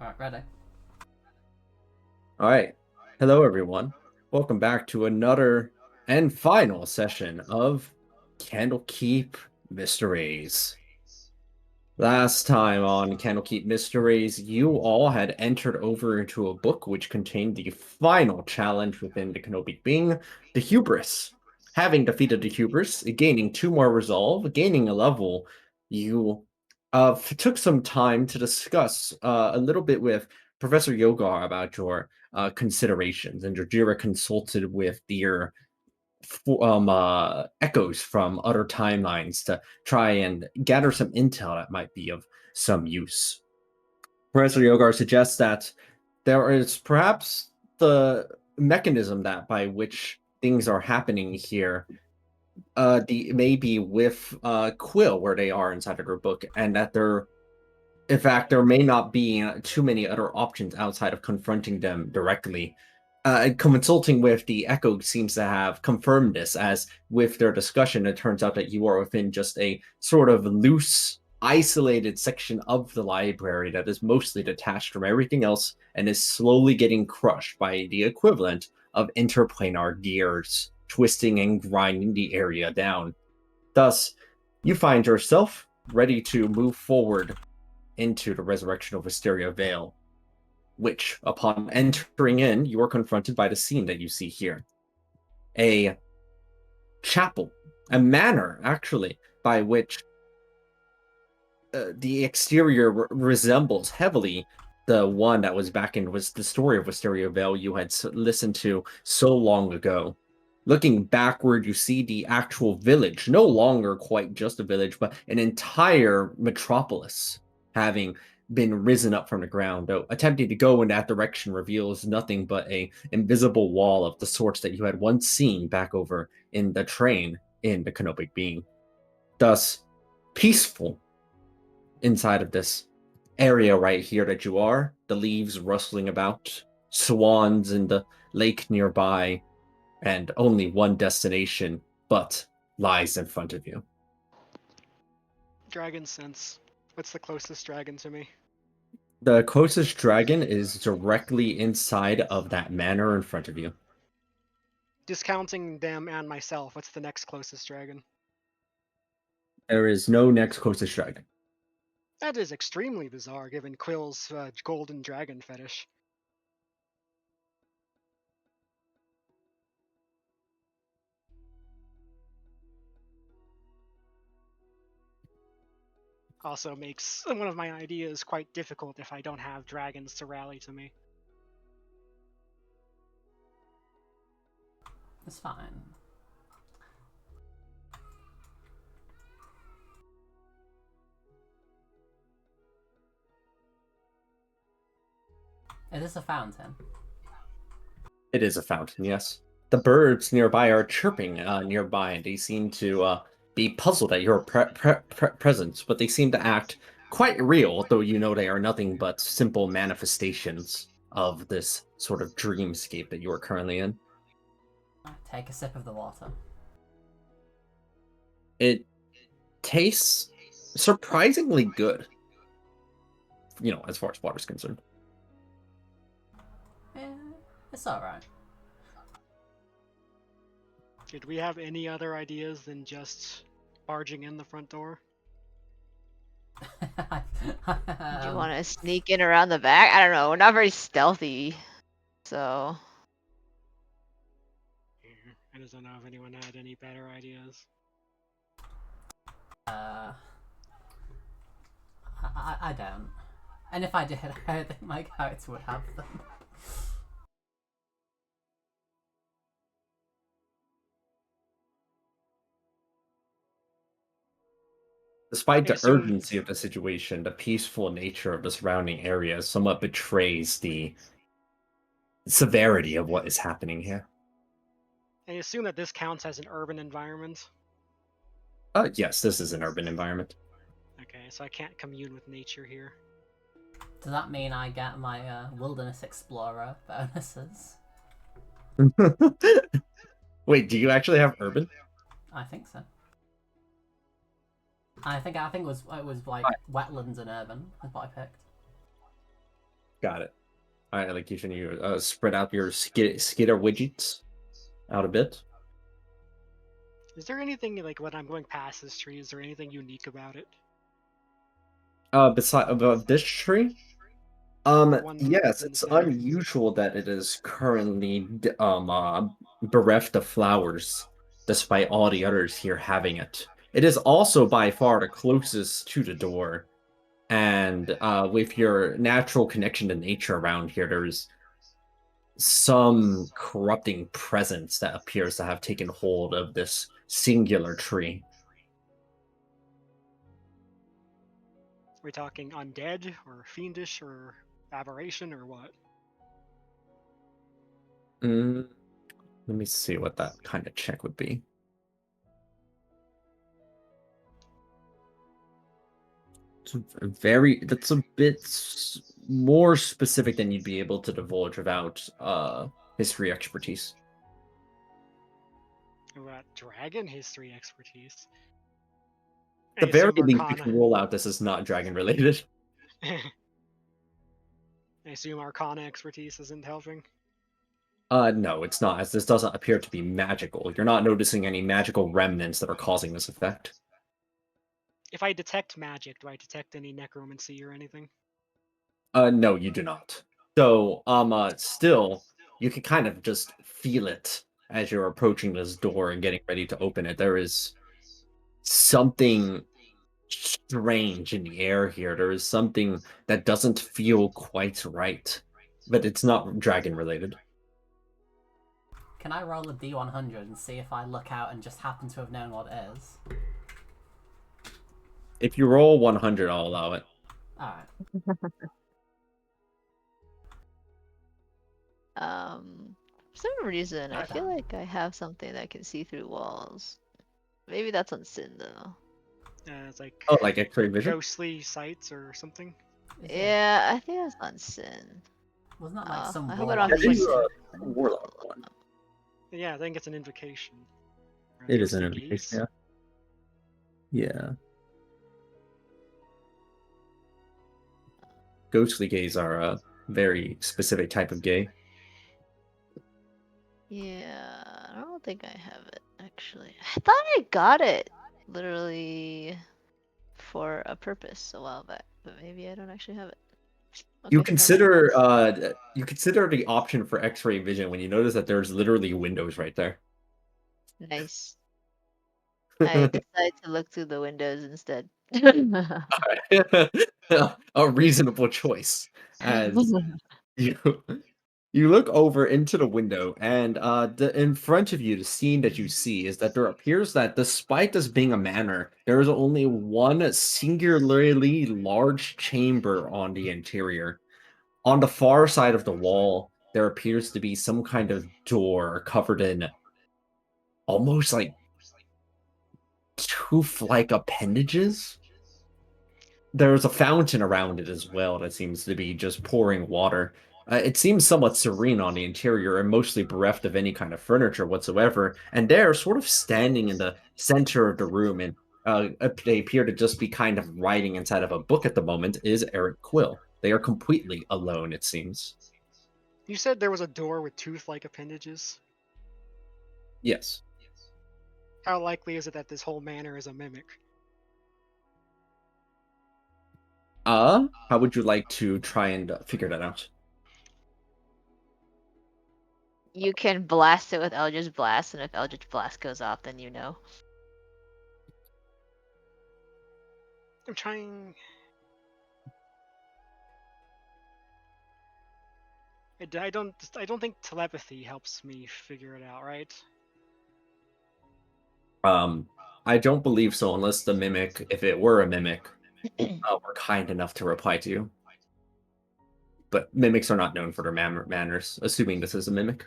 Alright, ready. All right. Hello, everyone. Welcome back to another and final session of Candlekeep Mysteries. Last time on Candlekeep Mysteries, you all had entered over into a book which contained the final challenge within the Canopic being the Hubris. Having defeated the Hubris, gaining 2 more resolve, gaining a level, you took some time to discuss a little bit with Professor Yogar about your considerations, and Jojira consulted with your echoes from other timelines to try and gather some intel that might be of some use. Professor Yogar suggests that there is perhaps the mechanism that by which things are happening here the maybe with Quill where they are inside of her book, and that there in fact, there may not be too many other options outside of confronting them directly. Consulting with the Echo seems to have confirmed this, as with their discussion, it turns out that you are within just a sort of loose, isolated section of the library that is mostly detached from everything else and is slowly getting crushed by the equivalent of interplanar gears, twisting and grinding the area down. Thus, you find yourself ready to move forward into the resurrection of Wisteria Vale, which, upon entering in, you are confronted by the scene that you see here. A chapel, a manor, actually, by which the exterior resembles heavily the one that was back in was the story of Wisteria Vale you had listened to so long ago. Looking backward, you see the actual village, no longer quite just a village, but an entire metropolis having been risen up from the ground. Though attempting to go in that direction reveals nothing but a invisible wall of the sorts that you had once seen back over in the train in the Canopic Being. Thus, peaceful inside of this area right here that you are, the leaves rustling about, swans in the lake nearby, and only one destination but lies in front of you. Dragon sense. What's the closest dragon to me? The closest dragon is directly inside of that manor in front of you. Discounting them and myself, what's the next closest dragon? There is no next closest dragon. That is extremely bizarre given Quill's golden dragon fetish. Also makes one of my ideas quite difficult if I don't have dragons to rally to me. It's fine. Is this a fountain? It is a fountain, yes. The birds nearby are chirping nearby, and they seem to be puzzled at your presence, but they seem to act quite real, though you know they are nothing but simple manifestations of this sort of dreamscape that you are currently in. Take a sip of the water. It tastes surprisingly good, as far as water's concerned. Yeah, it's alright. Did we have any other ideas than just barging in the front door? Do you want to sneak in around the back? I don't know. We're not very stealthy, so. I just don't know if anyone had any better ideas. I don't. And if I did, I don't think my character would have them. Despite I the assume, urgency of the situation, the peaceful nature of the surrounding area somewhat betrays the severity of what is happening here. I assume that this counts as an urban environment. Yes, this is an urban environment. Okay, so I can't commune with nature here. Does that mean I get my Wilderness Explorer bonuses? Wait, do you actually have urban? I think so. I think it was like wetlands and urban is what I picked. Got it. All right, like you spread out your skitter widgets out a bit. Is there anything like when I'm going past this tree? Is there anything unique about it? Beside above this tree, One yes, in the it's center. unusual that it is currently bereft of flowers, despite all the others here having it. It is also by far the closest to the door, and with your natural connection to nature around here, there's some corrupting presence that appears to have taken hold of this singular tree. Are we talking undead or fiendish or aberration or what? Mm, let me see what that kind of check would be. That's a bit more specific than you'd be able to divulge without history expertise. What dragon history expertise? The I very assume least you Arcana. can roll out this is not dragon related. I assume Arcana expertise isn't helping. No, it's not, as this doesn't appear to be magical. You're not noticing any magical remnants that are causing this effect. If I detect magic, do I detect any necromancy or anything? No, you do not. So, still, you can kind of just feel it as you're approaching this door and getting ready to open it. There is something strange in the air here. There is something that doesn't feel quite right, but it's not dragon related. Can I roll a D100 and see if I look out and just happen to have known what it is? If you roll 100, I'll allow it. Alright. For some reason, I feel like I have something that can see through walls. Maybe that's on Sin though. It's like Oh, like X-ray vision? ghostly sights or something. Yeah, I think that's on Sin. Wasn't that like some I hope I warlock don't have to That is use a warlock one. Yeah, I think it's an invocation. Or It is an ghostly indication, gaze. yeah. Yeah. Ghostly gaze are a very specific type of gay. Yeah, I don't think I have it actually. I thought I got it literally for a purpose a while back, but maybe I don't actually have it. You Okay, never mind. consider the option for X-ray vision when you notice that there's literally windows right there. Nice. I decided to look through the windows instead. A reasonable choice. As you you look over into the window, and in front of you, the scene that you see is that there appears that despite this being a manor, there is only one singularly large chamber on the interior. On the far side of the wall, there appears to be some kind of door covered in almost like tooth-like appendages. There's a fountain around it as well that seems to be just pouring water. It seems somewhat serene on the interior and mostly bereft of any kind of furniture whatsoever. And they're sort of standing in the center of the room, and they appear to just be kind of writing inside of a book at the moment, is Eric Quill. They are completely alone, it seems. You said there was a door with tooth-like appendages. Yes. How likely is it that this whole manor is a mimic? How would you like to try and figure that out? You can blast it with Eldritch Blast, and if Eldritch Blast goes off, then you know. I'm trying. I don't think telepathy helps me figure it out, right? I don't believe so, unless the mimic, if it were a mimic, were kind enough to reply to you. But mimics are not known for their manners, assuming this is a mimic.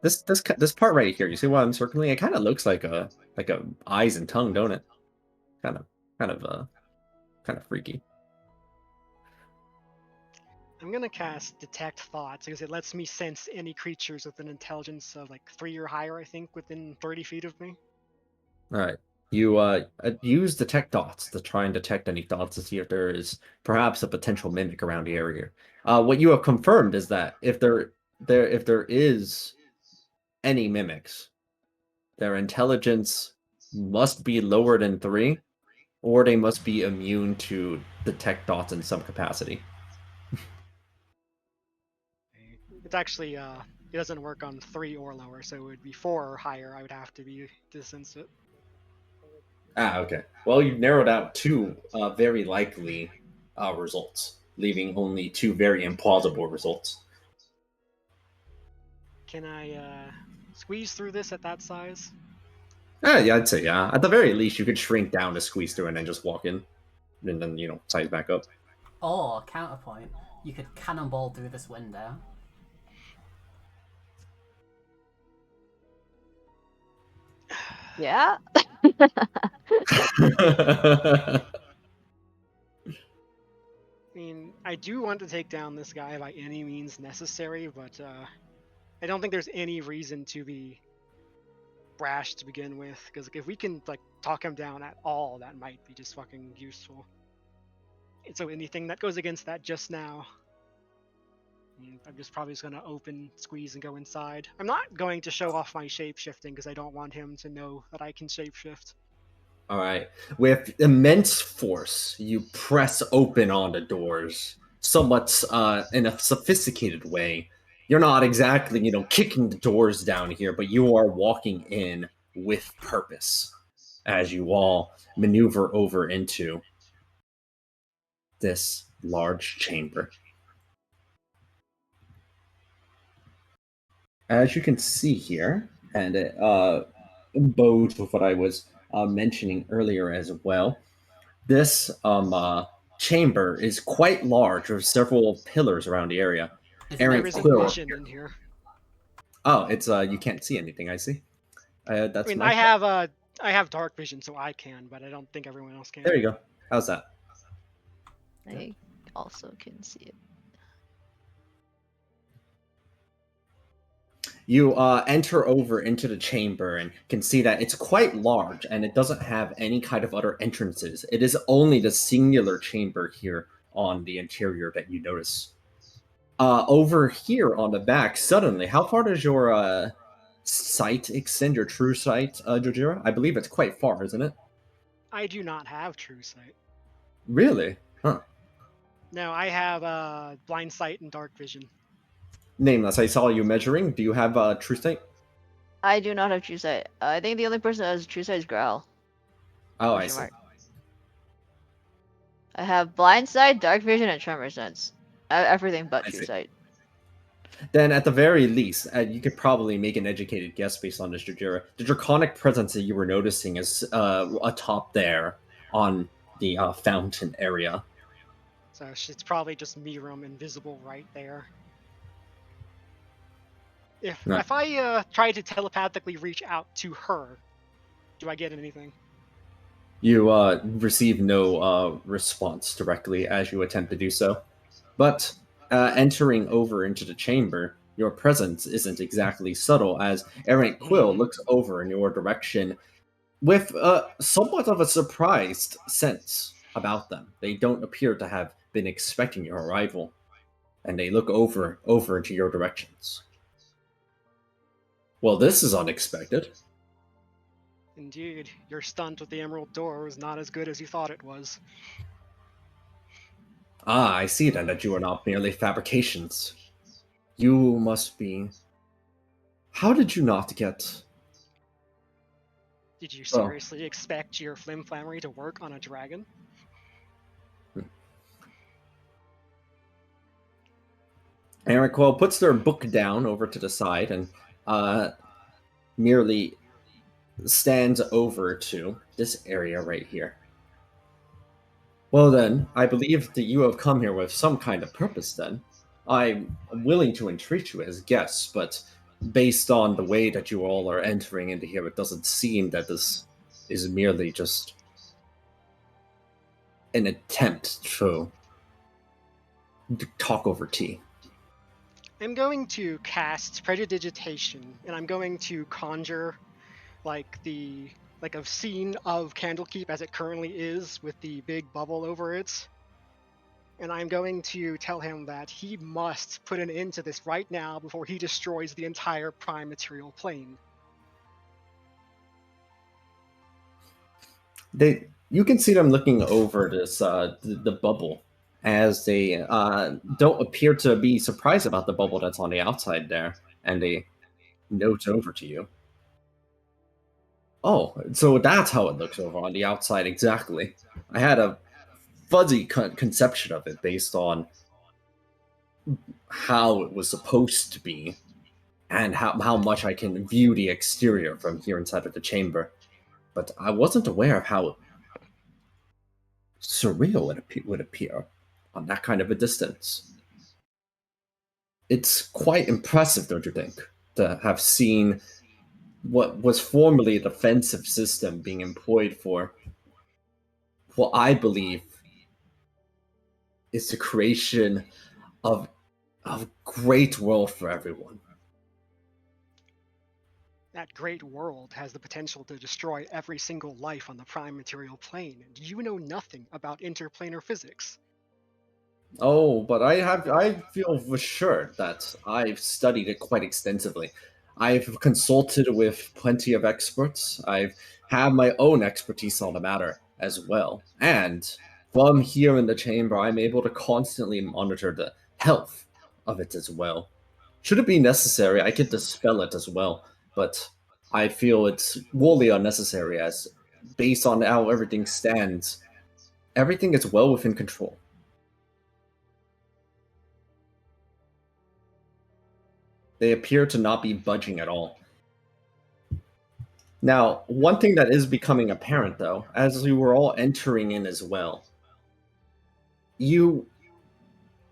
This part right here, you see why I'm circling? It kind of looks like a eyes and tongue, don't it? Kind of freaky. I'm gonna cast Detect Thoughts because it lets me sense any creatures with an intelligence of like 3 or higher, I think, within 30 feet of me. All right, You use detect dots to try and detect any thoughts to see if there is perhaps a potential mimic around the area. What you have confirmed is that if there is any mimics, their intelligence must be lower than 3, or they must be immune to detect dots in some capacity. It's actually it doesn't work on 3 or lower, so it would be 4 or higher. I would have to be distance it. Ah, okay. Well, you've narrowed out 2 very likely results, leaving only 2 very implausible results. Can I squeeze through this at that size? Yeah, I'd say yeah. At the very least, you could shrink down to squeeze through and then just walk in, and then size back up. Or, counterpoint, you could cannonball through this window. Yeah. I mean, I do want to take down this guy by any means necessary, but I don't think there's any reason to be brash to begin with. Because if we can like talk him down at all, that might be just fucking useful. And so anything that goes against that just now, I'm just probably just gonna open, squeeze, and go inside. I'm not going to show off my shape shifting because I don't want him to know that I can shapeshift. All right. With immense force, you press open on the doors, somewhat in a sophisticated way. You're not exactly, kicking the doors down here, but you are walking in with purpose as you all maneuver over into this large chamber. As you can see here, and it bodes with what I was mentioning earlier as well, this chamber is quite large with several pillars around the area. Isn't Aaron There it isn't big Quill. enough? vision in here. Oh, it's you can't see anything, I see. I That's mean, my fault. I have dark vision, so I can, but I don't think everyone else can. There you go. How's that? I also can see it. You enter over into the chamber and can see that it's quite large and it doesn't have any kind of other entrances. It is only the singular chamber here on the interior that you notice. Over here on the back, suddenly, how far does your sight extend, your true sight, Jojira? I believe it's quite far, isn't it? I do not have true sight. Really? Huh. No, I have blind sight and dark vision. Nameless, I saw you measuring. Do you have true sight? I do not have true sight. I think the only person that has true sight is Growl. Oh, I Question see. mark. I have blind sight, dark vision, and tremor sense. Everything but I true see. sight. Then, at the very least, you could probably make an educated guess based on this, Jojira. The draconic presence that you were noticing is atop there on the fountain area. So it's probably just Miram invisible right there. No. If I try to telepathically reach out to her, do I get anything? You receive no response directly as you attempt to do so. But entering over into the chamber, your presence isn't exactly subtle as Errant Quill looks over in your direction with somewhat of a surprised sense about them. They don't appear to have been expecting your arrival, and they look over into your directions. Well, this is unexpected. Indeed, your stunt with the Emerald Door was not as good as you thought it was. Ah, I see then that you are not merely fabrications. You must be. How did you not get? Did you Oh, seriously expect your flimflammery to work on a dragon? Eric Quill puts their book down over to the side and merely stands over to this area right here. Well then, I believe that you have come here with some kind of purpose then. I'm willing to entreat you as guests, but based on the way that you all are entering into here, it doesn't seem that this is merely just an attempt to talk over tea. I'm going to cast Predidigitation, and I'm going to conjure like the like a scene of Candlekeep as it currently is with the big bubble over it. And I'm going to tell him that he must put an end to this right now before he destroys the entire prime material plane. You can see them looking over this the bubble as they don't appear to be surprised about the bubble that's on the outside there, and they note over to you. Oh, so that's how it looks over on the outside, exactly. I had a fuzzy conception of it based on how it was supposed to be and how much I can view the exterior from here inside of the chamber. But I wasn't aware of how surreal it would appear on that kind of a distance. It's quite impressive, don't you think, to have seen what was formerly a defensive system being employed for what I believe is the creation of a great world for everyone. That great world has the potential to destroy every single life on the prime material plane, and you know nothing about interplanar physics. Oh, but I feel for sure that I've studied it quite extensively. I've consulted with plenty of experts. I've had my own expertise on the matter as well. And from here in the chamber, I'm able to constantly monitor the health of it as well. Should it be necessary, I could dispel it as well, but I feel it's wholly unnecessary as based on how everything stands, everything is well within control. They appear to not be budging at all. Now, one thing that is becoming apparent, though, as you were all entering in as well,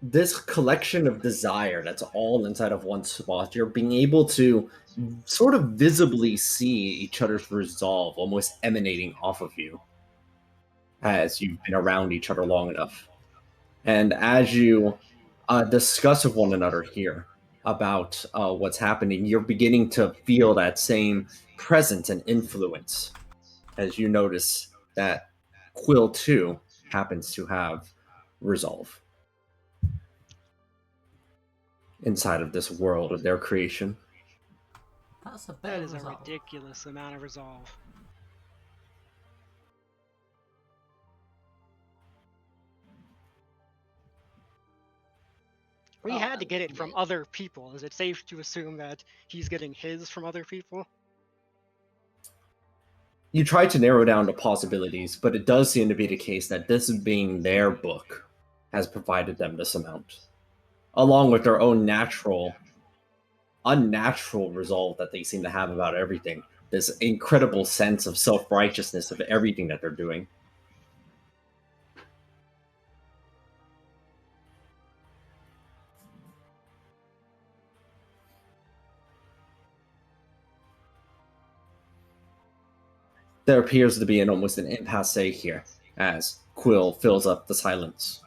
this collection of desire that's all inside of one spot, you're being able to sort of visibly see each other's resolve almost emanating off of you as you've been around each other long enough. And as you discuss with one another here about what's happening, you're beginning to feel that same presence and influence as you notice that Quill too happens to have resolve inside of this world of their creation. That's a bit That of is a resolve. ridiculous amount of resolve. We Well, had to get it from yeah. other people. Is it safe to assume that he's getting his from other people? You try to narrow down the possibilities, but it does seem to be the case that this being their book has provided them this amount, along with their own unnatural resolve that they seem to have about everything. This incredible sense of self-righteousness of everything that they're doing. There appears to be almost an impasse here, as Quill fills up the silence.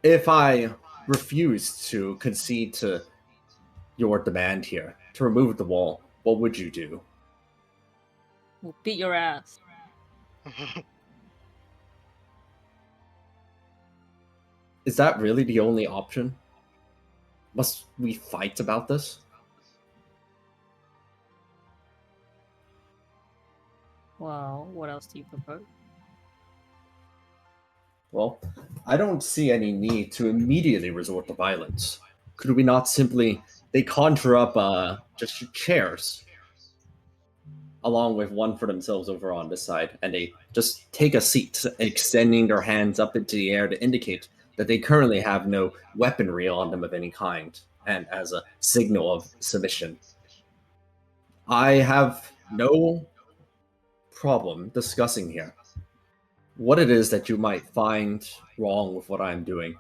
If I refuse to concede to your demand here, to remove the wall, what would you do? We'll beat your ass. Is that really the only option? Must we fight about this? Well, what else do you propose? Well, I don't see any need to immediately resort to violence. Could we not simply... They conjure up just chairs, along with one for themselves over on this side, and they just take a seat, extending their hands up into the air to indicate that they currently have no weaponry on them of any kind, and as a signal of submission. I have no problem discussing here what it is that you might find wrong with what I'm doing.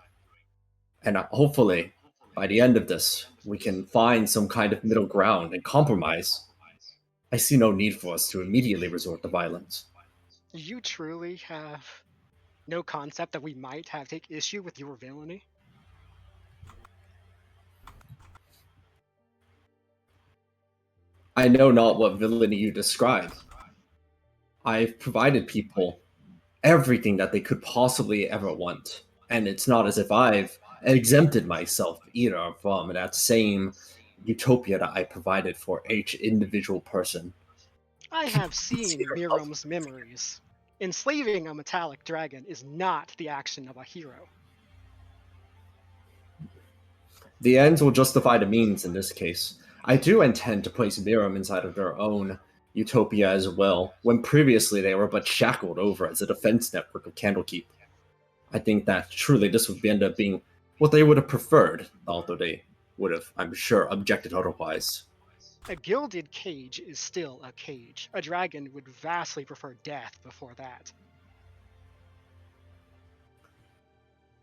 And hopefully, by the end of this, we can find some kind of middle ground and compromise. I see no need for us to immediately resort to violence. You truly have no concept that we might have take issue with your villainy? I know not what villainy you describe. I've provided people everything that they could possibly ever want. And it's not as if I've exempted myself either from that same utopia that I provided for each individual person. I have See seen yourself. Miram's memories. Enslaving a metallic dragon is not the action of a hero. The ends will justify the means in this case. I do intend to place Miram inside of their own utopia as well, when previously they were but shackled over as a defense network of Candlekeep. I think that truly this would end up being what they would have preferred, although they would have, I'm sure, objected otherwise. A gilded cage is still a cage. A dragon would vastly prefer death before that.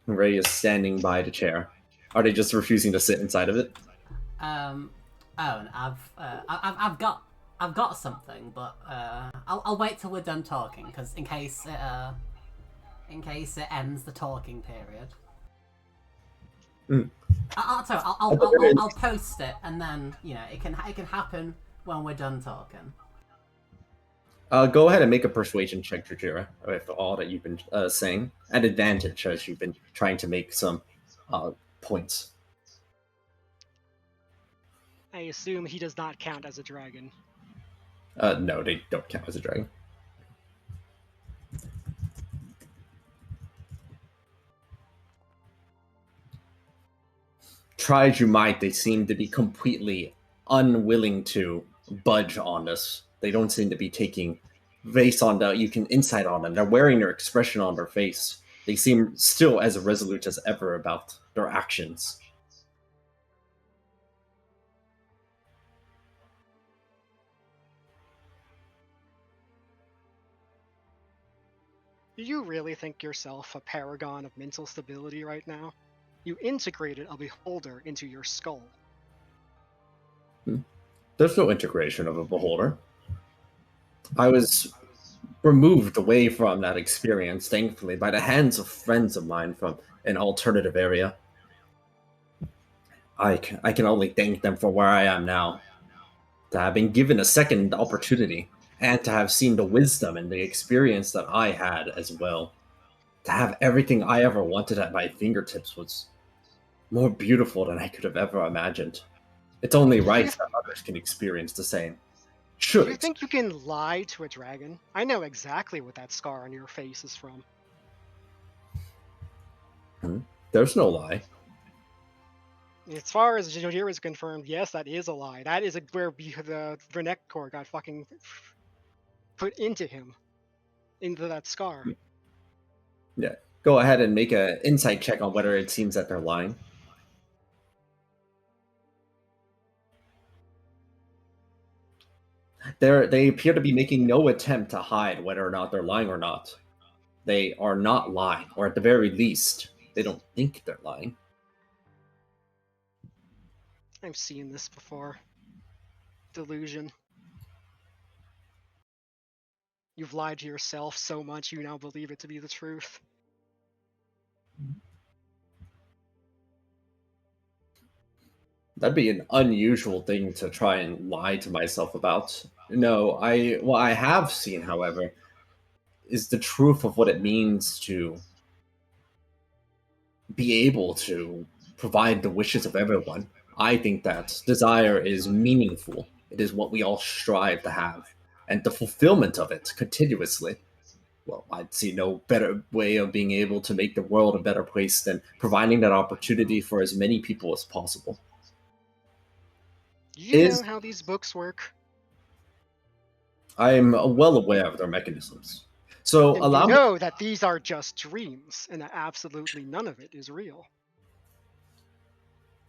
Ray is standing by the chair. Are they just refusing to sit inside of it? Oh, and I've got something, but I'll wait till we're done talking, because in case it ends the talking period. Mm. I'll post it, and then it can happen when we're done talking. Go ahead and make a persuasion check, Jujira, with all that you've been saying. At advantage, as you've been trying to make some points. I assume he does not count as a dragon. No, they don't count as a dragon. Try as you might, they seem to be completely unwilling to budge on this. They don't seem to be taking face on the you can insight on them. They're wearing their expression on their face. They seem still as resolute as ever about their actions. Do you really think yourself a paragon of mental stability right now? You integrated a beholder into your skull. There's no integration of a beholder. I was removed away from that experience, thankfully, by the hands of friends of mine from an alternative area. I can only thank them for where I am now. To have been given a second opportunity, and to have seen the wisdom and the experience that I had as well. To have everything I ever wanted at my fingertips was more beautiful than I could have ever imagined. It's only right that others can experience the same. Do you Should. think you can lie to a dragon? I know exactly what that scar on your face is from. There's no lie. As far as Jojira is confirmed, yes, that is a lie. That is where the Vernek core got fucking put into him. Into that scar. Yeah. Go ahead and make an insight check on whether it seems that they're lying. They appear to be making no attempt to hide whether or not they're lying or not. They are not lying, or at the very least, they don't think they're lying. I've seen this before. Delusion. You've lied to yourself so much you now believe it to be the truth. That'd be an unusual thing to try and lie to myself about. No, what I have seen, however, is the truth of what it means to be able to provide the wishes of everyone. I think that desire is meaningful. It is what we all strive to have. And the fulfillment of it continuously. Well, I'd see no better way of being able to make the world a better place than providing that opportunity for as many people as possible. Do you know how these books work? I'm well aware of their mechanisms. So And allow you me. know that these are just dreams, and that absolutely none of it is real.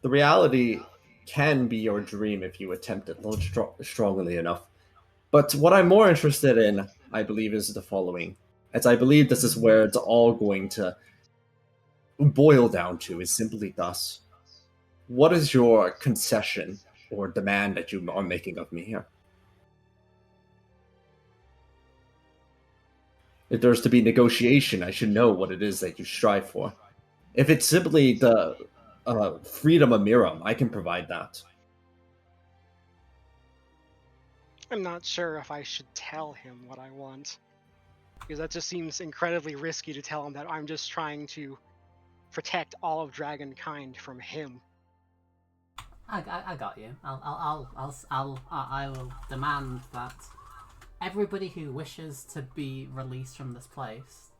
The reality can be your dream if you attempt it strongly enough. But what I'm more interested in, I believe, is the following. As I believe this is where it's all going to boil down to, is simply thus. What is your concession or demand that you are making of me here? If there's to be negotiation, I should know what it is that you strive for. If it's simply the freedom of Miram, I can provide that. I'm not sure if I should tell him what I want. Because that just seems incredibly risky to tell him that I'm just trying to protect all of dragonkind from him. I got you. I will demand that everybody who wishes to be released from this place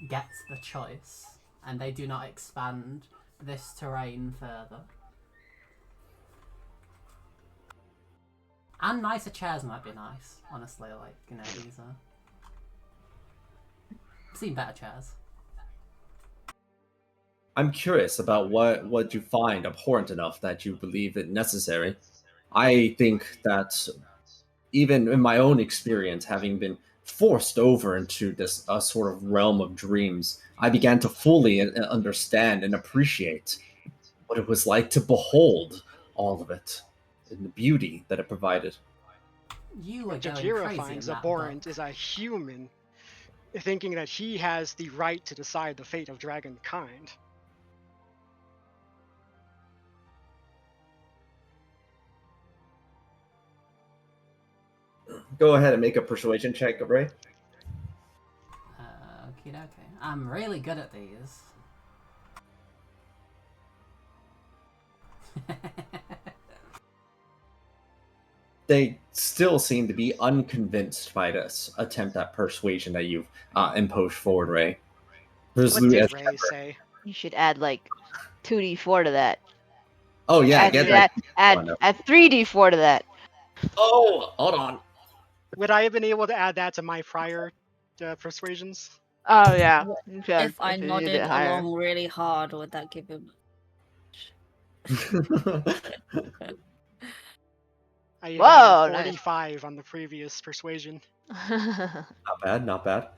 gets the choice, and they do not expand this terrain further. And nicer chairs might be nice, honestly. Like, you know, these are. I've seen better chairs. I'm curious about what you find abhorrent enough that you believe it necessary. I think that even in my own experience, having been forced over into this sort of realm of dreams, I began to fully understand and appreciate what it was like to behold all of it and the beauty that it provided. You were What going Jajira crazy in finds that abhorrent book. is a human thinking that he has the right to decide the fate of dragonkind. Go ahead and make a persuasion check, Ray. Okie dokie. I'm really good at these. They still seem to be unconvinced by this attempt at persuasion that you've imposed forward, Ray. What Resolute did as Ray ever. say? You should add like 2d4 to that. Oh yeah, Add, get that. add 3d4 to that. Oh, hold on. Would I have been able to add that to my prior persuasions? Oh yeah. What You could, if I you did nodded it higher. along really hard? Would that give him? I Whoa, had nice. 45 on the previous persuasion. Not bad, not bad.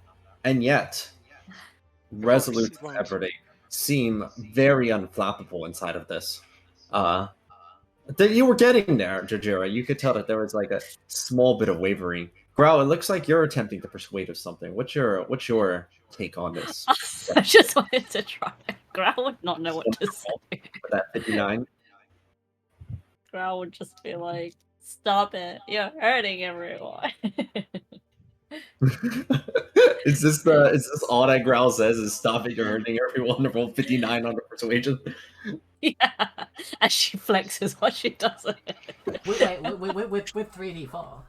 And yet, Of course, resolute it won't. as ever, they seem very unflappable inside of this. You were getting there, Jajira. You could tell that there was like a small bit of wavering. Growl, it looks like you're attempting to persuade of something. What's your take on this? I just wanted to try. Growl would not know what to say. With that 59? Growl would just be like, "Stop it! You're hurting everyone." Is this all that Growl says is stop it, you're hurting everyone to roll 59 on the persuasion? Yeah, as she flexes while she does it. With 3d4.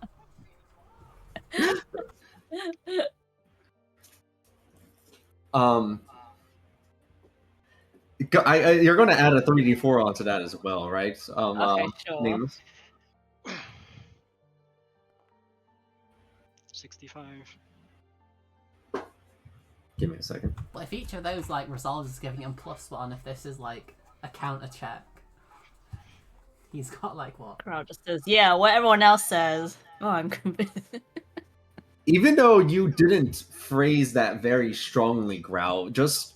You're going to add a 3d4 onto that as well, right? Okay, sure. Nameless? 65. Give me a second. But if each of those like resolves is giving him +1, if this is like a counter check, he's got like what? Growl just says, "Yeah, what everyone else says." Oh, I'm convinced. Even though you didn't phrase that very strongly, Growl, just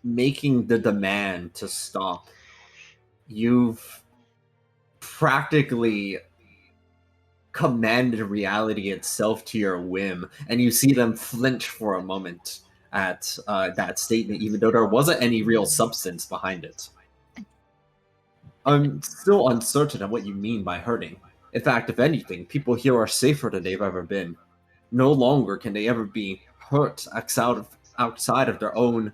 making the demand to stop, you've practically commanded reality itself to your whim, and you see them flinch for a moment at that statement, even though there wasn't any real substance behind it. I'm still uncertain of what you mean by hurting. In fact, if anything, people here are safer than they've ever been. No longer can they ever be hurt outside of their own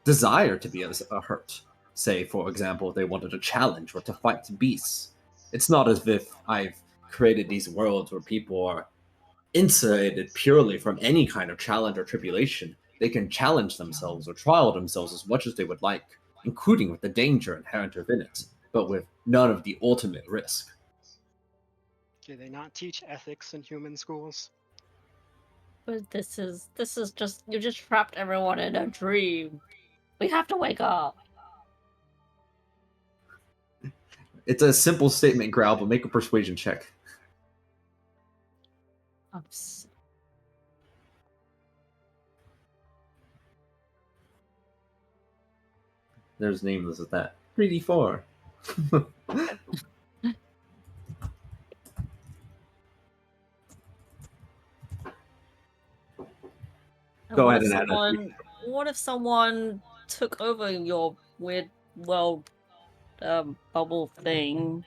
desire to be hurt. Say, for example, if they wanted a challenge or to fight beasts. It's not as if I've created these worlds where people are insulated purely from any kind of challenge or tribulation. They can challenge themselves or trial themselves as much as they would like, including with the danger inherent within it, but with none of the ultimate risk. Do they not teach ethics in human schools? But this is just, you just trapped everyone in a dream. We have to wake up. It's a simple statement, Growl, but make a persuasion check. There's nameless at that. 3d4. Go ahead and add it. What if someone took over your weird world bubble thing?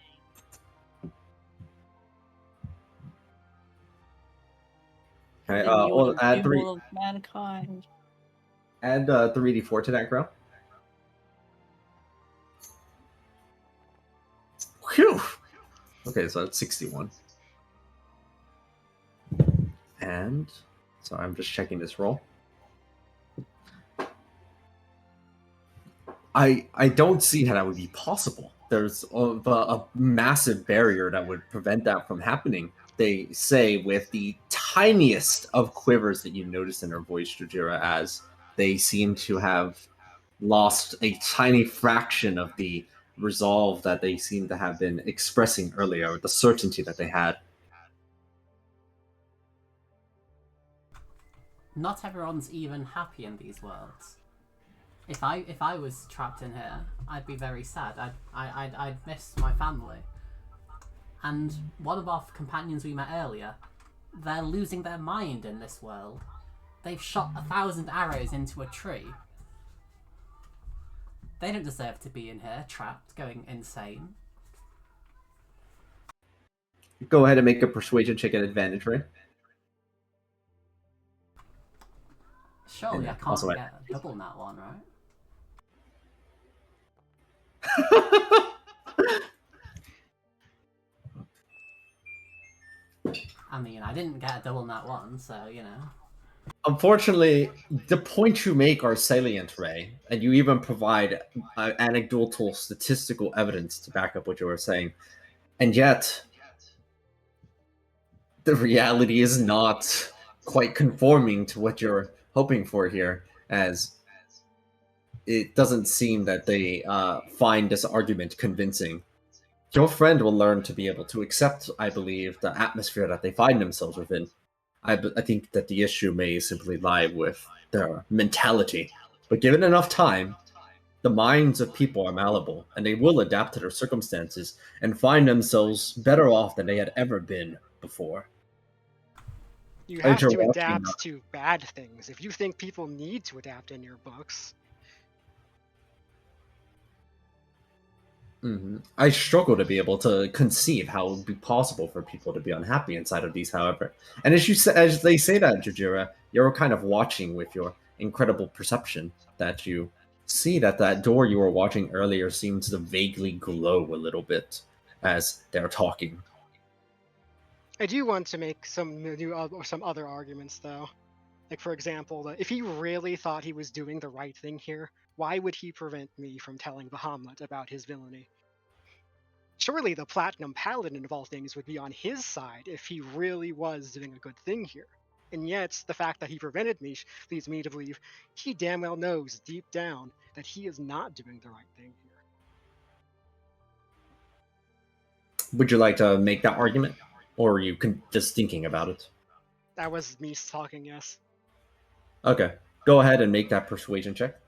Okay, Then you well, are symbol of mankind. add 3d4 to that, Grow. Whew! Okay, so that's 61. And so I'm just checking this roll. I don't see how that would be possible. There's a massive barrier that would prevent that from happening. They say with the tiniest of quivers that you notice in her voice, Jujira, as they seem to have lost a tiny fraction of the resolve that they seem to have been expressing earlier, the certainty that they had. Not everyone's even happy in these worlds. If I was trapped in here, I'd be very sad. I'd miss my family. And one of our companions we met earlier, they're losing their mind in this world. They've shot 1,000 arrows into a tree. They don't deserve to be in here, trapped, going insane. Go ahead and make a persuasion check at advantage, right? Surely Yeah, I can't also get a double nat one, right? I mean, I didn't get a double nat one, so, you know. Unfortunately, the points you make are salient, Ray, and you even provide anecdotal statistical evidence to back up what you were saying. And yet, the reality is not quite conforming to what you're hoping for here, as it doesn't seem that they find this argument convincing. Your friend will learn to be able to accept, I believe, the atmosphere that they find themselves within. I think that the issue may simply lie with their mentality. But given enough time, the minds of people are malleable, and they will adapt to their circumstances and find themselves better off than they had ever been before. You As have you're to watching adapt to bad things. If you think people need to adapt in your books, I struggle to be able to conceive how it would be possible for people to be unhappy inside of these, however. And as they say that, Jujira, you're kind of watching with your incredible perception that you see that that door you were watching earlier seems to vaguely glow a little bit as they're talking. I do want to make some other arguments though. Like for example, if he really thought he was doing the right thing here, why would he prevent me from telling Bahamut about his villainy? Surely the Platinum Paladin of all things would be on his side if he really was doing a good thing here. And yet, the fact that he prevented me leads me to believe he damn well knows deep down that he is not doing the right thing here. Would you like to make that argument? Or are you just thinking about it? That was me talking, yes. Okay. Go ahead and make that persuasion check.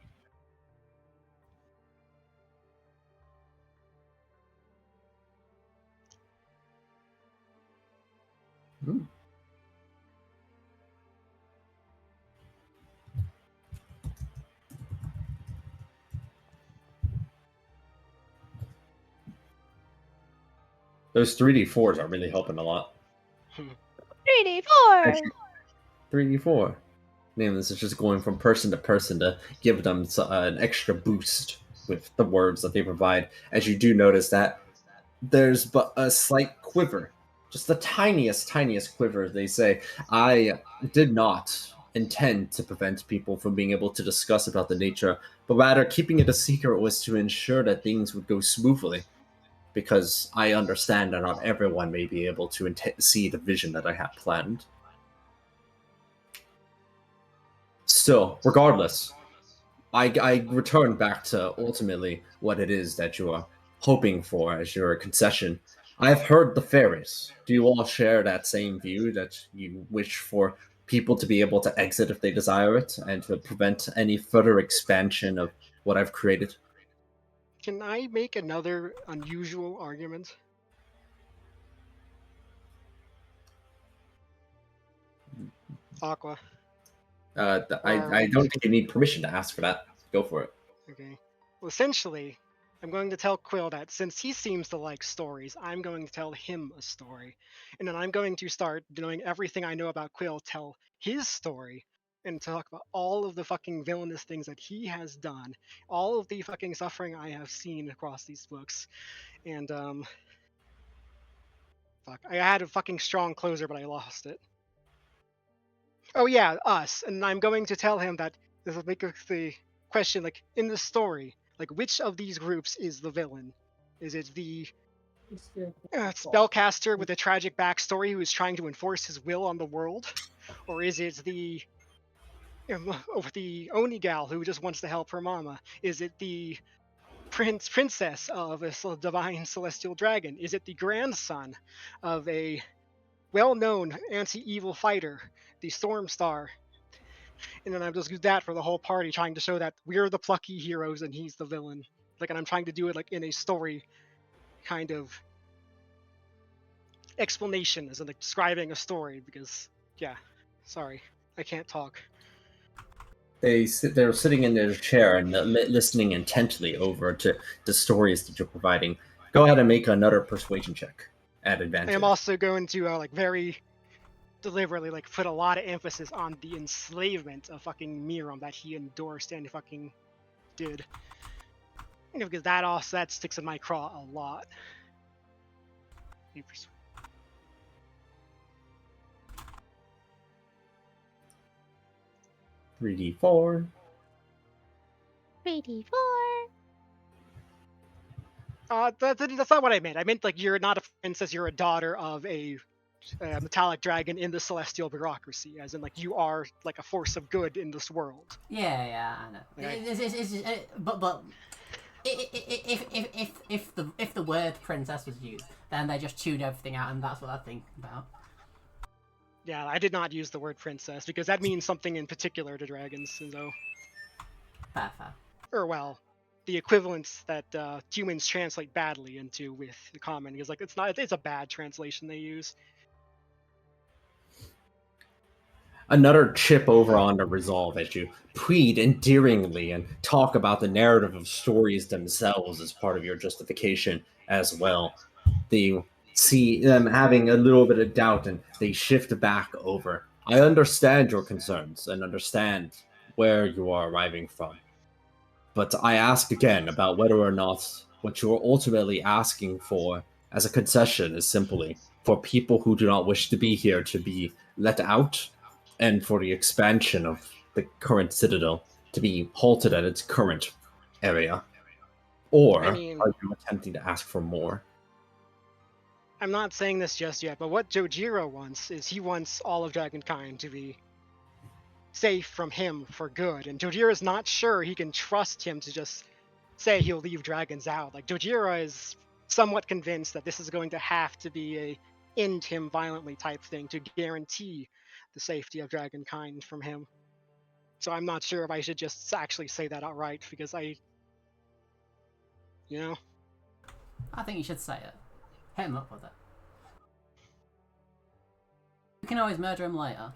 Those 3d4s are really helping a lot. 3D4! 3d4. Man, this is just going from person to person to give them an extra boost with the words that they provide. As you do notice that there's but a slight quiver, just the tiniest quiver. They say, I did not intend to prevent people from being able to discuss about the nature, but rather keeping it a secret was to ensure that things would go smoothly. Because I understand that not everyone may be able to see the vision that I have planned. Still, regardless, I return back to ultimately what it is that you are hoping for as your concession. I've heard the fairies. Do you all share that same view that you wish for people to be able to exit if they desire it and to prevent any further expansion of what I've created? Can I make another unusual argument? Aqua. I don't think you need permission to ask for that. Go for it. Okay. Well, essentially, I'm going to tell Quill that since he seems to like stories, I'm going to tell him a story. And then I'm going to start doing everything I know about Quill, tell his story, and talk about all of the fucking villainous things that he has done, all of the fucking suffering I have seen across these books. And, fuck. I had a fucking strong closer, but I lost it. Oh yeah, us. And I'm going to tell him that this will make the question, like, in the story, like, which of these groups is the villain? Is it the spellcaster with a tragic backstory who is trying to enforce his will on the world? Or is it the Oni gal who just wants to help her mama? Is it the princess of a divine celestial dragon? Is it the grandson of a well-known anti-evil fighter, the Stormstar? And then I just use that for the whole party, trying to show that we're the plucky heroes and he's the villain. Like, and I'm trying to do it like in a story kind of explanation, as in like describing a story. Because yeah, sorry, I can't talk. They're sitting in their chair and listening intently over to the stories that you're providing. Go ahead and make another persuasion check at advantage. I am also going to like very deliberately like put a lot of emphasis on the enslavement of fucking Miram that he endorsed and fucking did. Because that sticks in my craw a lot. 3d4. 3d4. That's not what I meant. I meant like you're not a princess, you're a daughter of a metallic dragon in the celestial bureaucracy, as in like you are like a force of good in this world. Yeah, I know. Okay. But if the word princess was used, then they just tuned everything out, and that's what I think about. Yeah, I did not use the word princess because that means something in particular to dragons, so. Fair. Or well, the equivalents that humans translate badly into with the common, because like it's a bad translation they use. Another chip over on the resolve as you plead endearingly and talk about the narrative of stories themselves as part of your justification as well. They see them having a little bit of doubt and they shift back over. I understand your concerns and understand where you are arriving from. But I ask again about whether or not what you are ultimately asking for as a concession is simply for people who do not wish to be here to be let out, and for the expansion of the current citadel to be halted at its current area. Or I mean, are you attempting to ask for more? I'm not saying this just yet, but what Jojiro wants is he wants all of Dragonkind to be safe from him for good. And Jojiro's not sure he can trust him to just say he'll leave dragons out. Like, Jojiro is somewhat convinced that this is going to have to be a end him violently type thing to guarantee the safety of Dragonkind from him. So I'm not sure if I should just actually say that outright, because I think you should say it. Hit him up with it. You can always murder him later.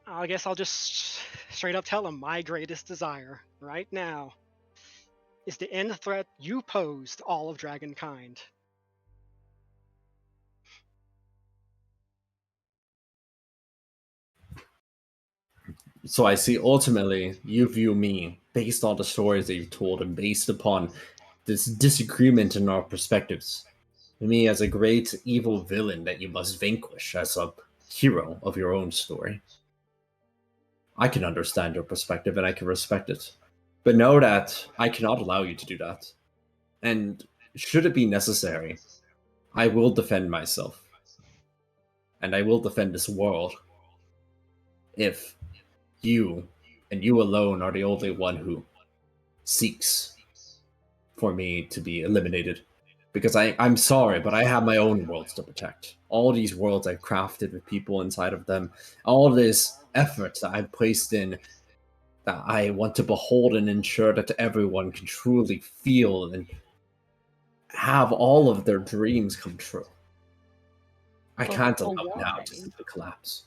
I guess I'll just straight up tell him my greatest desire right now is to end the threat you posed all of Dragonkind. So I see ultimately you view me, based on the stories that you've told and based upon this disagreement in our perspectives, me as a great evil villain that you must vanquish as a hero of your own story. I can understand your perspective and I can respect it. But know that I cannot allow you to do that. And should it be necessary, I will defend myself. And I will defend this world if you, and you alone, are the only one who seeks for me to be eliminated. Because I'm sorry, but I have my own worlds to protect. All these worlds I've crafted with people inside of them, all this effort that I've placed in, that I want to behold and ensure that everyone can truly feel and have all of their dreams come true. I can't allow now to simply collapse.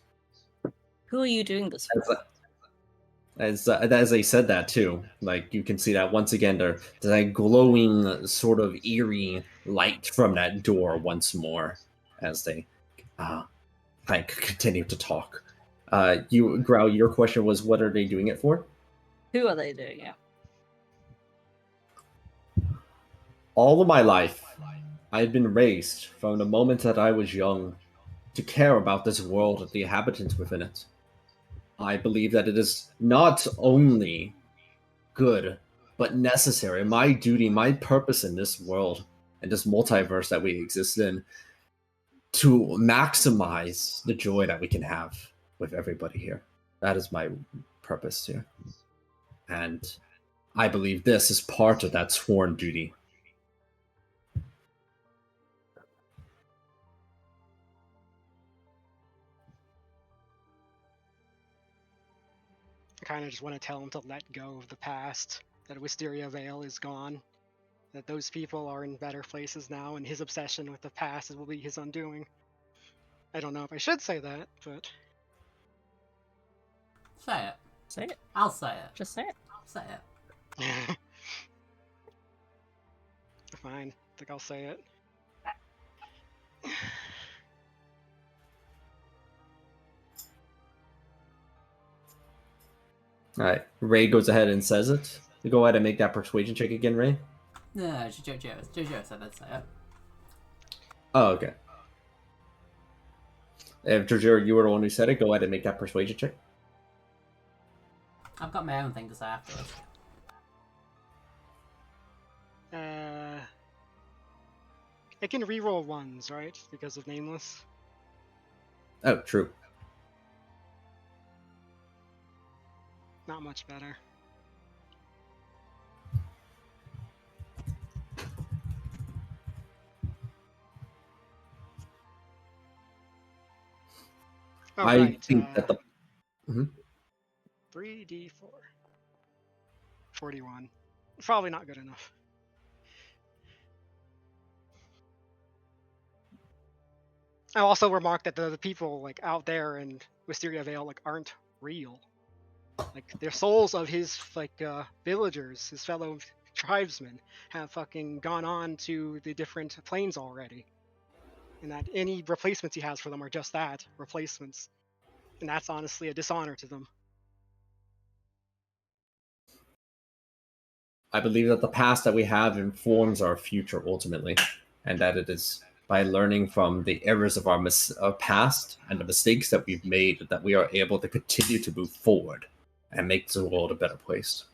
Who are you doing this for? as they said that too, like you can see that once again there's that glowing sort of eerie light from that door once more as they like continue to talk. You Growl, your question was what are they doing it for? Who are they doing it? All of my life, I had been raised from the moment that I was young to care about this world and the inhabitants within it. I believe that it is not only good, but necessary. My duty, my purpose in this world and this multiverse that we exist in to maximize the joy that we can have with everybody here. That is my purpose here. And I believe this is part of that sworn duty. I kind of just want to tell him to let go of the past, that Wisteria Vale is gone, that those people are in better places now, and his obsession with the past will be his undoing. I don't know if I should say that, but... Say it. Say it. I'll say it. Just say it. Say it. Fine, I think I'll say it. Alright, Ray goes ahead and says it. You go ahead and make that persuasion check again, Ray. No, Jojo said I'd say it. Oh, okay. If Jojo, you were the one who said it, go ahead and make that persuasion check. I've got my own thing to say afterwards. I can reroll ones, right? Because of Nameless. Oh, true. Not much better. Oh, I right, think that the 3d4. 41. Probably not good enough. I also remarked that the people like out there in Wisteria Vale like aren't real. Like their souls of his villagers, his fellow tribesmen, have fucking gone on to the different planes already. And that any replacements he has for them are just that, replacements. And that's honestly a dishonor to them. I believe that the past that we have informs our future ultimately, and that it is by learning from the errors of our past and the mistakes that we've made that we are able to continue to move forward and make the world a better place.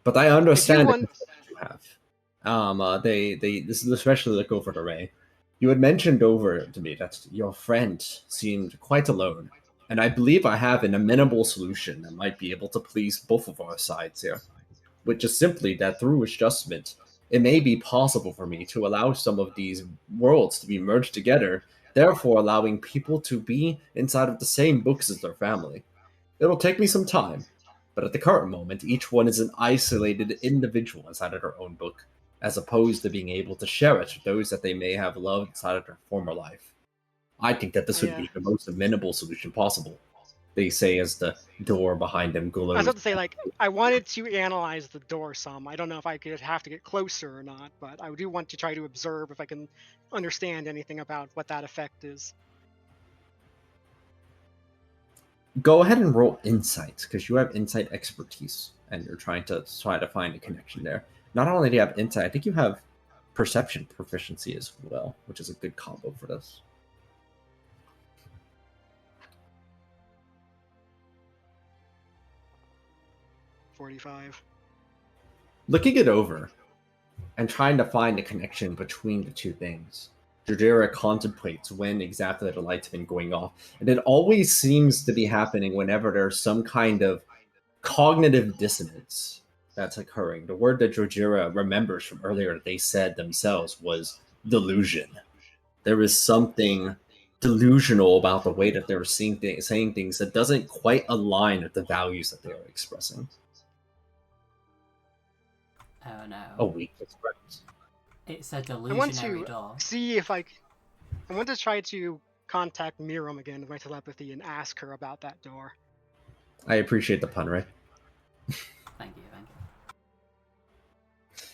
But I understand the concerns you have. This is especially look over to Ray. You had mentioned over to me that your friend seemed quite alone, and I believe I have an amenable solution that might be able to please both of our sides here, which is simply that through adjustment, it may be possible for me to allow some of these worlds to be merged together, therefore allowing people to be inside of the same books as their family. It'll take me some time, but at the current moment, each one is an isolated individual inside of their own book, as opposed to being able to share it with those that they may have loved inside of their former life. I think that this would be the most amenable solution possible. They say as the door behind them glows. I was about to say, like, I wanted to analyze the door some. I don't know if I could have to get closer or not, but I do want to try to observe if I can understand anything about what that effect is. Go ahead and roll insight, because you have insight expertise, and you're trying to find a connection there. Not only do you have insight, I think you have perception proficiency as well, which is a good combo for this. 45. Looking it over and trying to find a connection between the two things, Jordera contemplates when exactly the lights have been going off, and it always seems to be happening whenever there's some kind of cognitive dissonance that's occurring. The word that Jordera remembers from earlier that they said themselves was delusion. There is something delusional about the way that they're saying things that doesn't quite align with the values that they are expressing. Oh no. A weakness, right? It's a delusionary door. I want to see if I want to try to contact Miriam again with my telepathy and ask her about that door. I appreciate the pun, Ray. Thank you, thank you.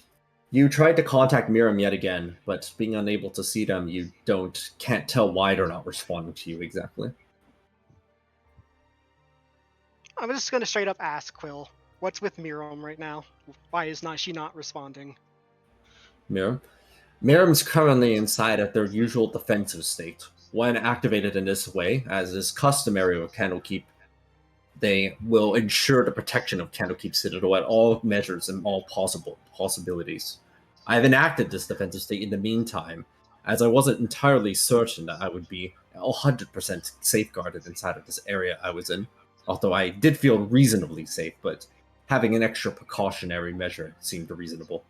You tried to contact Miriam yet again, but being unable to see them, you can't tell why they're not responding to you exactly. I'm just gonna straight up ask Quill, what's with Miriam right now? Why is she not responding? Miriam? Miriam's currently inside of their usual defensive state. When activated in this way, as is customary with Candlekeep, they will ensure the protection of Candlekeep Citadel at all measures and all possible possibilities. I have enacted this defensive state in the meantime, as I wasn't entirely certain that I would be 100% safeguarded inside of this area I was in. Although I did feel reasonably safe, but having an extra precautionary measure seemed reasonable.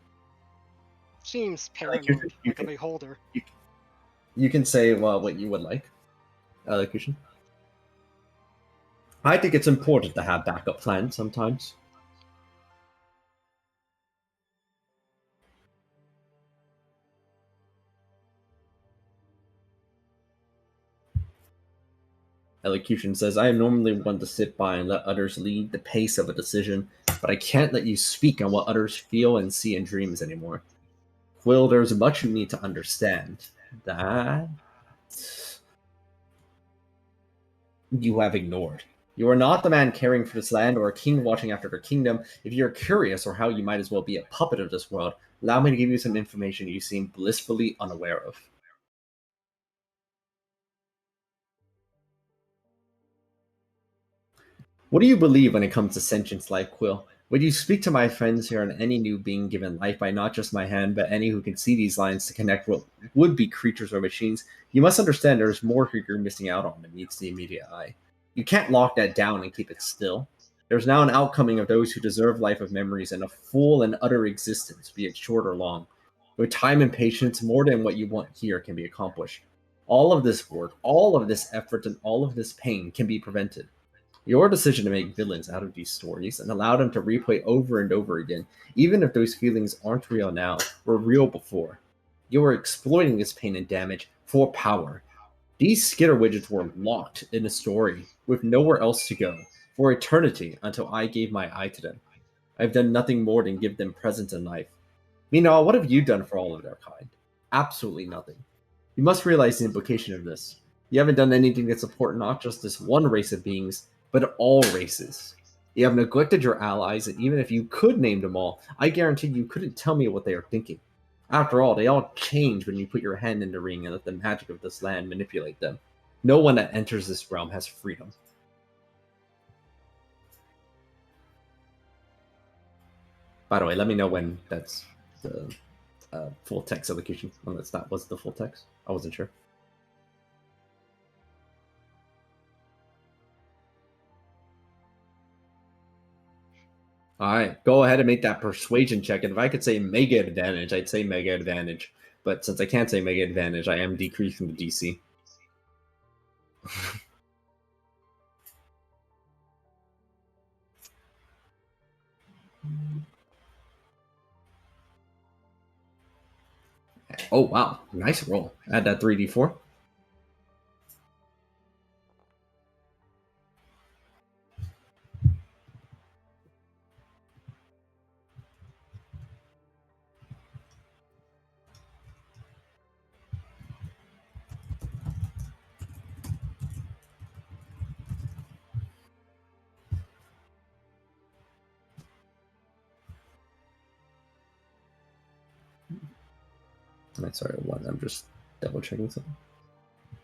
Seems Like, paranoid, like a beholder. You can say what you would like, Elocution. I think it's important to have backup plans sometimes. Elocution says, I am normally one to sit by and let others lead the pace of a decision, but I can't let you speak on what others feel and see in dreams anymore. Quill, there's much you need to understand. That you have ignored. You are not the man caring for this land or a king watching after their kingdom. If you're curious or how you might as well be a puppet of this world, allow me to give you some information you seem blissfully unaware of. What do you believe when it comes to sentience life, Quill? Would you speak to my friends here on any new being given life by not just my hand, but any who can see these lines to connect what would be creatures or machines? You must understand there's more here you're missing out on than meets the immediate eye. You can't lock that down and keep it still. There's now an outcoming of those who deserve life of memories and a full and utter existence, be it short or long. With time and patience, more than what you want here can be accomplished. All of this work, all of this effort, and all of this pain can be prevented. Your decision to make villains out of these stories and allow them to replay over and over again, even if those feelings aren't real now, were real before. You are exploiting this pain and damage for power. These skitter widgets were locked in a story with nowhere else to go for eternity until I gave my eye to them. I've done nothing more than give them presence in life. Meanwhile, what have you done for all of their kind? Absolutely nothing. You must realize the implication of this. You haven't done anything to support not just this one race of beings, but all races. You have neglected your allies, and even if you could name them all, I guarantee you couldn't tell me what they are thinking. After all, they all change when you put your hand in the ring and let the magic of this land manipulate them. No one that enters this realm has freedom. By the way, let me know when that's the full text elocution. When that's not was the full text. I wasn't sure. All right, go ahead and make that persuasion check. And if I could say mega advantage, I'd say mega advantage. But since I can't say mega advantage, I am decreasing the DC. Oh, wow. Nice roll. Add that 3d4. Sorry, one. I'm just double checking something.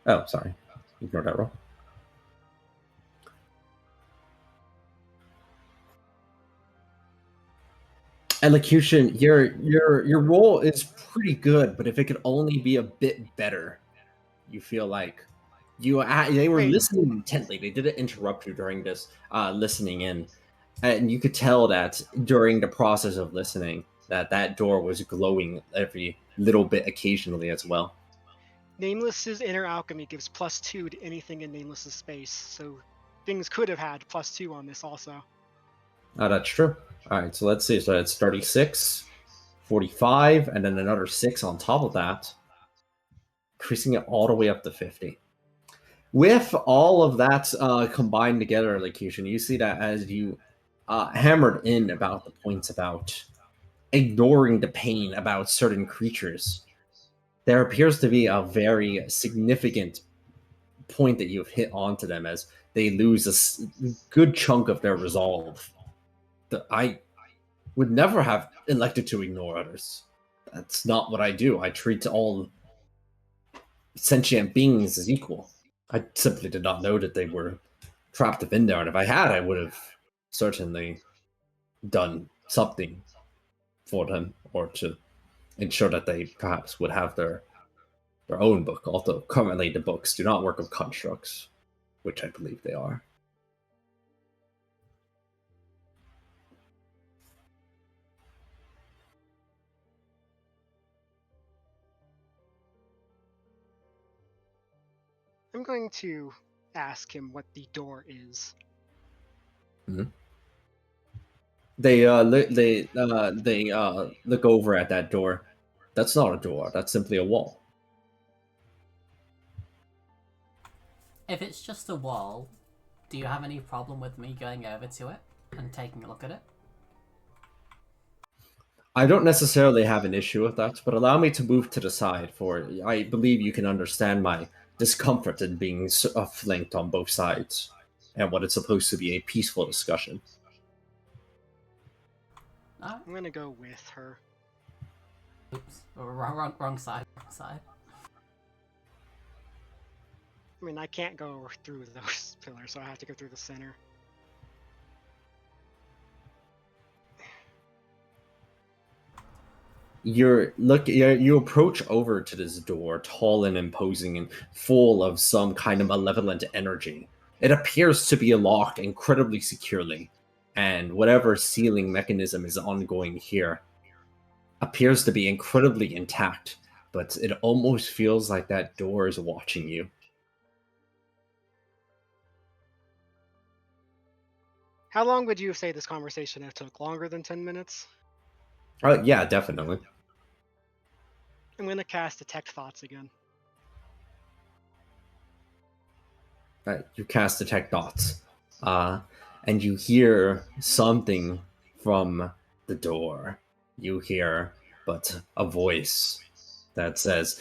Oh, sorry. Ignore that roll. Elocution, your role is pretty good, but if it could only be a bit better, you feel like they were listening intently. They didn't interrupt you during this listening in, and you could tell that during the process of listening that door was glowing every little bit occasionally as well. Nameless's inner alchemy gives +2 to anything in Nameless's space, so things could have had +2 on this also. Oh, that's true. All right, so let's see. So it's 36, 45, and then another 6 on top of that, increasing it all the way up to 50. With all of that combined together, Elocution, you see that as you hammered in about the points about ignoring the pain about certain creatures. There appears to be a very significant point that you've hit onto them as they lose a good chunk of their resolve. I would never have elected to ignore others. That's not what I do. I treat all sentient beings as equal. I simply did not know that they were trapped within there, and if I had, I would have certainly done something for them, or to ensure that they perhaps would have their own book, although currently the books do not work with constructs, which I believe they are. I'm going to ask him what the door is. They look over at that door. That's not a door. That's simply a wall. If it's just a wall, do you have any problem with me going over to it and taking a look at it? I don't necessarily have an issue with that, but allow me to move to the side, for I believe you can understand my discomfort in being flanked on both sides, and what it's supposed to be a peaceful discussion. No? I'm gonna go with her. Oops. Wrong side. Wrong side. I mean, I can't go through those pillars, so I have to go through the center. You approach over to this door, tall and imposing and full of some kind of malevolent energy. It appears to be locked incredibly securely, and whatever sealing mechanism is ongoing here appears to be incredibly intact, but it almost feels like that door is watching you. How long would you say this conversation have took? Longer than 10 minutes? Yeah, definitely. I'm gonna cast Detect Thoughts again. You cast Detect Thoughts, and you hear something from the door. You hear, but a voice that says,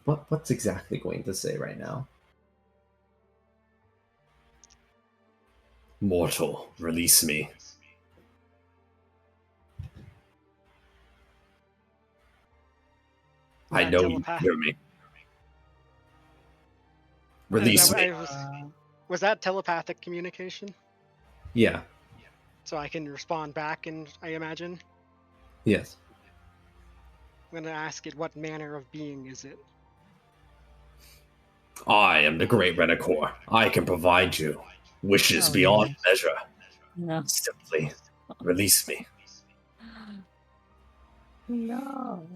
"What's exactly going to say right now?" "Mortal, release me." I know you hear me. Release me. Was that telepathic communication? Yeah. So I can respond back, and I imagine? Yes. I'm gonna ask it, what manner of being is it? I am the Great Renacor. I can provide you wishes beyond measure. No. Simply release me. No.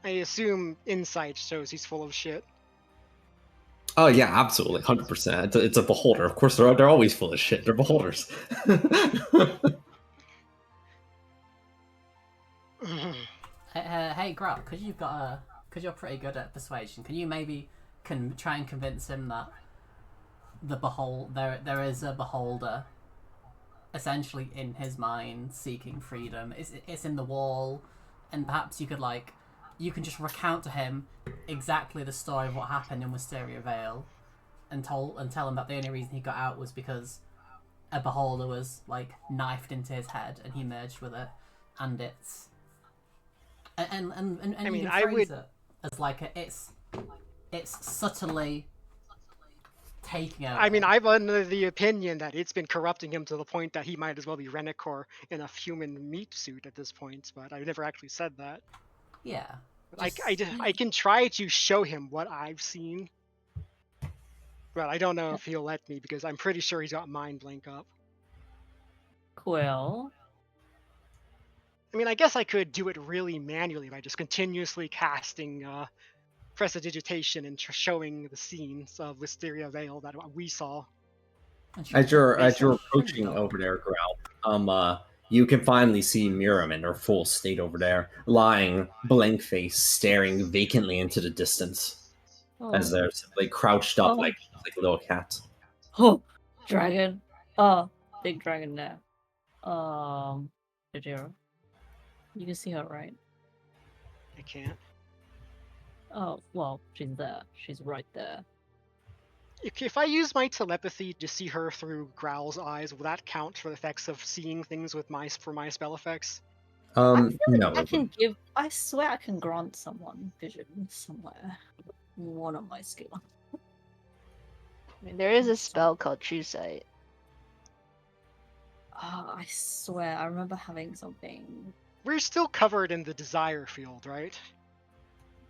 I assume insight shows he's full of shit. Oh yeah, absolutely, 100%. It's a beholder. Of course, they're always full of shit. They're beholders. Hey, Grok, because you're pretty good at persuasion, can you maybe try and convince him that there is a beholder, essentially in his mind, seeking freedom. It's in the wall, and perhaps you can just recount to him exactly the story of what happened in Wisteria Vale, and tell him that the only reason he got out was because a beholder was knifed into his head and he merged with it, and it's and I mean, you can phrase it as it's subtly taking over. I mean, I'm under the opinion that it's been corrupting him to the point that he might as well be Renacor in a human meat suit at this point, but I never actually said that. Yeah. I can try to show him what I've seen, but I don't know if he'll let me, because I'm pretty sure he's got mind blank up. Quill. I mean, I guess I could do it really manually by just continuously casting prestidigitation and showing the scenes of Wisteria Vale that we saw. As you're approaching over there, Growl, you can finally see Miriam in her full state over there, lying blank face, staring vacantly into the distance. as Oh. they're simply crouched up Oh. like a little cat. Oh, dragon. Oh, big dragon there. Jajiro. You can see her, right? I can't. Oh, well, she's there. She's right there. If I use my telepathy to see her through Growl's eyes, will that count for the effects of seeing things with my spell effects? I feel like No. I can give. I swear I can grant someone vision somewhere. One of my skill. I mean, there is a spell called True Sight. Oh, I swear I remember having something. We're still covered in the desire field, right?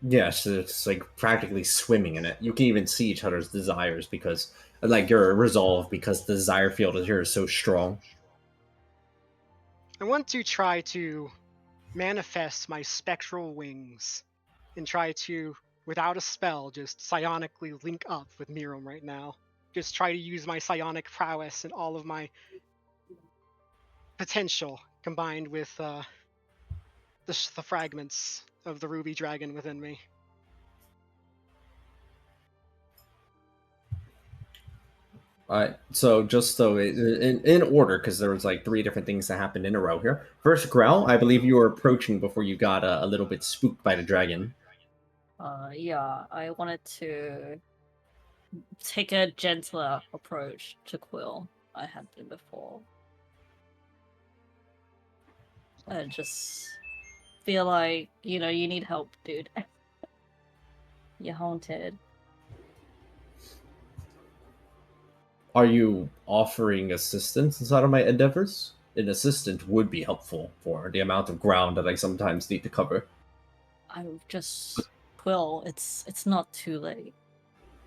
Yes, it's like practically swimming in it. You can even see each other's desires because, like, your resolve because the desire field is here is so strong. I want to try to manifest my spectral wings and try to, without a spell, just psionically link up with Miram right now. Just try to use my psionic prowess and all of my potential combined with the fragments of the ruby dragon within me. Alright, so just so in order, because there was like 3 different things that happened in a row here. First, Growl, I believe you were approaching before you got a little bit spooked by the dragon. Yeah, I wanted to take a gentler approach to Quill. I had been before. I just feel like, you need help, dude. You're haunted. Are you offering assistance inside of my endeavors? An assistant would be helpful for the amount of ground that I sometimes need to cover. I'm just Quill. It's not too late.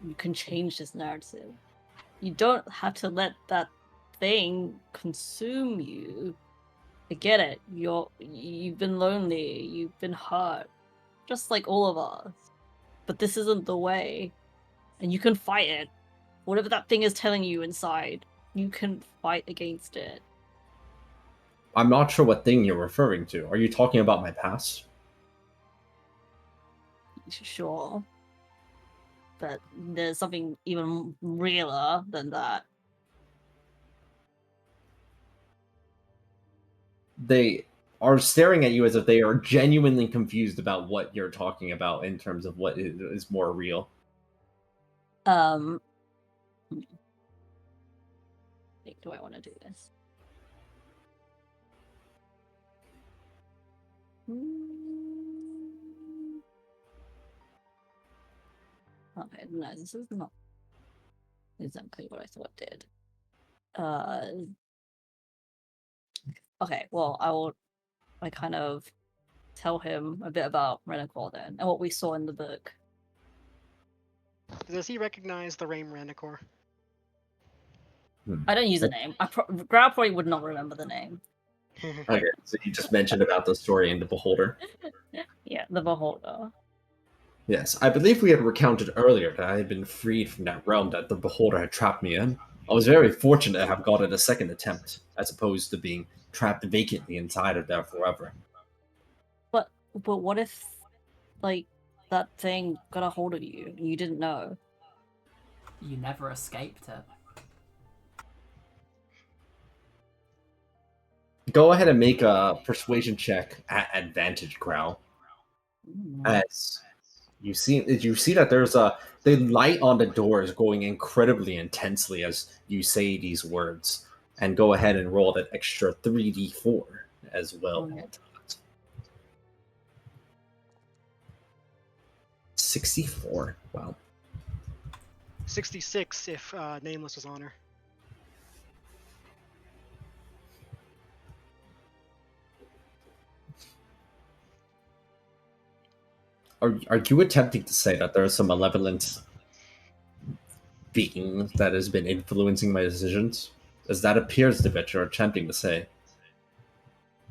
You can change this narrative. You don't have to let that thing consume you. I get it. You've been lonely. You've been hurt, just like all of us. But this isn't the way, and you can fight it. Whatever that thing is telling you inside, you can fight against it. I'm not sure what thing you're referring to. Are you talking about my past? Sure. But there's something even realer than that. They are staring at you as if they are genuinely confused about what you're talking about in terms of what is more real. Do I want to do this? Okay, no, this is not exactly what I thought it did. Okay, well, I kind of tell him a bit about Renacor then, and what we saw in the book. Does he recognize the Rame Ranicor? I don't use a name. Grau probably would not remember the name. Okay, so you just mentioned about the story in the Beholder. Yeah, the Beholder. Yes, I believe we had recounted earlier that I had been freed from that realm that the Beholder had trapped me in. I was very fortunate to have gotten a second attempt, as opposed to being trapped vacantly inside of there forever. But what if, like, that thing got a hold of you and you didn't know? You never escaped it. Go ahead and make a persuasion check at advantage, Growl. As you see that there's the light on the door is going incredibly intensely as you say these words, and go ahead and roll that extra 3d4 as well. Okay. 64. Wow. 66 if Nameless was on her. Are you attempting to say that there is some malevolent being that has been influencing my decisions? As that appears to be what you're attempting to say. I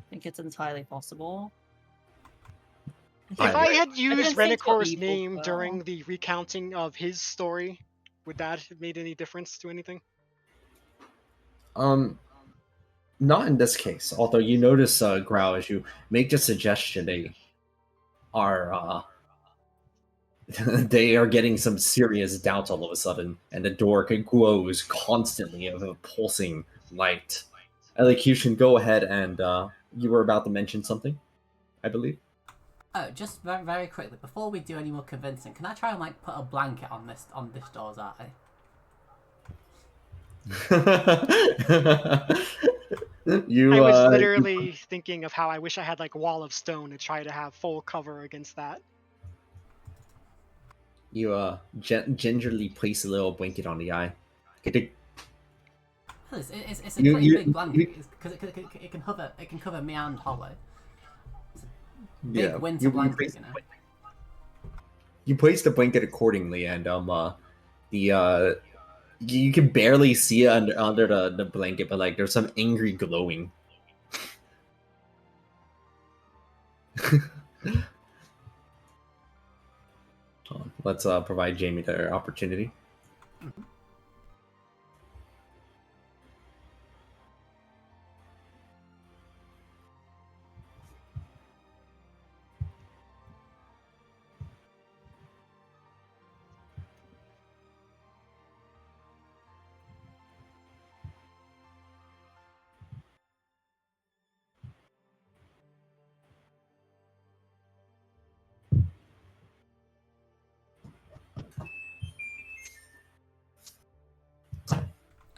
think it's entirely possible. If I had I used didn't say Renicor's evil, name well. during the recounting of his story, would that have made any difference to anything? Not in this case. Although you notice, Growl, as you make the suggestion, they are they are getting some serious doubts all of a sudden, and the door glows constantly of a pulsing light. Elocution, go ahead, and you were about to mention something, I believe. Oh, just very, very quickly before we do any more convincing, can I try and like put a blanket on this door's eye? You I was you literally thinking of how I wish I had like wall of stone to try to have full cover against that. gingerly place a little blanket on the eye. It- It's a You pretty you, big blanket you because it can cover me and Holly. Big yeah winter blanket, place, you know. you place the blanket accordingly, and the you can barely see it under the blanket, but like there's some angry glowing. Let's provide Jamie the opportunity. Mm-hmm.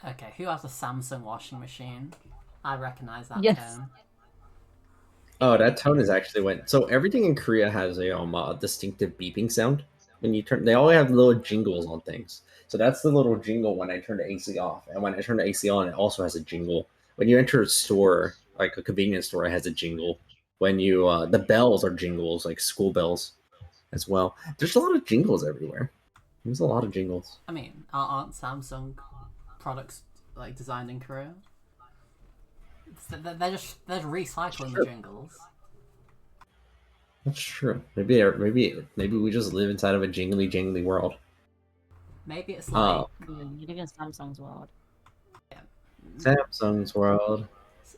Okay, who has a Samsung washing machine? I recognize that Yes. term. Oh, that tone is actually when. So everything in Korea has a distinctive beeping sound when you turn. They all have little jingles on things. So that's the little jingle when I turn the AC off, and when I turn the AC on, it also has a jingle. When you enter a store, like a convenience store, it has a jingle. When you the bells are jingles, like school bells, as well. There's a lot of jingles everywhere. There's a lot of jingles. I mean, aren't Samsung products like designed in Korea? They're just recycling the jingles. That's true. Maybe we just live inside of a jingly jingly world. Maybe it's like You live in Samsung's world. yeah, Samsung's world.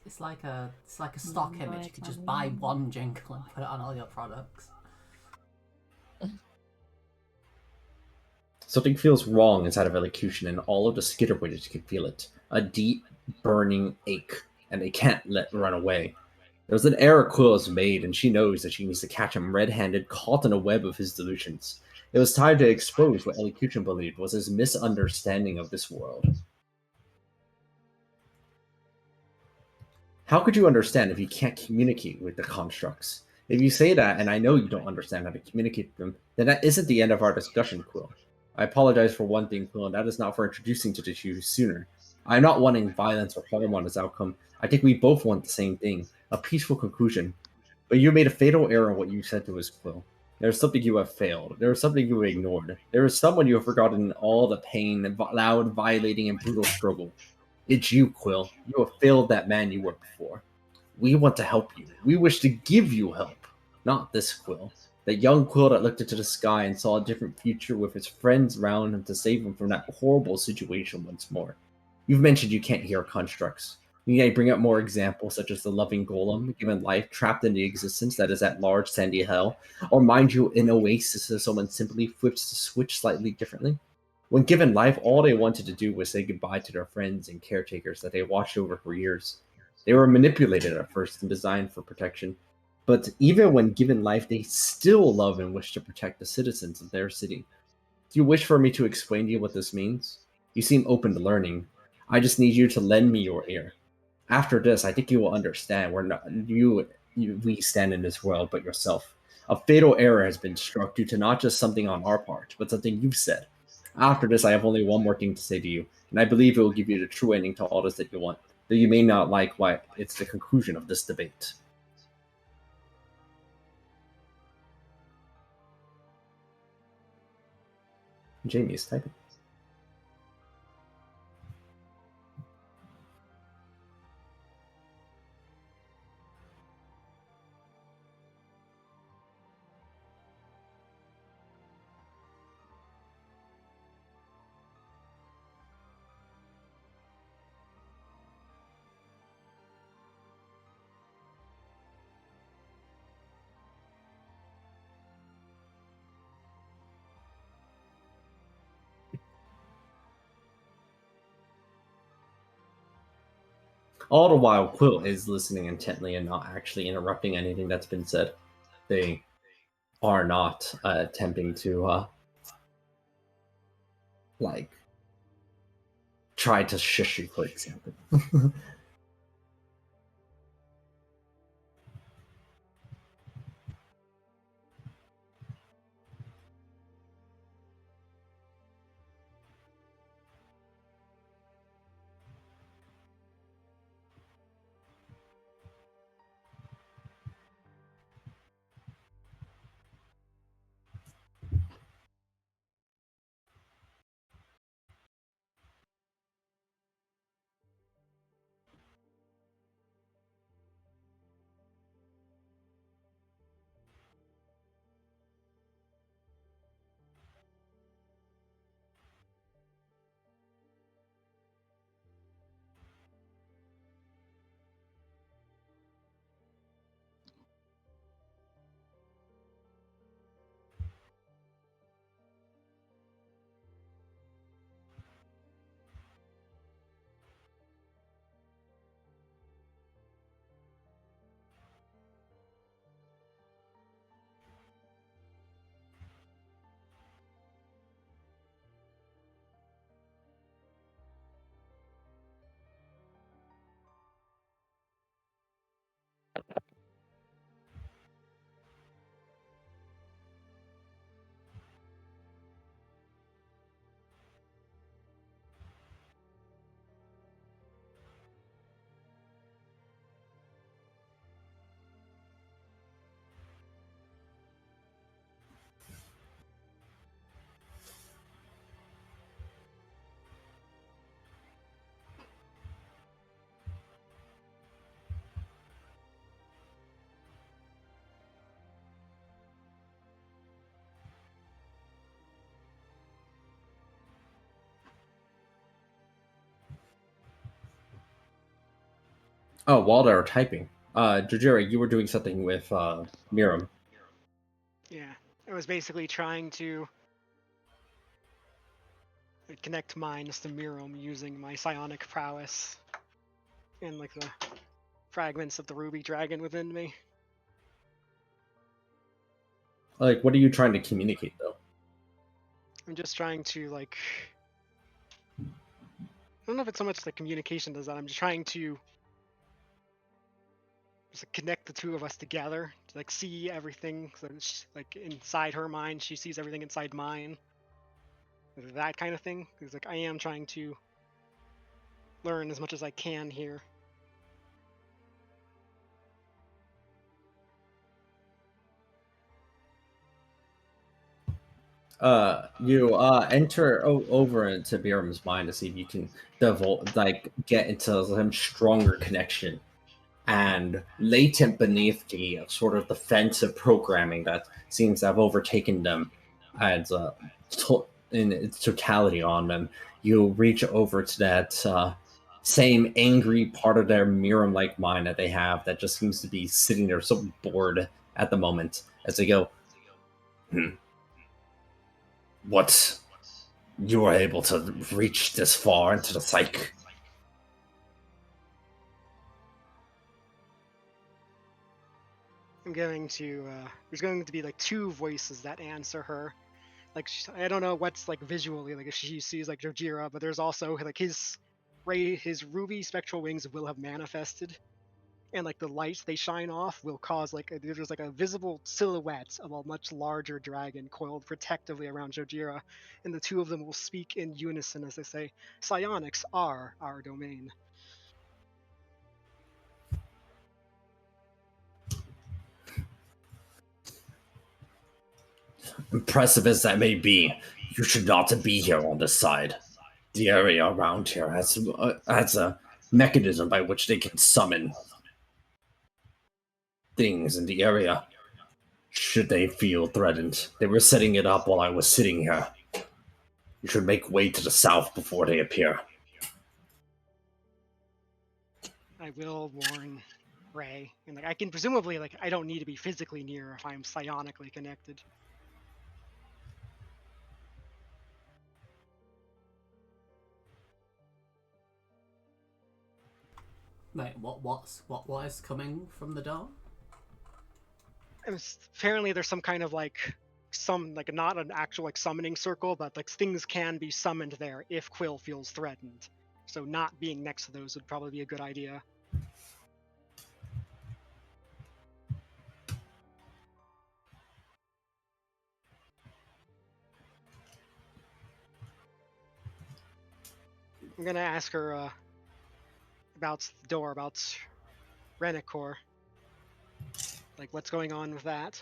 it's like a stock image. You could just buy one jingle and put it on all your products. Something feels wrong inside of elocution, and all of the skitter witches can feel it. A deep, burning ache, and they can't let run away. There's an error Quill has made, and she knows that she needs to catch him red-handed, caught in a web of his delusions. It was time to expose what elocution believed was his misunderstanding of this world. How could you understand if you can't communicate with the constructs? If you say that, and I know you don't understand how to communicate with them, then that isn't the end of our discussion, Quill. I apologize for one thing, Quill, and that is not for introducing to the issue sooner. I'm not wanting violence or harm on this outcome. I think we both want the same thing, a peaceful conclusion. But you made a fatal error in what you said to us, Quill. There is something you have failed. There is something you have ignored. There is someone you have forgotten all the pain, loud, violating, and brutal struggle. It's you, Quill. You have failed that man you were before. We want to help you. We wish to give you help. Not this Quill. The young Quill that looked into the sky and saw a different future with his friends around him to save him from that horrible situation once more. You've mentioned you can't hear constructs. Need I bring up more examples such as the loving golem, given life trapped in the existence that is that large sandy hell? Or mind you, an oasis as someone simply flips the switch slightly differently? When given life, all they wanted to do was say goodbye to their friends and caretakers that they watched over for years. They were manipulated at first and designed for protection, but even when given life, they still love and wish to protect the citizens of their city. Do you wish for me to explain to you what this means? You seem open to learning. I just need you to lend me your ear. After this, I think you will understand where not we stand in this world, but yourself. A fatal error has been struck due to not just something on our part, but something you've said. After this, I have only one more thing to say to you, and I believe it will give you the true ending to all this that you want, though you may not like why it's the conclusion of this debate. Jamie is typing. All the while, Quill is listening intently and not actually interrupting anything that's been said. They are not attempting to like try to shush you, for example. Oh, while they were typing, Jujira, you were doing something with Miram. Yeah, I was basically trying to connect minds to Mirum using my psionic prowess and like the fragments of the ruby dragon within me. Like, what are you trying to communicate, though? I'm just trying to like, I don't know if it's so much the communication does that. I'm just trying to just connect the two of us together to like see everything. So like inside her mind, she sees everything inside mine. That kind of thing. Because like I am trying to learn as much as I can here. You enter over into Miram's mind to see if you can get into some stronger connection. And latent beneath the sort of defensive programming that seems to have overtaken them as in its totality on them, you reach over to that same angry part of their Miram-like mind that they have that just seems to be sitting there so bored at the moment as they go, what? You were able to reach this far into the psyche? I'm going to there's going to be like two voices that answer her. Like I don't know what's like visually like if she sees like Jojira, but there's also like his ruby spectral wings will have manifested, and like the lights they shine off will cause like there's like a visible silhouette of a much larger dragon coiled protectively around Jojira, and the two of them will speak in unison as they say, "Psionics are our domain." Impressive as that may be, you should not be here on this side. The area around here has a mechanism by which they can summon things in the area. Should they feel threatened, they were setting it up while I was sitting here. You should make way to the south before they appear. I will warn Ray, and like I can presumably like I don't need to be physically near if I'm psionically connected. Wait, what is coming from the door? Apparently there's some kind of not an actual summoning circle, but things can be summoned there if Quill feels threatened. So not being next to those would probably be a good idea. I'm gonna ask her about the door, about Renicor. What's going on with that?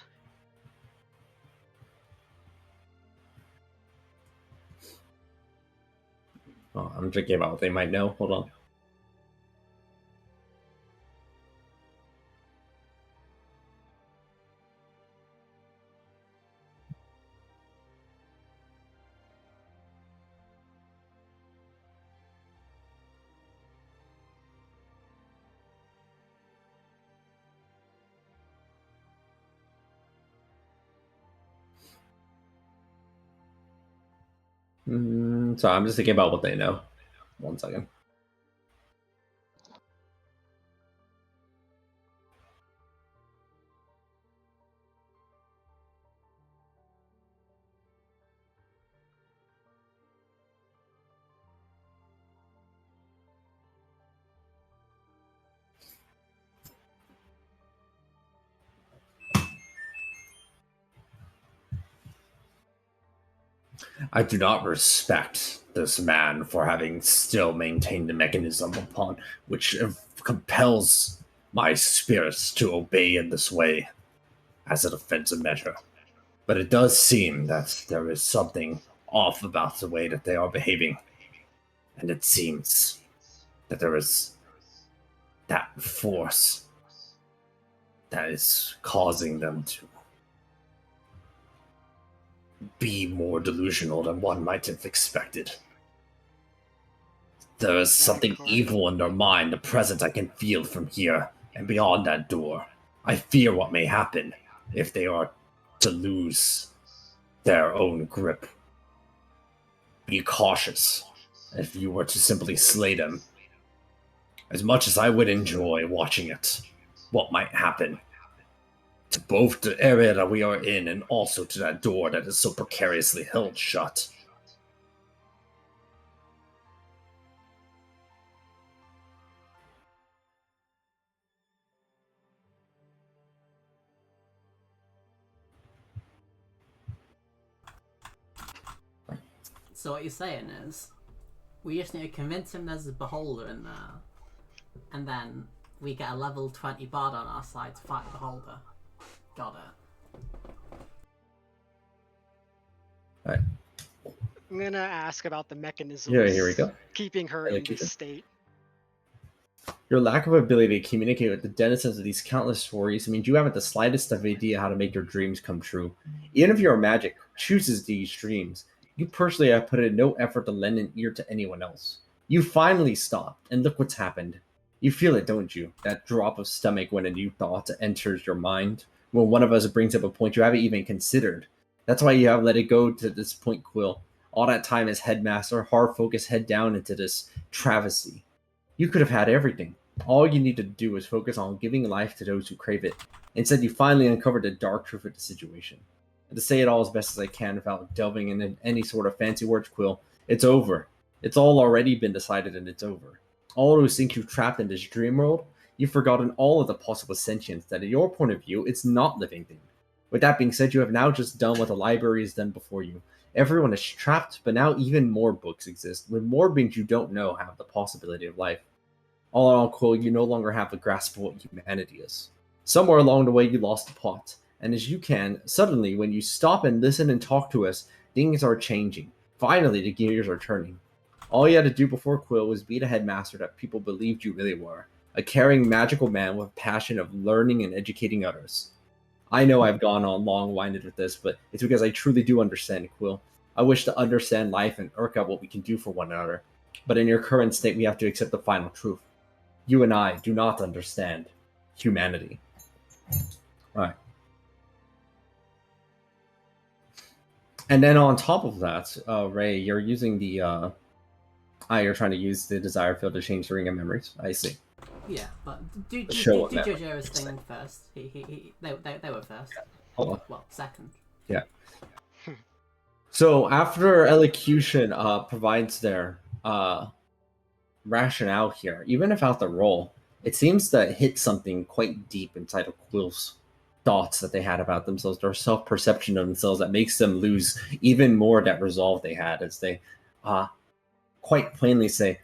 Oh, I'm thinking about what they might know. Hold on. So I'm just thinking about what they know. 1 second. I do not respect this man for having still maintained the mechanism upon which compels my spirits to obey in this way as a defensive measure. But it does seem that there is something off about the way that they are behaving. And it seems that there is that force that is causing them to be more delusional than one might have expected. There is something evil in their mind, the presence I can feel from here and beyond that door. I fear what may happen if they are to lose their own grip. Be cautious if you were to simply slay them. As much as I would enjoy watching it, what might happen to both the area that we are in and also to that door that is so precariously held shut. So what you're saying is, we just need to convince him there's a beholder in there, and then we get a level 20 bard on our side to fight the beholder. Got it. Alright. I'm gonna ask about the mechanisms. Yeah, here we go. Keeping her in this state. Your lack of ability to communicate with the denizens of these countless stories means you haven't the slightest of idea how to make your dreams come true. Even if your magic chooses these dreams, you personally have put in no effort to lend an ear to anyone else. You finally stopped, and look what's happened. You feel it, don't you? That drop of stomach when a new thought enters your mind, when one of us brings up a point you haven't even considered. That's why you have let it go to this point, Quill. All that time as headmaster, hard focus head down into this travesty. You could have had everything. All you need to do is focus on giving life to those who crave it. Instead, you finally uncovered the dark truth of the situation. And to say it all as best as I can without delving into any sort of fancy words, Quill, it's over. It's all already been decided and it's over. All those things you've trapped in this dream world, you've forgotten all of the possible sentience that in your point of view, it's not living thing. With that being said, you have now just done what the library has done before you. Everyone is trapped, but now even more books exist, with more beings you don't know have the possibility of life. All in all, Quill, you no longer have a grasp of what humanity is. Somewhere along the way, you lost the plot, and as you can, suddenly, when you stop and listen and talk to us, things are changing. Finally, the gears are turning. All you had to do before, Quill, was be the headmaster that people believed you really were, a caring, magical man with a passion of learning and educating others. I know I've gone on long-winded with this, but it's because I truly do understand, Quill. I wish to understand life and work out what we can do for one another. But in your current state, we have to accept the final truth. You and I do not understand humanity. Alright. And then on top of that, Ray, you're using the... you're trying to use the desire field to change the ring of memories. I see. Yeah, but do show of JoJo's thing first. They were first. Hold on. Well, second. Yeah. So after elocution provides their rationale here, even without the roll, it seems to hit something quite deep inside of Quill's thoughts that they had about themselves, their self-perception of themselves, that makes them lose even more that resolve they had, as they quite plainly say,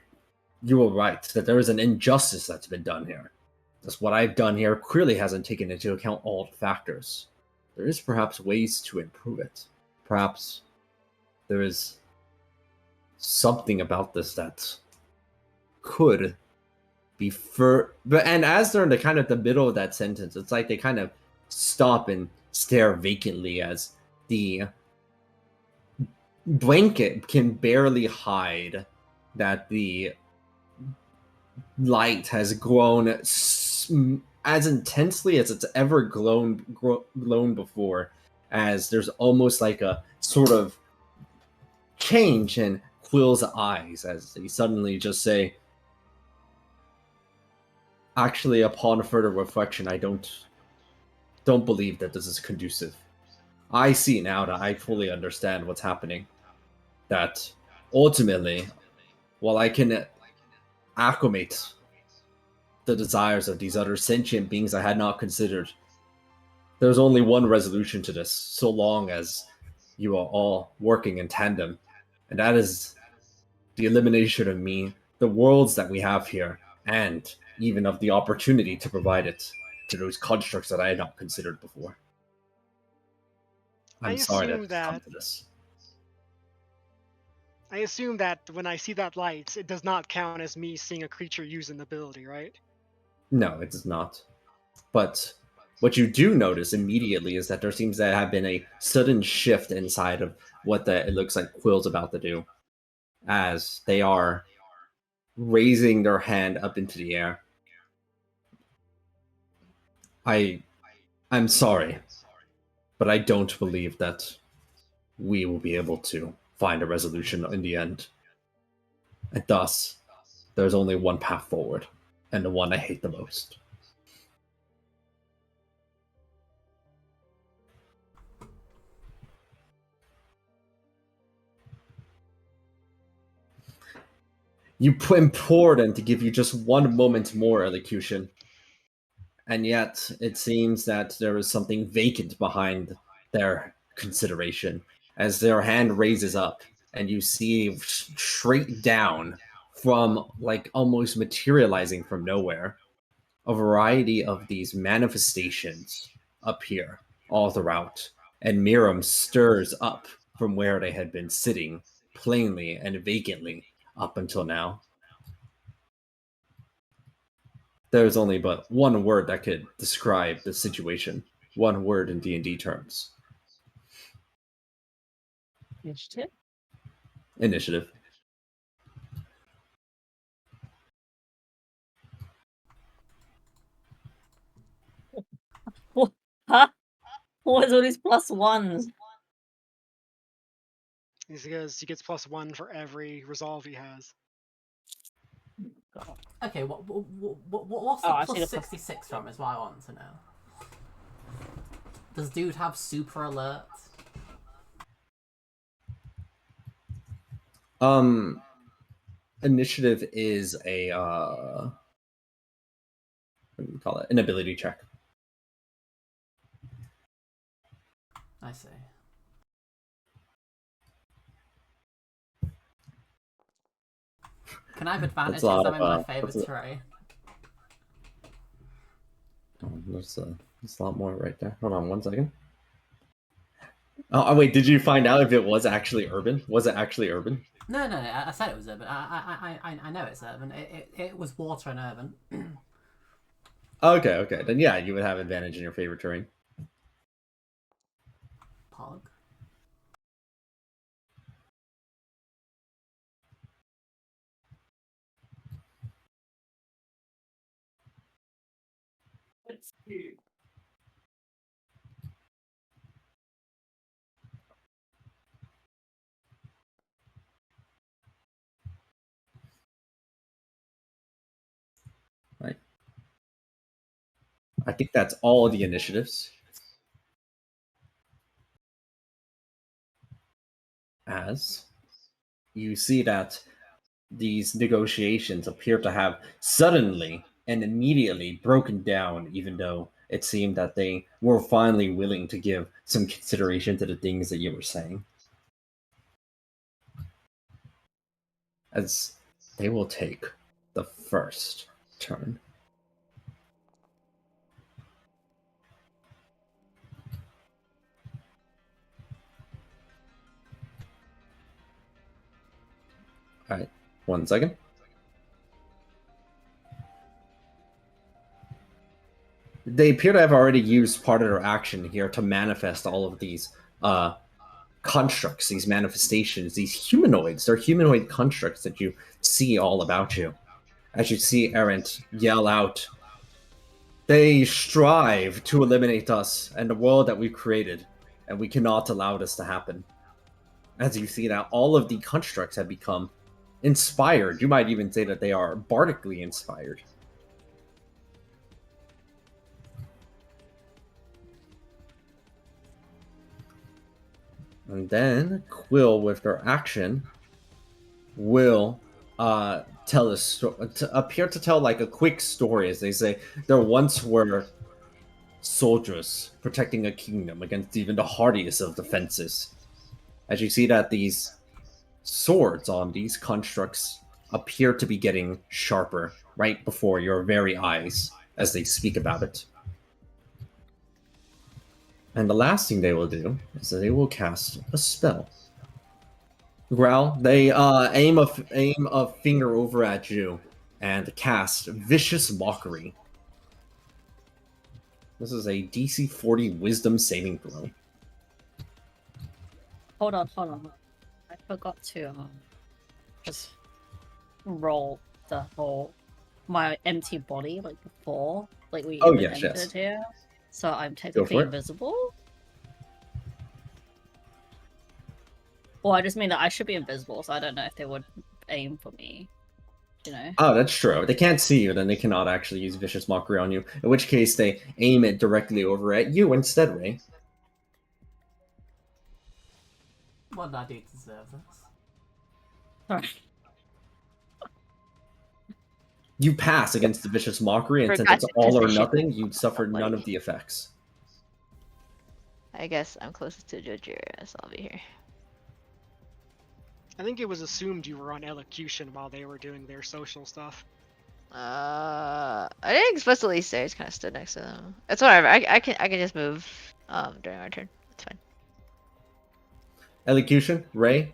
"You were right, that there is an injustice that's been done here. Thus what I've done here clearly hasn't taken into account all the factors. There is perhaps ways to improve it. Perhaps there is something about this that could be but and as they're in the kind of the middle of that sentence, it's like they kind of stop and stare vacantly as the blanket can barely hide that the light has grown as intensely as it's ever glown before, as there's almost like a sort of change in Quill's eyes as he suddenly just say, "Actually, upon further reflection, I don't believe that this is conducive. I see now that I fully understand what's happening. That ultimately, while I can acclimate the desires of these other sentient beings I had not considered, there's only one resolution to this, so long as you are all working in tandem, and that is the elimination of me, the worlds that we have here, and even of the opportunity to provide it to those constructs that I had not considered before. I'm sorry that assume it's come that to this." I assume that when I see that light, it does not count as me seeing a creature use an ability, right? No, it does not. But what you do notice immediately is that there seems to have been a sudden shift inside of what it looks like Quill's about to do, as they are raising their hand up into the air. I'm sorry, but I don't believe that we will be able to find a resolution in the end. And thus, there's only one path forward, and the one I hate the most. You implored them to give you just one moment more, elocution. And yet, it seems that there is something vacant behind their consideration, as their hand raises up, and you see straight down from, like, almost materializing from nowhere, a variety of these manifestations appear all throughout, and Miriam stirs up from where they had been sitting, plainly and vacantly, up until now. There's only but one word that could describe the situation. One word in D&D terms. Initiative. Initiative. Huh? What is all these plus ones? It's because he gets +1 for every resolve he has. God. Okay, what's the Oh, I see plus the plus- 66 from is what I want to know. Does dude have super alert? Initiative is a what do you call it? An ability check. I see. Can I have advantage That's a lot because I'm in my of, favorite that's terrain? there's a lot more right there. Hold on one second. Oh, wait, did you find out if it was actually urban? Was it actually urban? No, I said it was urban. I know it's urban. It was water and urban. Okay. Then yeah, you would have advantage in your favorite terrain. Pog. Right. I think that's all the initiatives. As you see that these negotiations appear to have suddenly and immediately broken down, even though it seemed that they were finally willing to give some consideration to the things that you were saying. As they will take the first turn. All right, 1 second. They appear to have already used part of their action here to manifest all of these constructs, these manifestations, these humanoids. They're humanoid constructs that you see all about you. As you see Errant yell out, "They strive to eliminate us and the world that we've created, and we cannot allow this to happen." As you see now, all of the constructs have become inspired. You might even say that they are bardically inspired. And then Quill, with their action, will tell a appear to tell like a quick story. As they say, there once were soldiers protecting a kingdom against even the hardiest of defenses. As you see that these swords on these constructs appear to be getting sharper right before your very eyes as they speak about it. And the last thing they will do is that they will cast a spell. Growl, they aim a finger over at you and cast Vicious Mockery. This is a DC 40 Wisdom saving throw. Hold on. I forgot to just roll the whole my empty body like before, like we even entered here. So I'm technically invisible. Well, I just mean that I should be invisible, so I don't know if they would aim for me. You know? Oh, that's true. If they can't see you, then they cannot actually use Vicious Mockery on you. In which case, they aim it directly over at you instead, Ray. What did I do to deserve this? Sorry. You pass against the Vicious Mockery, and since it's all or nothing, you'd suffer none of the effects. I guess I'm closest to Jojira, so I'll be here. I think it was assumed you were on elocution while they were doing their social stuff. I didn't explicitly say. I just kind of stood next to them. It's whatever. I can just move during our turn. It's fine. Elocution, Ray,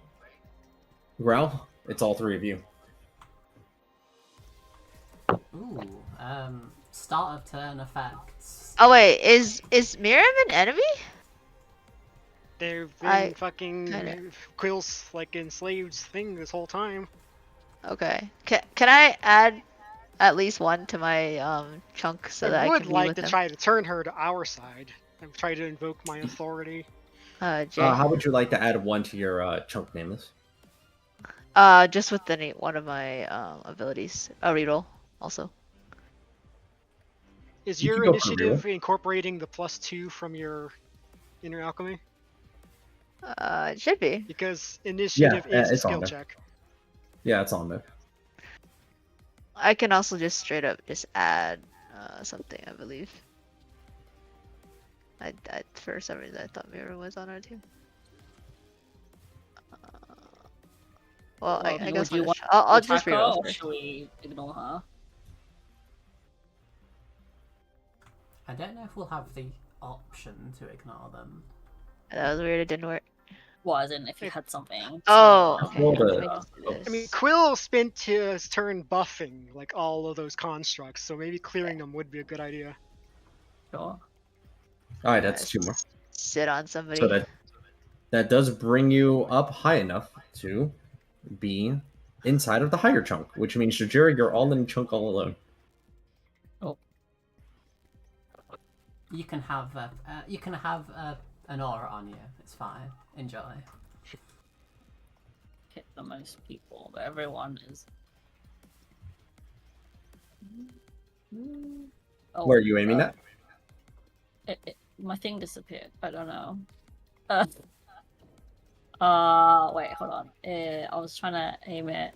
Growl, it's all three of you. Ooh, start of turn effects. Oh wait, is Miriam an enemy? They've been fucking Quill's like enslaved thing this whole time. Okay. Can I add at least one to my chunk so that I can be with them? I would like to try to turn her to our side. I'm trying to invoke my authority. Jay? How would you like to add one to your chunk, Nameless? Just with one of my abilities. A reroll also. Is your initiative incorporating the +2 from your inner alchemy? It should be. Because initiative is a skill check. Yeah, it's on there. I can also just straight up just add something, I believe. I for some reason I thought Mira was on our team. Well, I guess I'll just reroll first. Should we ignore her? I don't know if we'll have the option to ignore them. That was weird. It didn't work. Well, as in if you had something. Oh, okay. I mean, Quill spent his turn buffing like all of those constructs, so maybe clearing them would be a good idea. Sure. All right, that's two more. Sit on somebody. So that does bring you up high enough to be inside of the higher chunk, which means Jojira, you're all in chunk all alone. Oh. You can have an aura on you. It's fine. Enjoy. Hit the most people, but everyone is. Where are you aiming at? My thing disappeared. I don't know. Wait, hold on. I was trying to aim it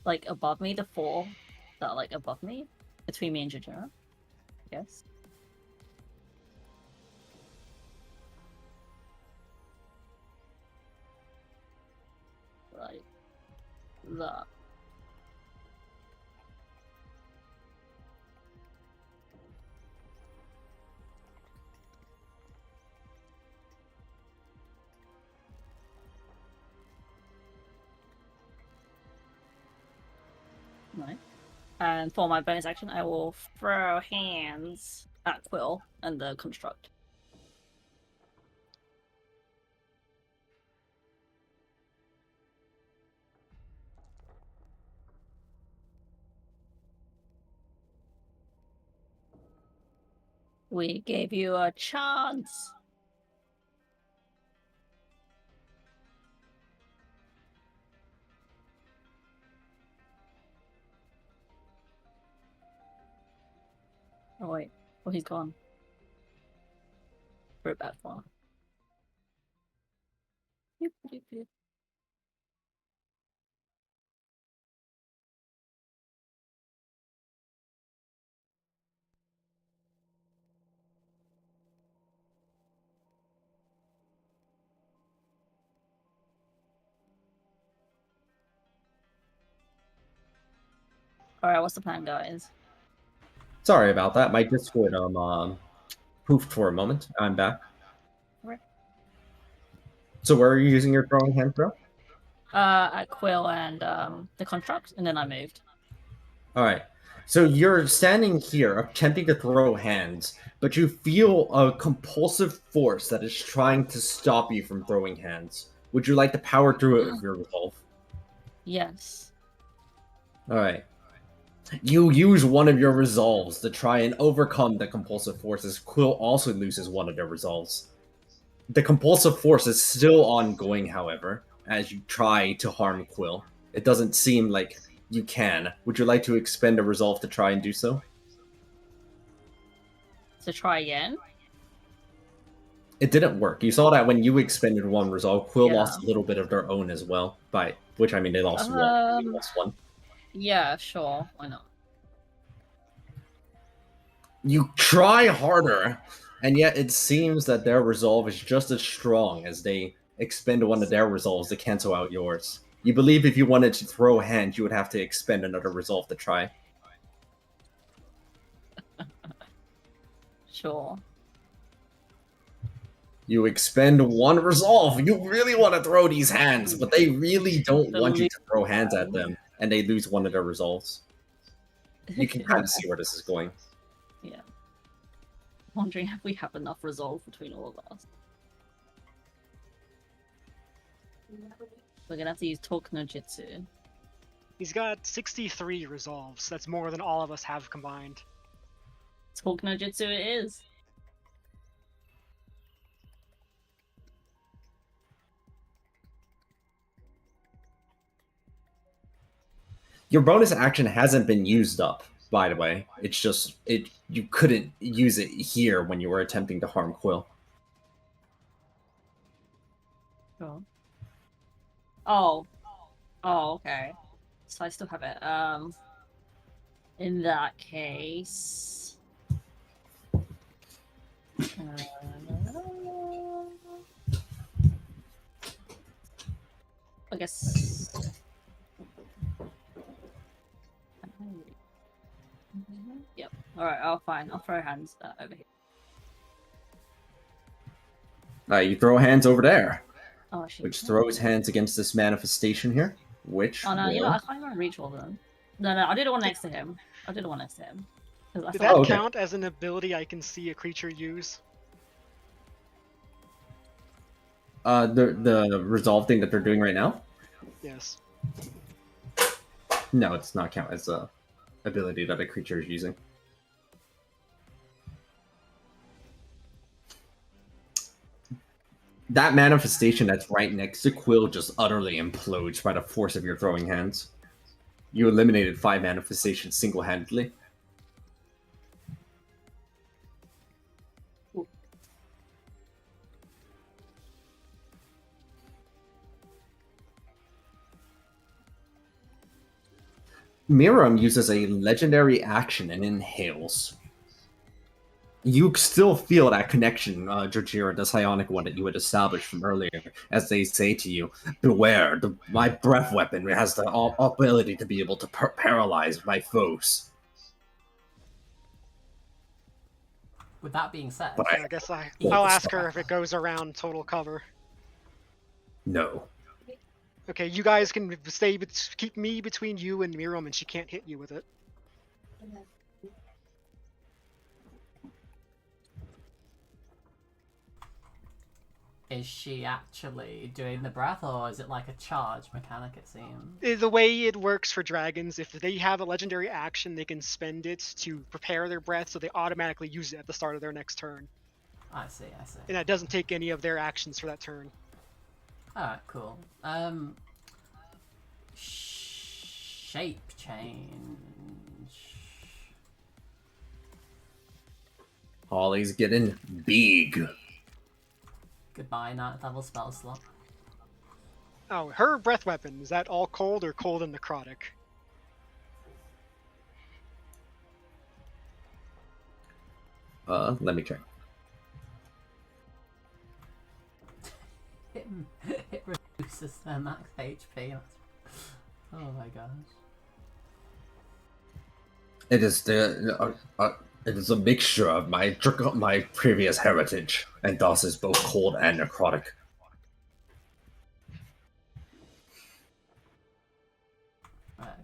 like above me, the 4 that like above me, between me and Jujira. Yes. Like that. Right. And for my bonus action, I will throw hands at Quill and the construct. We gave you a chance. Oh wait, oh he's gone. For a bad one. Yep, yep, yep. Alright, what's the plan, guys? Sorry about that. My Discord poofed for a moment. I'm back. Right. So where are you using your throwing hand throw? At Quill and the construct, and then I moved. All right. So you're standing here attempting to throw hands, but you feel a compulsive force that is trying to stop you from throwing hands. Would you like to power through it with your resolve? Yes. All right. You use one of your resolves to try and overcome the compulsive forces. Quill also loses one of their resolves. The compulsive force is still ongoing, however, as you try to harm Quill. It doesn't seem like you can. Would you like to expend a resolve to try and do so? To try again? It didn't work. You saw that when you expended one resolve, Quill Yeah. lost a little bit of their own as well. By which I mean they lost one. You lost one. Yeah, sure. Why not? You try harder, and yet it seems that their resolve is just as strong as they expend one of their resolves to cancel out yours. You believe if you wanted to throw hands, you would have to expend another resolve to try. Sure. You expend one resolve. You really want to throw these hands, but they really don't want you to throw hands at them, and they lose one of their resolves. You can kind of see where this is going. Yeah. Wondering if we have enough resolve between all of us. We're gonna have to use Talk no Jutsu. He's got 63 resolves. That's more than all of us have combined. Talk no Jutsu it is. Your bonus action hasn't been used up, by the way. It's just you couldn't use it here when you were attempting to harm Quill. Sure. Oh. Oh, okay. So I still have it. In that case. I guess. Yep. Alright, fine. I'll throw hands over here. You throw hands over there, Oh, shoot. which throws hands against this manifestation here, which Oh, no, will... you know, I can't even reach all of them. No, I did the one next to him. I did the one next to him. Did that count as an ability I can see a creature use? The resolve thing that they're doing right now? Yes. No, it's not count as a ability that a creature is using. That manifestation that's right next to Quill just utterly implodes by the force of your throwing hands. You eliminated 5 manifestations single-handedly. Miram uses a legendary action and inhales. You still feel that connection, Georgira, the psionic one that you had established from earlier, as they say to you, beware, my breath weapon has the ability to be able to paralyze my foes. With that being said, But I guess love I'll this ask her spell. if it goes around total cover. No. Okay, you guys can keep me between you and Miram, and she can't hit you with it. is she actually doing the breath, or is it like a charge mechanic, it seems? The way it works for dragons, if they have a legendary action, they can spend it to prepare their breath, so they automatically use it at the start of their next turn. I see, I see. And that doesn't take any of their actions for that turn. Alright, cool. Shape change. Holly's getting big. Goodbye, ninth level spell slot. Oh, her breath weapon, is that all cold or cold and necrotic? Let me check. It reduces their max HP. Oh my gosh. It is it is a mixture of my previous heritage, and thus is both cold and necrotic.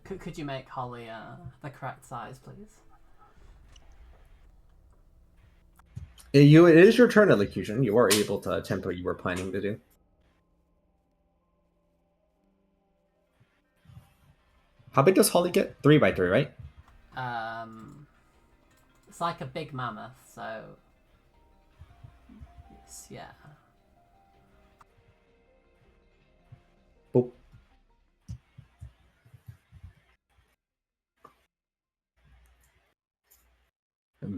Could you make Holly the correct size, please? It is your turn, Elocution. You are able to attempt what you were planning to do. How big does Holly get? 3x3, right? It's like a big mammoth, so yeah. Boop.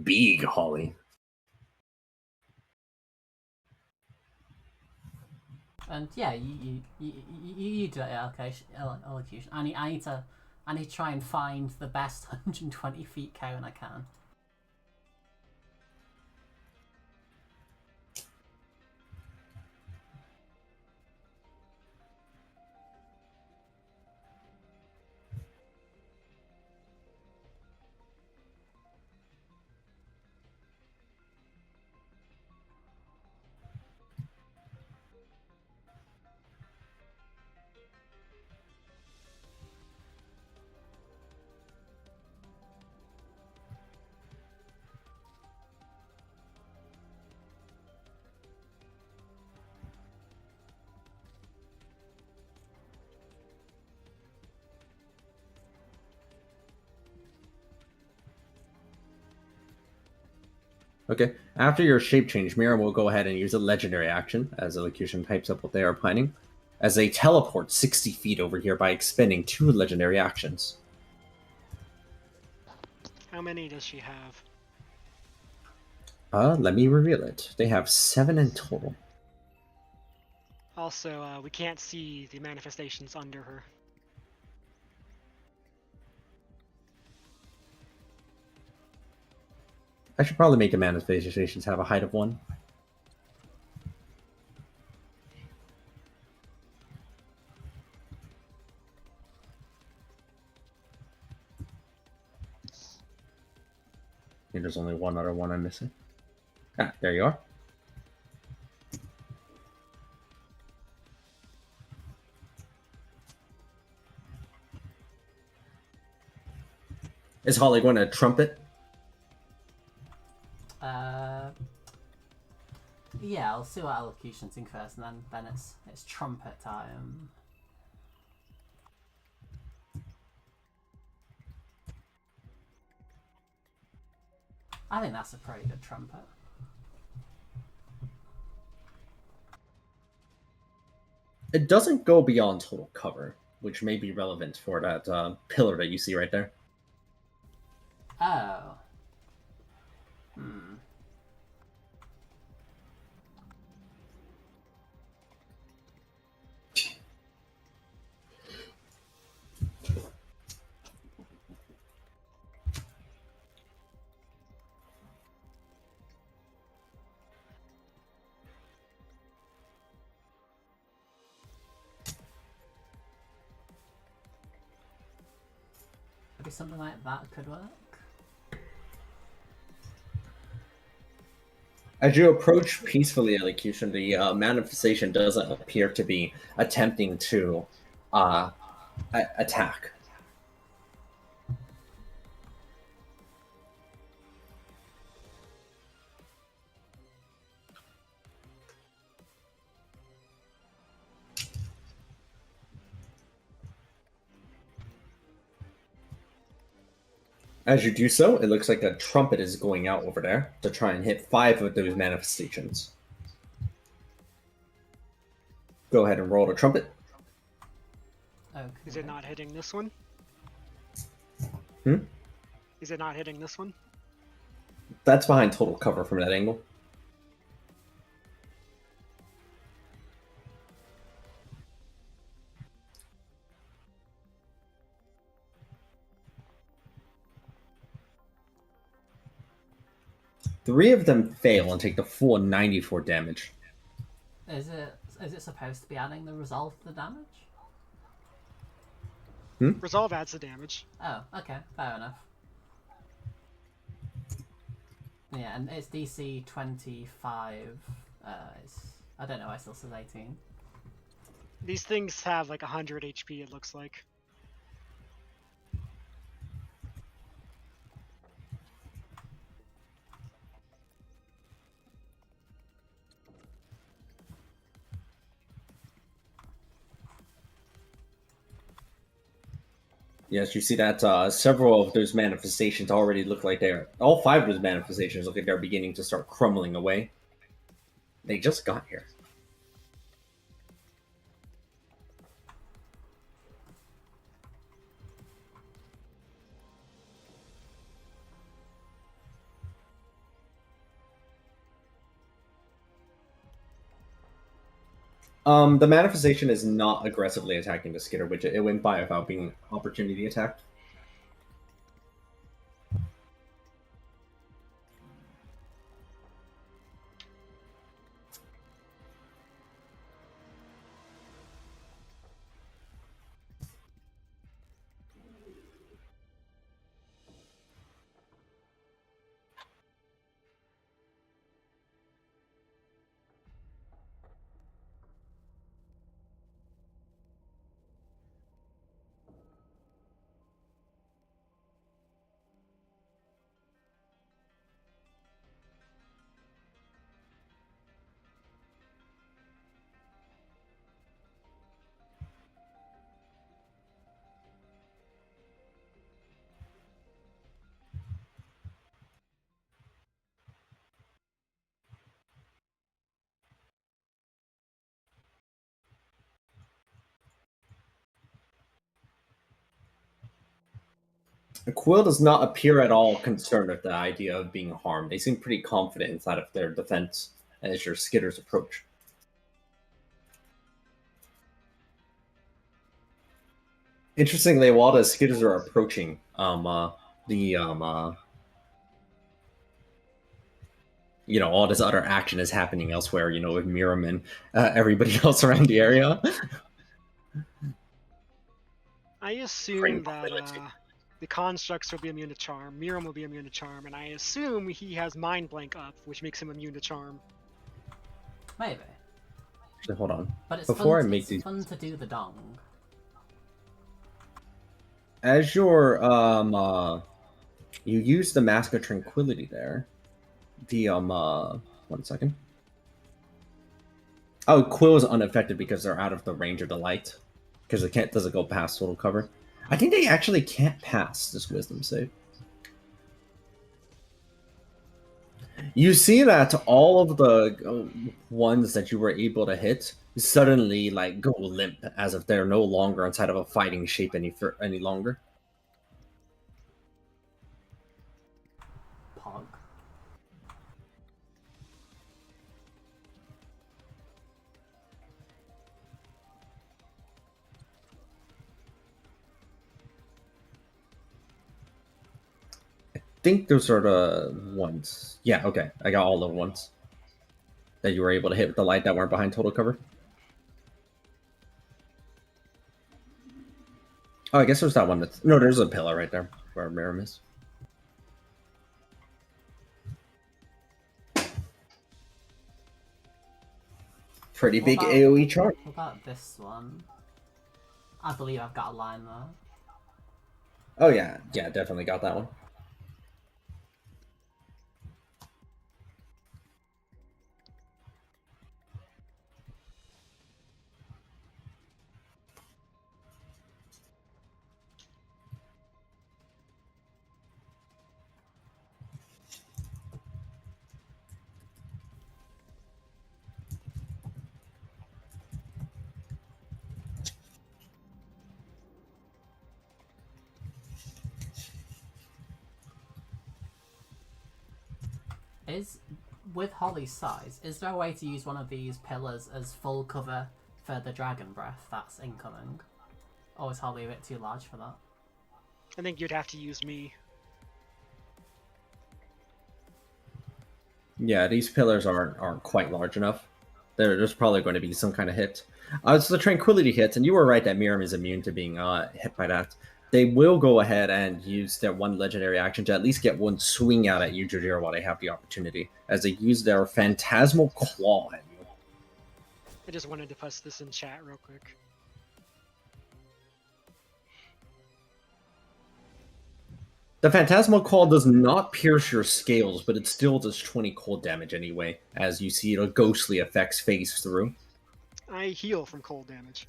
Big Holly. And yeah, you do it, elocution. I need to try and find the best 120 feet cone I can. Okay. After your shape change, Miriam will go ahead and use a legendary action as Elocution types up what they are planning, as they teleport 60 feet over here by expending 2 legendary actions. How many does she have? Let me reveal it. They have 7 in total. Also, we can't see the manifestations under her. I should probably make the manifestations have a height of 1. I think there's only one other one I'm missing. Ah, there you are. Is Holly going to trumpet? Yeah, I'll see what elocution think first, and then it's trumpet time. I think that's a pretty good trumpet. It doesn't go beyond total cover, which may be relevant for that pillar that you see right there. Oh. Hmm. maybe something like that could work. As you approach peacefully, Elocution, the manifestation doesn't appear to be attempting to attack. As you do so, it looks like a trumpet is going out over there to try and hit 5 of those manifestations. Go ahead and roll the trumpet. Okay. Is it not hitting this one? Hmm? Is it not hitting this one? That's behind total cover from that angle. Three of them fail and take the full 94 damage. Is it supposed to be adding the resolve to the damage? Resolve adds the damage. Oh, okay, fair enough. Yeah, and it's DC 25. I don't know why it still says 18. These things have like 100 HP, it looks like. Yes, you see that several of those manifestations already look like all 5 of those manifestations look like they're beginning to start crumbling away. They just got here. The manifestation is not aggressively attacking the Skitter Widget. It went by without being opportunity attacked. Quill does not appear at all concerned at the idea of being harmed. They seem pretty confident inside of their defense as your Skitters approach. Interestingly, while the Skitters are approaching, all this other action is happening elsewhere, with Miram and everybody else around the area. I assume that the constructs will be immune to charm, Miram will be immune to charm, and I assume he has mind blank up, which makes him immune to charm. Maybe. Actually, hold on. But it's Before fun, I make it's these, fun to do the dong. as your you use the Mask of Tranquility there. The 1 second. Oh, Quill is unaffected because they're out of the range of the light. Because it doesn't go past total cover. I think they actually can't pass this wisdom save. You see that all of the ones that you were able to hit suddenly go limp, as if they're no longer inside of a fighting shape any longer. Pog. I think those are the ones. Yeah, okay. I got all the ones that you were able to hit with the light that weren't behind total cover. Oh, I guess there's that one. No, there's a pillar right there. where Miram is. Pretty big about- AoE charge. What about this one? I believe I've got a line there. Oh yeah, definitely got that one. With Holly's size, is there a way to use one of these pillars as full cover for the dragon breath that's incoming? Or is Holly a bit too large for that? I think you'd have to use me. Yeah, these pillars aren't quite large enough. There's probably going to be some kind of hit. It's the Tranquility hit, and you were right that Miram is immune to being hit by that. They will go ahead and use their one legendary action to at least get one swing out at you, Jadira, while they have the opportunity, as they use their Phantasmal Claw at you. I just wanted to post this in chat real quick. The Phantasmal Claw does not pierce your scales, but it still does 20 cold damage anyway, as you see the ghostly effects phase through. I heal from cold damage.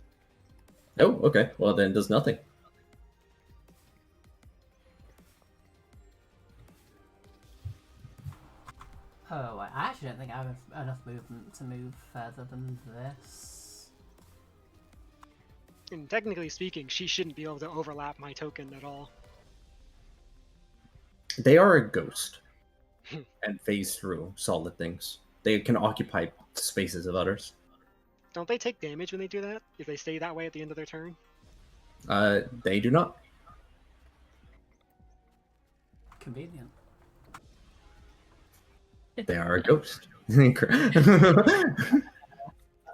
Oh, okay. Well, then it does nothing. Oh, wait, I actually don't think I have enough movement to move further than this. And technically speaking, she shouldn't be able to overlap my token at all. They are a ghost and phase through solid things. They can occupy spaces of others. Don't they take damage when they do that? If they stay that way at the end of their turn? They do not. Convenient. They are a ghost. That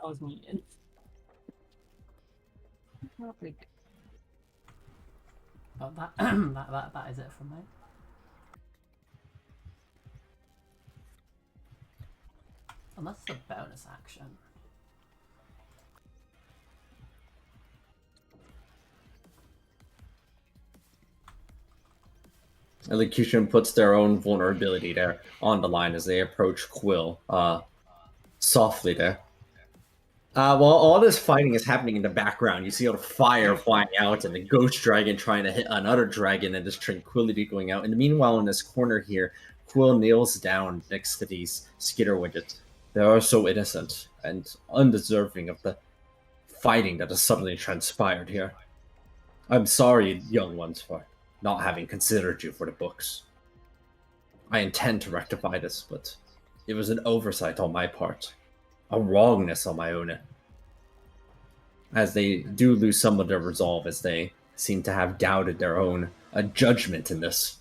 was needed. But that, that is it from me. Unless it's a bonus action. Elocution puts their own vulnerability there on the line as they approach Quill softly there. While all this fighting is happening in the background, you see all the fire flying out and the ghost dragon trying to hit another dragon and this tranquility going out. And meanwhile, in this corner here, Quill kneels down next to these skitter widgets. They are so innocent and undeserving of the fighting that has suddenly transpired here. I'm sorry, young ones, for not having considered you for the books. I intend to rectify this, but it was an oversight on my part. A wrongness on my own. As they do lose some of their resolve, as they seem to have doubted their own judgment in this.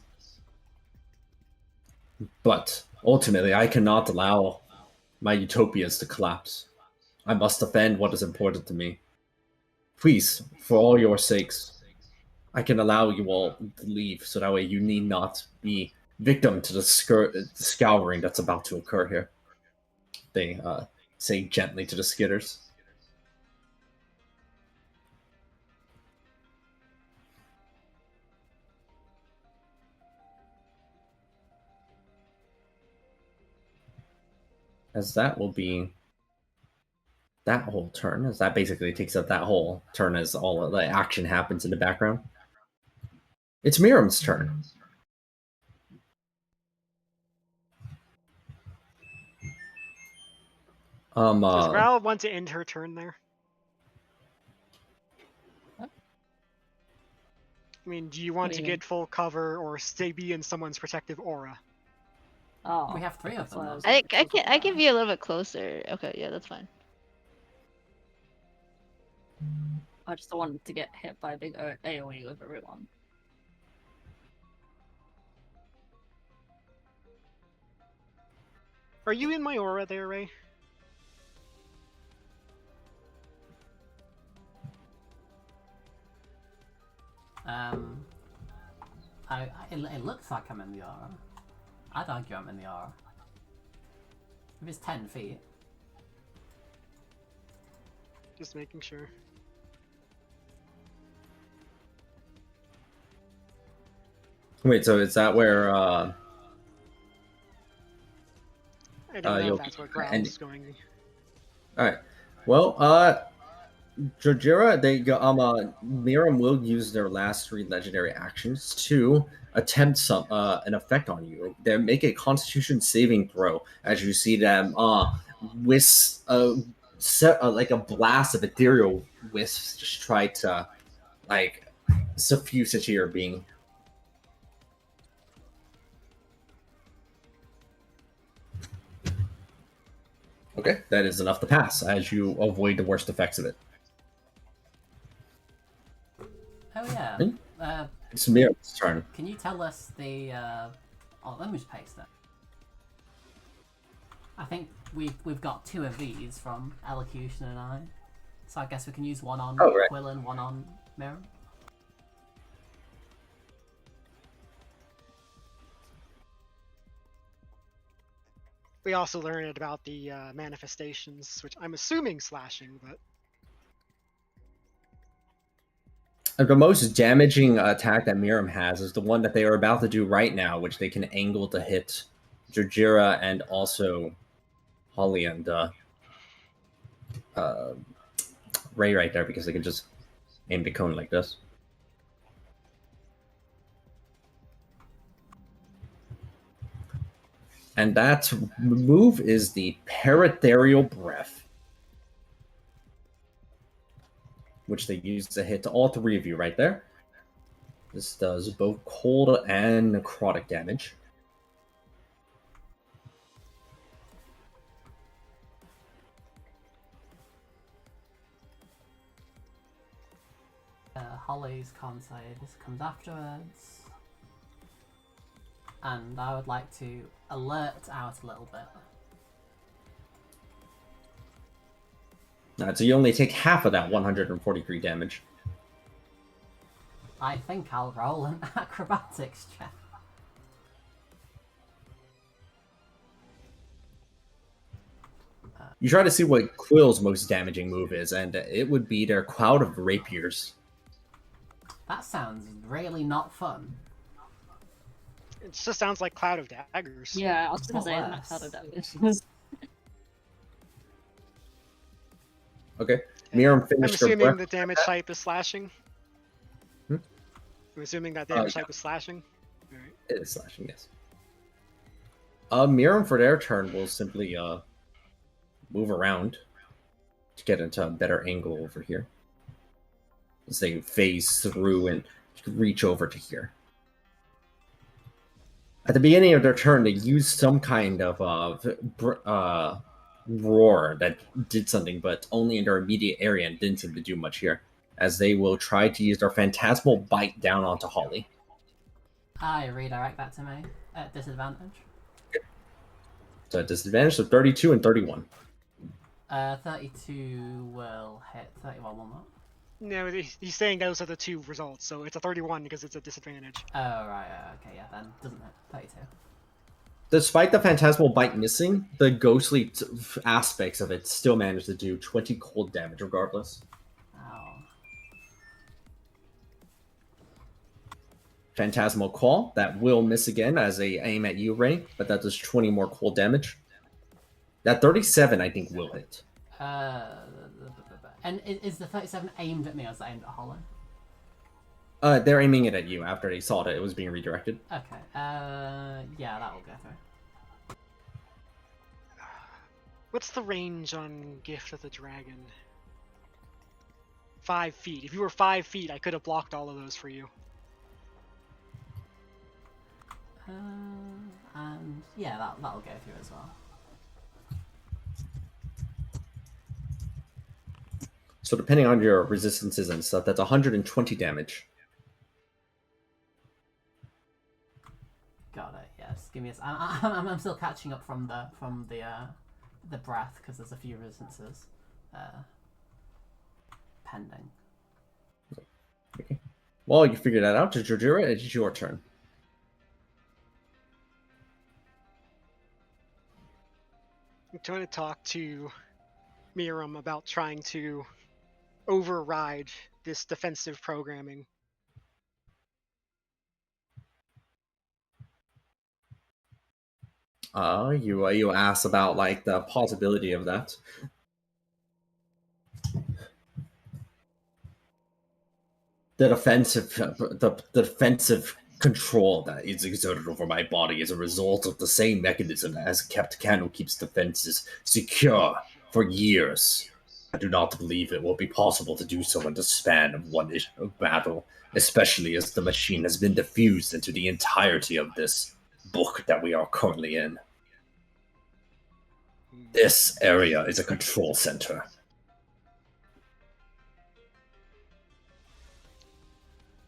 But ultimately, I cannot allow my utopias to collapse. I must defend what is important to me. Please, for all your sakes, I can allow you all to leave, so that way you need not be victim to the scouring that's about to occur here. They say gently to the skitters. As that will be that whole turn, as that basically takes up that whole turn as all of the action happens in the background. It's Miram's turn. Does Growl want to end her turn there? What? I mean, do you want What do to you mean? get full cover or stay be in someone's protective aura? Oh, We have 3 of that's them what I now. was- I can be a little bit closer. Okay, yeah, that's fine. I just don't want to get hit by a big AoE with everyone. Are you in my aura there, Ray? It looks like I'm in the aura. I'd argue I'm in the aura. If it's 10 feet. Just making sure. Wait, so is that where I don't know you'll if that's what and- Growl's going. Alright. Well, Jojira, Miram will use their last 3 legendary actions to attempt an effect on you. They make a Constitution saving throw as you see them like a blast of ethereal wisps just try to like suffuse into your being. Okay, that is enough to pass as you avoid the worst effects of it. Oh yeah. Hmm? It's Miram's turn. Can you tell us the? Oh, let me just paste it. I think we've got 2 of these from Elocution and I, so I guess we can use one on right. Quill and one on Miram. We also learned about the manifestations, which I'm assuming slashing, but The most damaging attack that Miram has is the one that they are about to do right now, which they can angle to hit Jojira and also Holly and Ray right there because they can just aim the cone like this. And that move is the Paratherial Breath, which they use to hit all 3 of you right there. This does both cold and necrotic damage. Holly's con save comes afterwards. And I would like to alert out a little bit. Alright, so you only take half of that 143 damage. I think I'll roll an acrobatics check. You try to see what Quill's most damaging move is, and it would be their Cloud of Rapiers. That sounds really not fun. it just sounds like Cloud of Daggers. Yeah, I was gonna What say worse? that. How did that Okay. Miram I'm finished her assuming breath. the damage type is slashing. Hmm? I'm assuming that damage yeah. type is slashing. Alright. It is slashing, yes. Miram for their turn will simply move around to get into a better angle over here. As they phase through and reach over to here. At the beginning of their turn, they used some kind of roar that did something, but only in their immediate area and didn't seem to do much here. As they will try to use their Phantasmal Bite down onto Holly. I redirect that to me at disadvantage. So at disadvantage, so 32 and 31. 32 will hit, 31 will not. No, he's saying those are the 2 results, so it's a 31 because it's a disadvantage. Oh, right, okay, yeah, then doesn't hit. 32. Despite the Phantasmal Bite missing, the ghostly aspects of it still managed to do 20 cold damage regardless. Ow. Phantasmal Claw, that will miss again as they aim at you, Ray, but that does 20 more cold damage. That 37, I think, will hit. And is the 37 aimed at me or is it aimed at Hollow? They're aiming it at you after they saw that it was being redirected. Okay, yeah, that will go through. What's the range on Gift of the Dragon? 5 feet. If you were 5 feet, I could have blocked all of those for you. And yeah, that'll go through as well. So depending on your resistances and stuff, that's 120 damage. Got it. Yes. Give me a. I'm still catching up from the breath because there's a few resistances pending. Okay. While you figure that out, Jojira, it's your turn. going to talk to Miram about trying to override this defensive programming. You asked about like the possibility of that. The defensive control that is exerted over my body is a result of the same mechanism that has kept Candlekeep's defenses secure for years. I do not believe it will be possible to do so in the span of one battle, especially as the machine has been diffused into the entirety of this book that we are currently in. This area is a control center.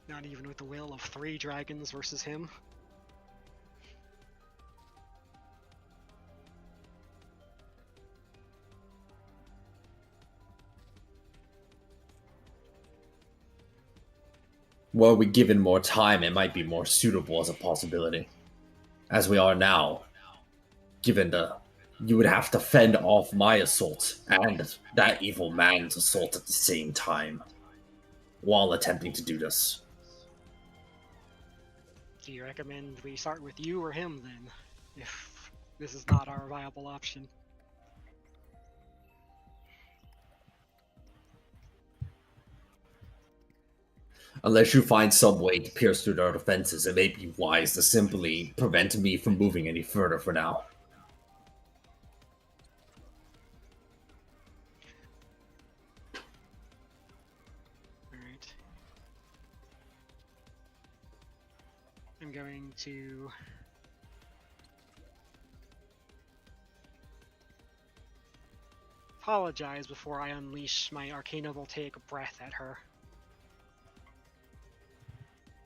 Not even with the will of 3 dragons versus him. Were we given more time, it might be more suitable as a possibility. As we are now, given you would have to fend off my assault and that evil man's assault at the same time, while attempting to do this. Do you recommend we start with you or him then, if this is not our viable option? Unless you find some way to pierce through their defenses, it may be wise to simply prevent me from moving any further for now. Alright. I'm going to... apologize before I unleash my Arcanovoltaic breath at her.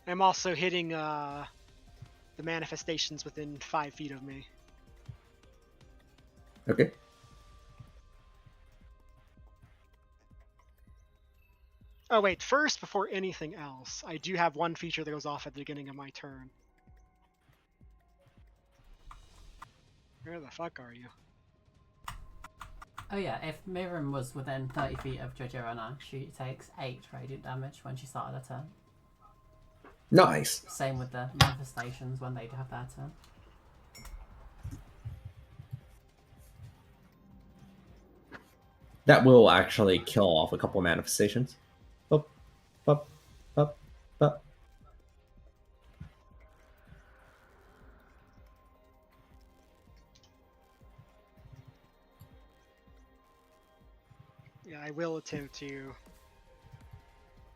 I'm also hitting the manifestations within 5 feet of me. Okay. Oh wait, first, before anything else, I do have one feature that goes off at the beginning of my turn. Where the fuck are you? Oh yeah, if Miram was within 30 feet of Jojo and I, she takes 8 radiant damage when she started her turn. Nice. Same with the manifestations when they have their turn. That will actually kill off a couple manifestations. Up, up, up, up. Yeah, I will attempt to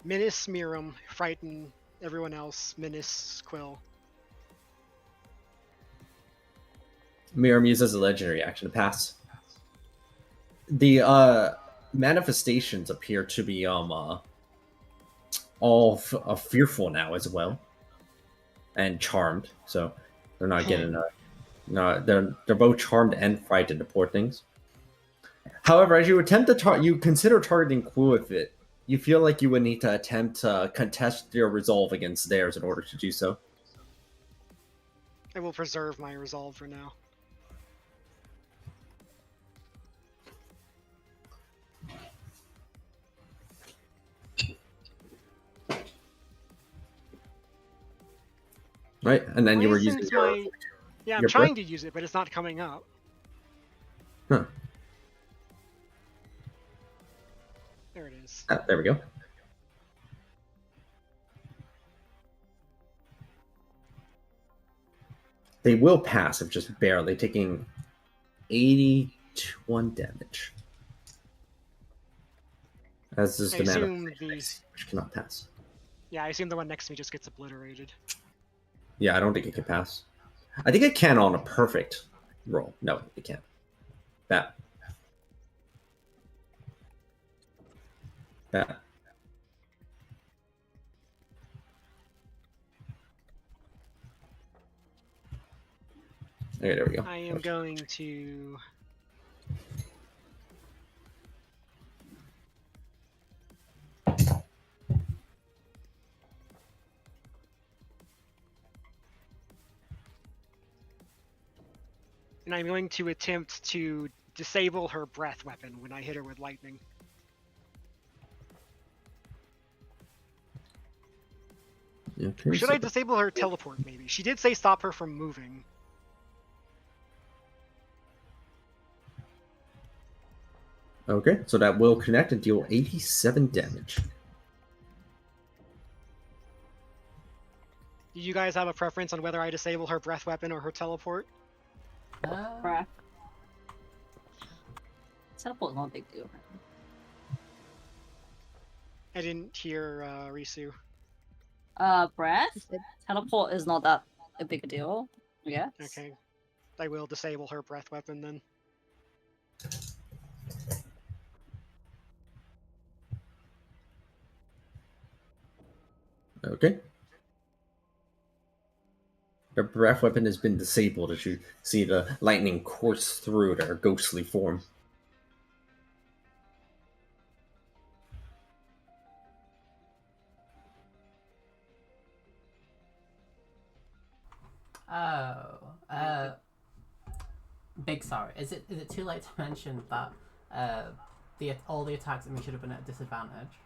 menace Miram, frighten everyone else, menace Quill. Miram uses a legendary action to pass. The manifestations appear to be all fearful now as well, and charmed. So they're not getting no, they're both charmed and frightened, the poor things. However, as you attempt to you consider targeting Quill with it, you feel like you would need to attempt to contest your resolve against theirs in order to do so. I will preserve my resolve for now. Right, and then you were Since using your, Yeah, I'm your trying breath? to use it, but it's not coming up. Huh. There it is. Ah, there we go. They will pass if just barely, taking 81 damage. As is I the mana, assume which cannot pass. Yeah, I assume the one next to me just gets obliterated. Yeah, I don't think it can pass. I think it can on a perfect roll. No, it can't. That. That. Okay, there we go. I am going to... And I'm going to attempt to disable her breath weapon when I hit her with lightning. Okay, Or should so I disable her teleport, maybe? She did say stop her from moving. okay, so that will connect and deal 87 damage. Do you guys have a preference on whether I disable her breath weapon or her teleport? Breath. Teleport not a big deal. I didn't hear Risu. Breath. He said, Teleport is not that a big deal. Yeah. Okay. I will disable her breath weapon then. Okay. Their breath weapon has been disabled as you see the lightning course through their ghostly form. Oh, big sorry. Is it too late to mention that all the attacks at me should have been at a disadvantage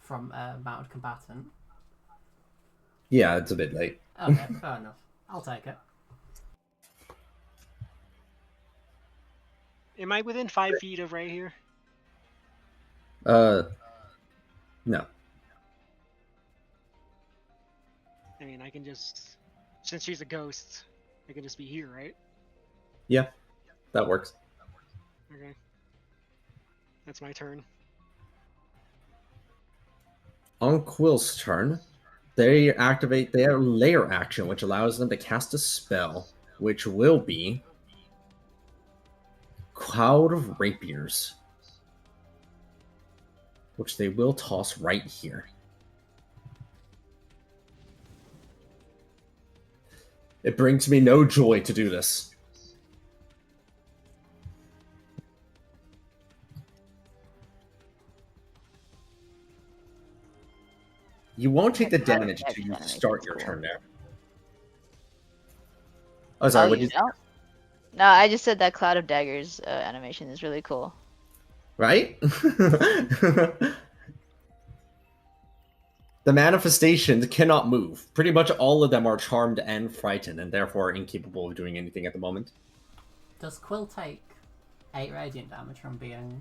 from mounted combatant? Yeah, it's a bit late. Okay, fair enough. I'll take it. Am I within 5 feet of Ray here? No. I mean, I can just... Since she's a ghost, I can just be here, right? Yeah, that works. Okay. That's my turn. On Quill's turn, they activate their layer action, which allows them to cast a spell, which will be Cloud of Rapiers, which they will toss right here. It brings me no joy to do this. You won't take the damage until you start your turn there. Oh, sorry. oh, What you did you... don't? No, I just said that Cloud of Daggers animation is really cool. Right? The manifestations cannot move. Pretty much all of them are charmed and frightened, and therefore incapable of doing anything at the moment. Does Quill take 8 radiant damage from being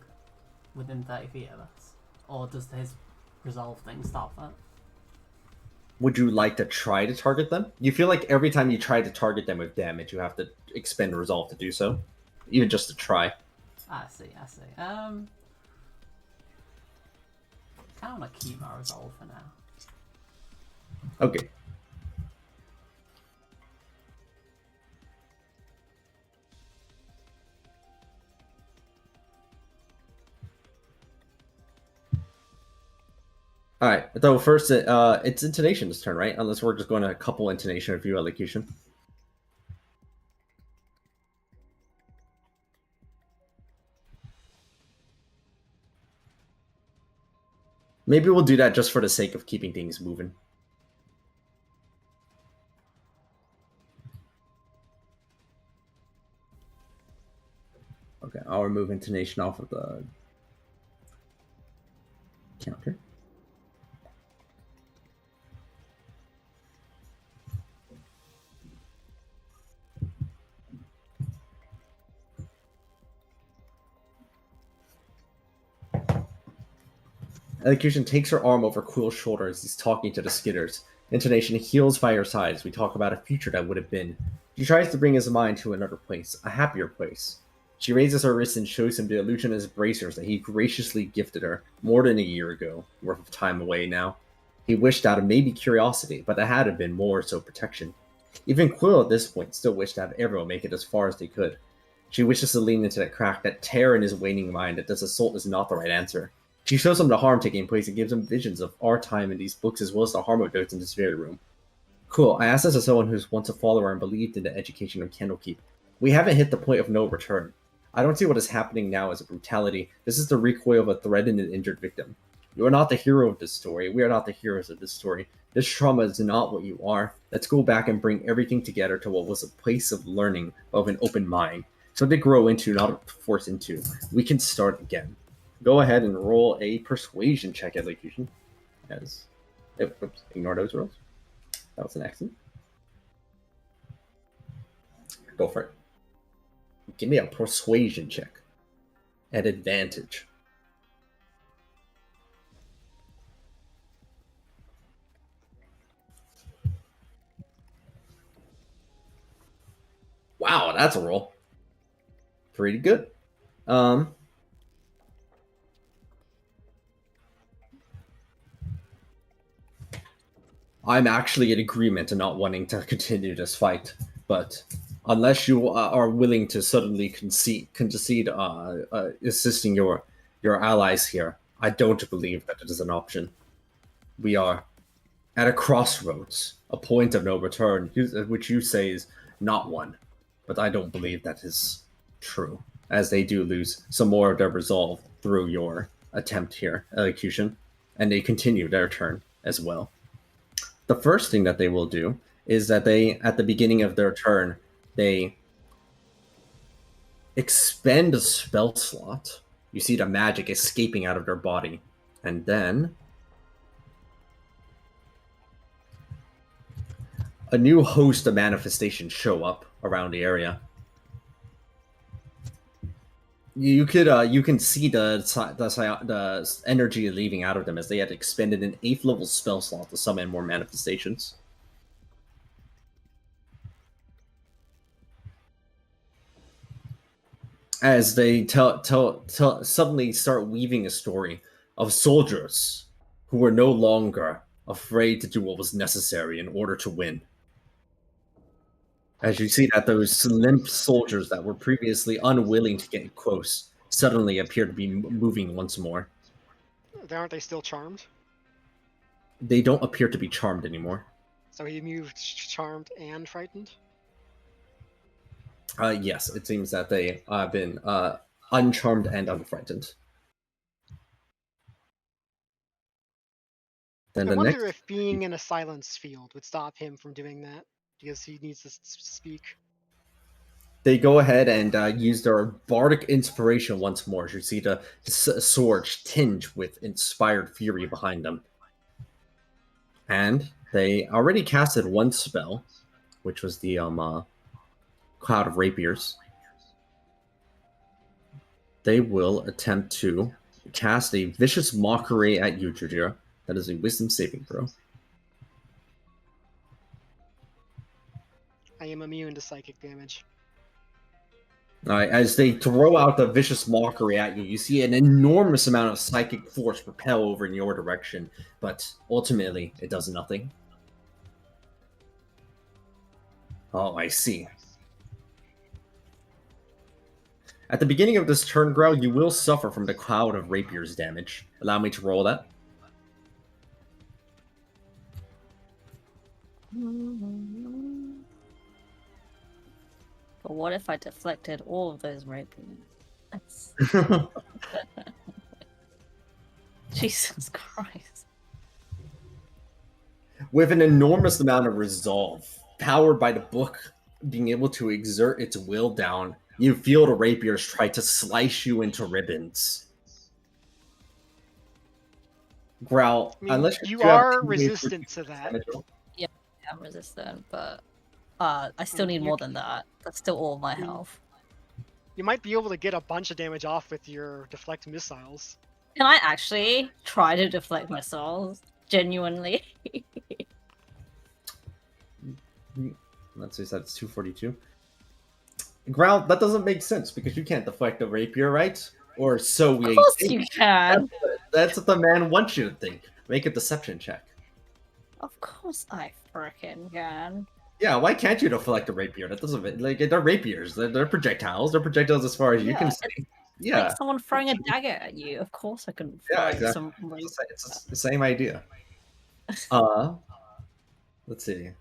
within 30 feet of us? Or does his resolve thing stop that? Would you like to try to target them? You feel like every time you try to target them with damage, you have to expend resolve to do so. Even just to try. I see. Kind of want to keep my resolve for now. Okay. Alright, so first, it's Intonation's turn, right? Unless we're just going to a couple Intonation or View Elocution. Maybe we'll do that just for the sake of keeping things moving. Okay, I'll remove Intonation off of the counter. Elocution takes her arm over Quill's shoulder as he's talking to the Skitters. Intonation heals by her side as we talk about a future that would have been. She tries to bring his mind to another place, a happier place. She raises her wrist and shows him the illusionist bracers that he graciously gifted her more than a year ago, worth of time away now. He wished out of maybe curiosity, but that had been more so protection. Even Quill at this point still wished to have everyone make it as far as they could. She wishes to lean into that crack, that tear in his waning mind that this assault is not the right answer. She shows him the harm taking place and gives him visions of our time in these books as well as the harm of those in this very room. Cool, I ask this as someone who's once a follower and believed in the education of Candlekeep. We haven't hit the point of no return. I don't see what is happening now as a brutality. This is the recoil of a threatened and injured victim. You are not the hero of this story. We are not the heroes of this story. This trauma is not what you are. Let's go back and bring everything together to what was a place of learning, of an open mind. So they grow into, not force into. We can start again. Go ahead and roll a persuasion check, Elocution. As, oops, ignore those rolls. That was an accident. Go for it. Give me a persuasion check at advantage. Wow, that's a roll. Pretty good. I'm actually in agreement to not wanting to continue this fight, but unless you are willing to suddenly concede assisting your allies here, I don't believe that it is an option. We are at a crossroads, a point of no return, which you say is not one, but I don't believe that is true, as they do lose some more of their resolve through your attempt here, elocution, and they continue their turn as well. The first thing that they will do is that they, at the beginning of their turn, they expend a spell slot. You see the magic escaping out of their body. And then a new host of manifestations show up around the area. You can see the energy leaving out of them as they had expended an 8th level spell slot to summon more manifestations. As they suddenly start weaving a story of soldiers who were no longer afraid to do what was necessary in order to win. As you see that those limp soldiers that were previously unwilling to get close suddenly appear to be moving once more. Aren't they still charmed? They don't appear to be charmed anymore. So he moved charmed and frightened? Yes, it seems that they have been uncharmed and unfrightened. Then I wonder if being in a silence field would stop him from doing that, because he needs to speak. They go ahead and use their bardic inspiration once more. You see the sword tinge with inspired fury behind them. And they already casted one spell, which was the Cloud of Rapiers. They will attempt to cast a Vicious Mockery at you, Jujira. That is a Wisdom saving throw. I am immune to psychic damage. Alright, as they throw out the Vicious Mockery at you, you see an enormous amount of psychic force propel over in your direction, but ultimately, it does nothing. Oh, I see. At the beginning of this turn, Growl, you will suffer from the Cloud of Rapiers damage. Allow me to roll that. But what if I deflected all of those rapiers? Jesus Christ. With an enormous amount of resolve, powered by the book being able to exert its will down, you feel the rapiers try to slice you into ribbons. Growl, I mean, unless you have are two resistant to that. Yeah, I'm resistant, but I still need more than that. That's still all of my health. You might be able to get a bunch of damage off with your deflect missiles. Can I actually try to deflect missiles? Genuinely? Let's see, that's 242. Growl, that doesn't make sense because you can't deflect a rapier, right? Or so we Of course think. you can. That's what the man wants you to think. Make a deception check. Of course I frickin' can. Yeah, why can't you deflect a rapier? That doesn't like they're rapiers. They're projectiles. They're projectiles as far as you can see. Yeah, like someone throwing a dagger at you. Of course I can throw exactly. some It's the same idea. Let's see.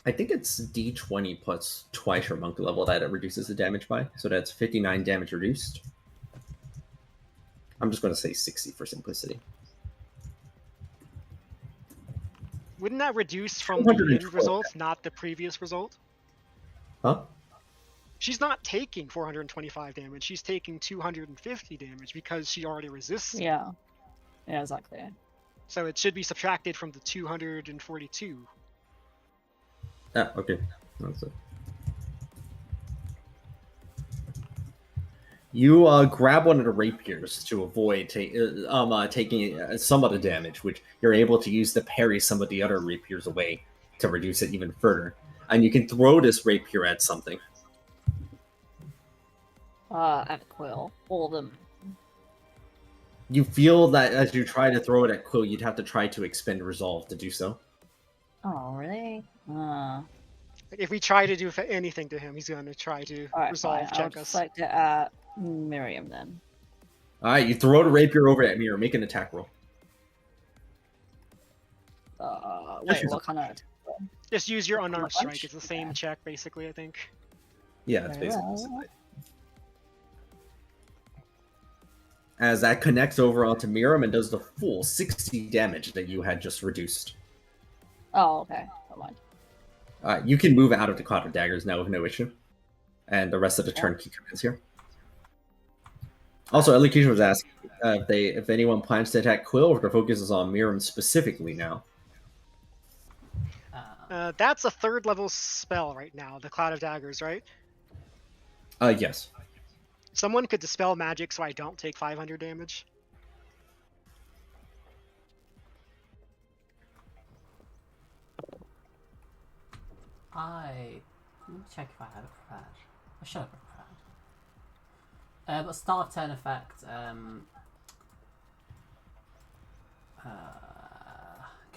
I think it's D20 plus twice your monk level that it reduces the damage by. So that's 59 damage reduced. I'm just going to say 60 for simplicity. Wouldn't that reduce from the end result, not the previous result? Huh? She's not taking 425 damage. She's taking 250 damage because she already resists it. Yeah. Yeah, exactly. So it should be subtracted from the 242. Ah, okay. That's it. You grab one of the rapiers to avoid taking some of the damage, which you're able to use to parry some of the other rapiers away to reduce it even further. And you can throw this rapier at something. At Quill. All of them. You feel that as you try to throw it at Quill, you'd have to try to expend resolve to do so. Oh, really? Like if we try to do anything to him, he's going to try to Alright, resolve fine. I'll check us. deflect it at Miriam then. Alright, you throw the rapier over at Mirror, make an attack roll. Wait, what kind of... Just use your unarmed Punch? strike. It's the same Okay. check, basically, I think. Yeah, it's Very basically. well. As that connects over onto Miriam and does the full 60 damage that you had just reduced. Oh, okay. Never mind. You can move out of the cloud of daggers now with no issue. And the rest of the turn key commence here. Also, Elocution was asking if anyone plans to attack Quill, or their focus is on Miriam specifically now. That's a 3rd level spell right now, the Cloud of Daggers, right? Yes. Someone could dispel magic so I don't take 500 damage. Let me check if I have it prepared. I should have it prepared. But start of turn effect.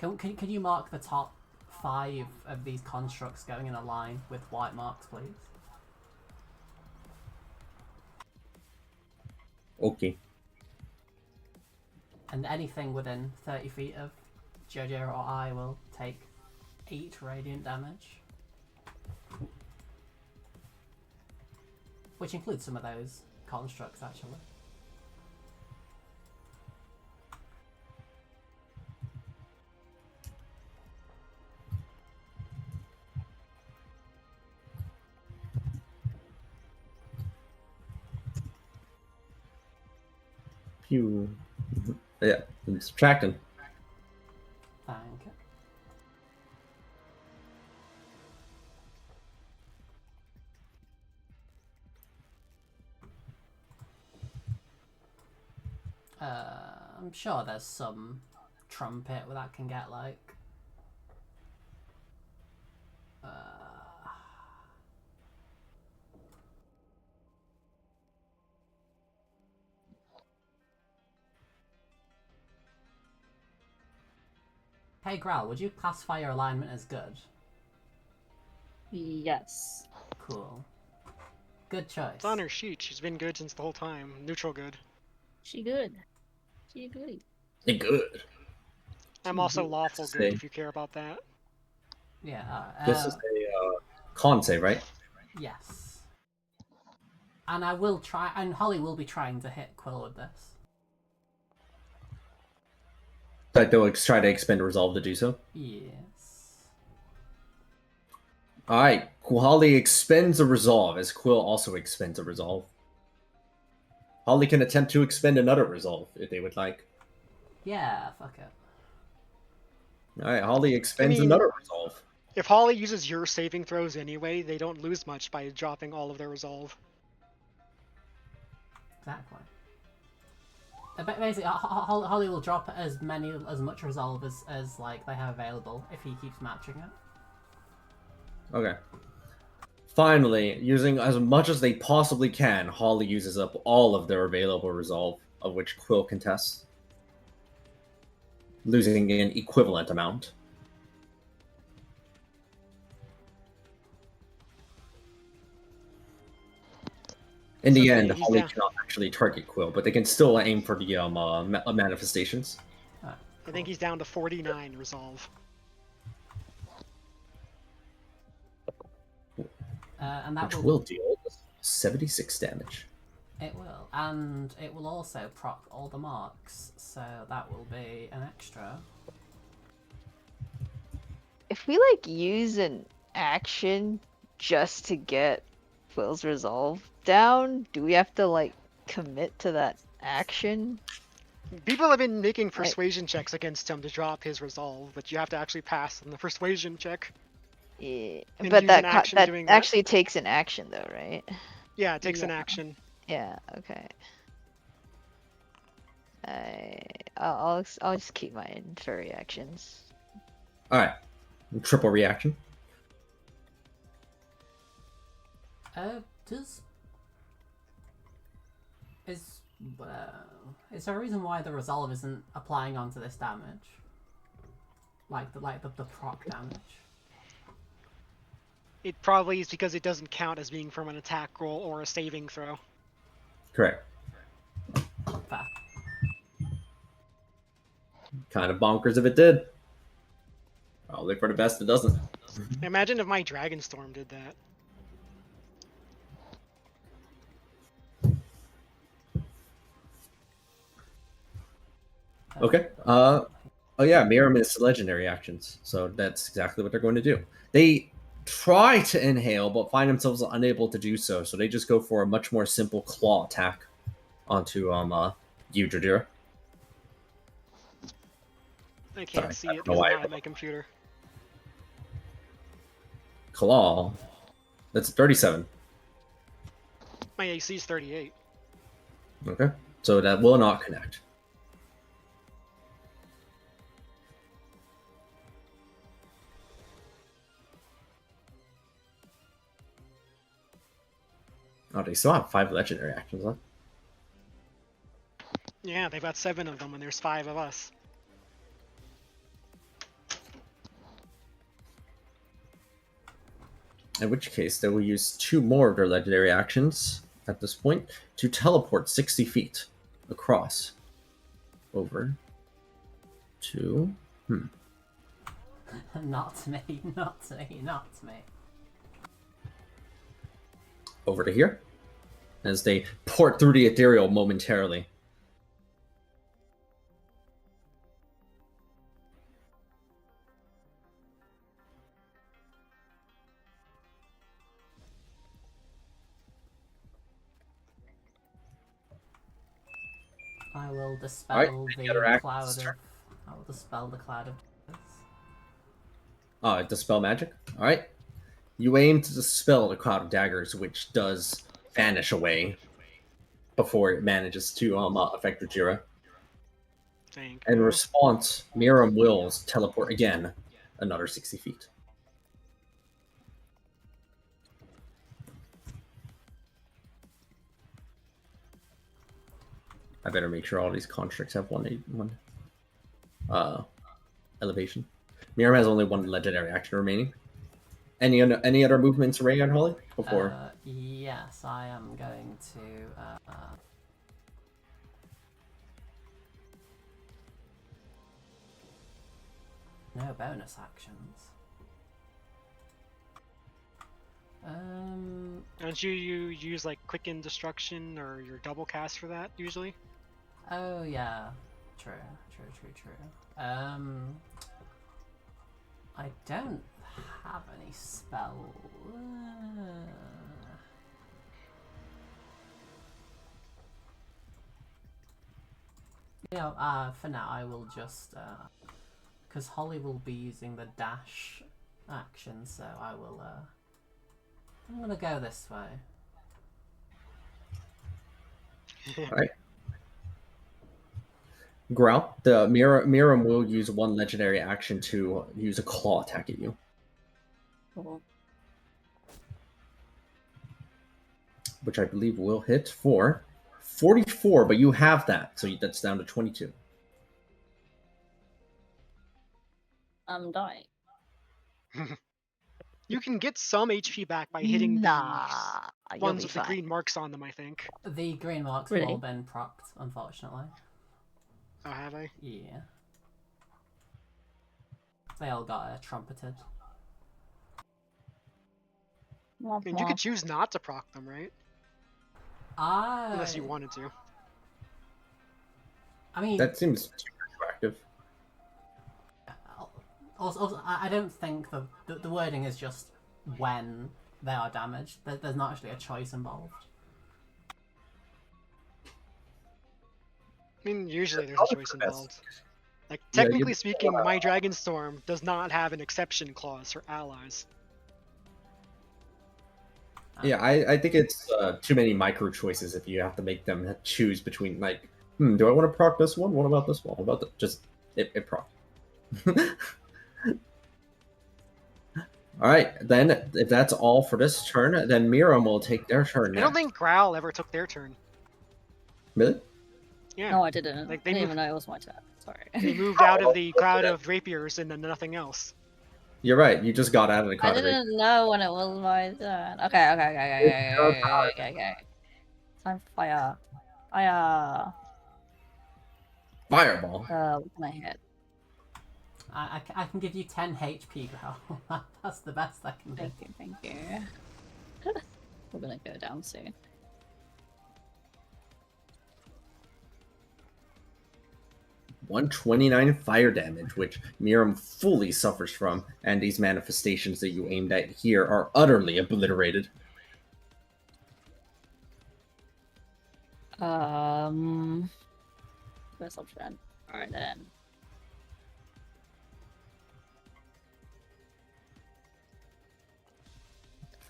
Can you mark the top 5 of these constructs going in a line with white marks, please? Okay. And anything within 30 feet of Jojo or I will take 8 radiant damage. Which includes some of those constructs, actually. Pew. Yeah, I'm subtracting. Thank you. I'm sure there's some trumpet where that can get like Hey Growl, would you classify your alignment as good? Yes. Cool. Good choice. It's on her sheet. She's been good since the whole time. Neutral good. She good. She goody. Good. I'm also lawful Say. good if you care about that. Yeah. This is a con save, right? Yes. And I will try, and Holly will be trying to hit Quill with this. But they'll try to expend resolve to do so. Yes. Alright, Holly expends a resolve as Quill also expends a resolve. Holly can attempt to expend another resolve if they would like. Yeah, fuck it. Alright, Holly expends mean- another resolve. If Holly uses your saving throws anyway, they don't lose much by dropping all of their resolve. Exactly. But basically, Holly will drop as much resolve as like they have available if he keeps matching it. Okay. Finally, using as much as they possibly can, Holly uses up all of their available resolve, of which Quill contests, losing an equivalent amount. In the Okay, end, he's Holly down. cannot actually target Quill, but they can still aim for the manifestations. Alright, I think he's down to 49 resolve. and that Which will will deal 76 damage. It will, and it will also proc all the marks, so that will be an extra. If we like use an action just to get Quill's resolve down? Do we have to like commit to that action? People have been making persuasion checks against him to drop his resolve, but you have to actually pass on the persuasion check. Yeah, And but use that an action that doing that. actually takes an action though, right? Yeah, it takes an Yeah. action. Yeah. Okay. I'll just keep mine for reactions. All right, triple reaction. Does is there a reason why the resolve isn't applying onto this damage? Like the proc damage. It probably is because it doesn't count as being from an attack roll or a saving throw. Correct. Fair. Kind of bonkers if it did. Probably for the best it doesn't. Imagine if my Dragonstorm did that. Okay. Oh yeah, Miram is legendary actions, so that's exactly what they're going to do. They try to inhale, but find themselves unable to do so, so they just go for a much more simple claw attack onto you, Jadira. I can't Sorry, see I it don't know because why. I'm not at my computer. Claw. That's 37. My AC is 38. Okay. So that will not connect. Oh, they still have 5 legendary actions left. Yeah, they've got 7 of them, and there's 5 of us. In which case, they will use 2 more of their legendary actions at this point to teleport 60 feet across over to. Not me, not me, not me. Over to here as they port through the ethereal momentarily. I will dispel Alright, any other the actions? cloud of. I will dispel the cloud of daggers. Dispel magic. All right. You aim to dispel the cloud of daggers, which does vanish away before it manages to affect Ujira. Thank In you. response, Miram wills teleport again another 60 feet. I better make sure all these constructs have one elevation. Miram has only 1 legendary action remaining. Any other movements, Ray and Holly? Before Yes, I am going to. No bonus actions. Don't you use like Quicken Destruction or your double cast for that usually? Oh yeah, true. I don't have any spell. For now I will just because Holly will be using the dash action, so I will. I'm gonna go this way. all right. Growl, the Miram will use 1 legendary action to use a claw attack at you, Cool. which I believe will hit for 44, but you have that, so that's down to 22. I'm dying. You can get some HP back by hitting Nah, the you'll ones be with the fine. green marks on them, I think. The green marks Really? have all been procced, unfortunately. Oh, have I? Yeah. They all got trumpeted. Womp And you could womp. choose not to proc them, right? Unless you wanted to. I mean, That seems too attractive. also, I don't think the wording is just when they are damaged. There's not actually a choice involved. I mean, usually there's a Probably choice for the best. involved. Like, Yeah, technically speaking, my Dragonstorm does not have an exception clause for allies. Yeah, I think it's too many micro choices if you have to make them choose between like, do I want to proc this one? What about this one? What about the just it proc? All right, then if that's all for this turn, then Miram will take their turn I don't next. think Growl ever took their turn. Really? Yeah. No, I didn't. Like, I they didn't moved- even know it was my turn. Sorry. They moved out of the cloud of rapiers and then nothing else. You're right. You just got out of the I cloud. didn't know when it was my turn. Okay. Time for fire. Fire. Fireball. What can I hit? I can give you 10 HP, Growl. That's the best I can do. Thank you. We're gonna go down soon. $129 fire damage, which Miram fully suffers from, and these manifestations that you aimed at here are utterly obliterated. First option. Alright then.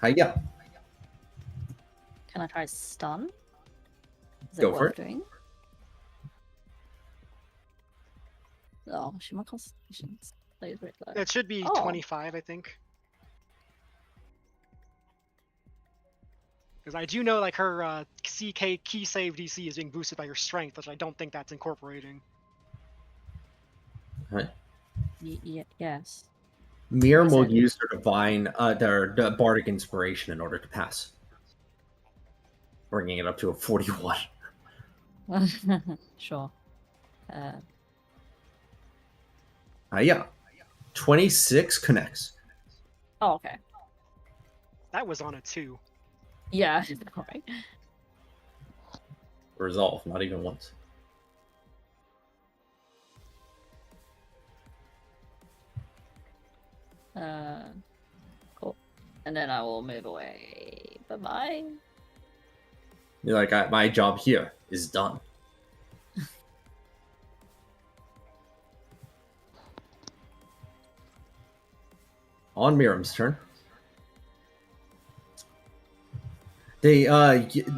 Hiya. Can I try stun? Is Go it for worth it. doing? Oh, she my constitution's plays very low. It should be Oh. 25, I think. Because I do know, like, her CK key save DC is being boosted by her strength, which I don't think that's incorporating. Right. Yes. Miram will Exactly. use their their bardic inspiration in order to pass, bringing it up to a 41. Sure. Hiya. 26 connects. Oh, okay. That was on a 2. Yeah, alright. Resolve, not even once. Cool. And then I will move away. Bye-bye. You're like, my job here is done. On Miram's turn. They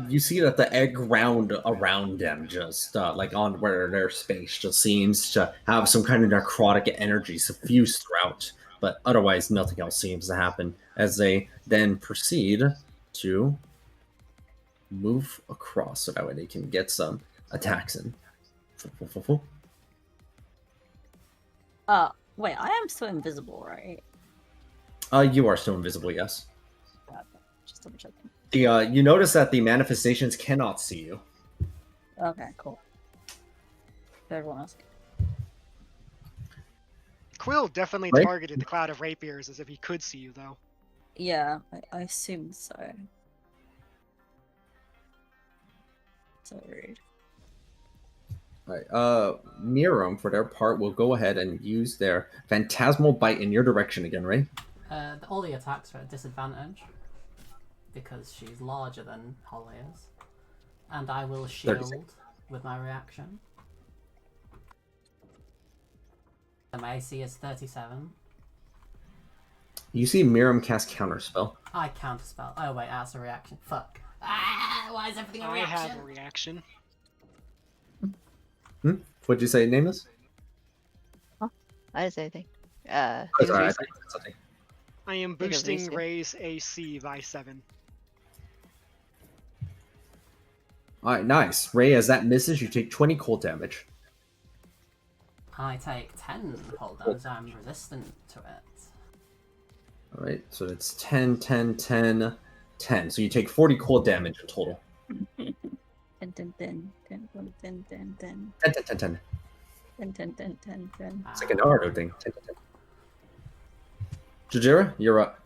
you see that the ground around them just like on where their space just seems to have some kind of necrotic energy suffused throughout, but otherwise nothing else seems to happen as they then proceed to move across so that way they can get some attacks in. Wait, I am still invisible, right? You are still invisible, yes. Okay, just double checking. You notice that the manifestations cannot see you. Okay, cool. Everyone else. Quill definitely Right? targeted the cloud of rapiers as if he could see you, though. Yeah, I assume so. So rude. Right. Miram, for their part, will go ahead and use their phantasmal bite in your direction again, right? All the attacks are at disadvantage because she's larger than Holly is, and I will shield 36. with my reaction. The my AC is 37. You see Miram cast counterspell. I counterspell. Oh wait, that's a reaction. Fuck. Why is everything a I reaction? have a reaction. What'd you say name is? I didn't say anything. Oh, think sorry, I it's thought you said something. I am Think of boosting Reese, yeah. Ray's AC by 7. Alright, nice. Ray, as that misses, you take 20 cold damage. I take 10 cold damage. I'm resistant to it. Alright, so it's 10, 10, 10, 10. So you take 40 cold damage in total. 10, 10, 10, 10, 10, 10, 10, 10, 10, 10, 10, 10. 10, 10, 10, 10, 10. It's like a Naruto thing. 10, 10, 10. Jujira, you're up.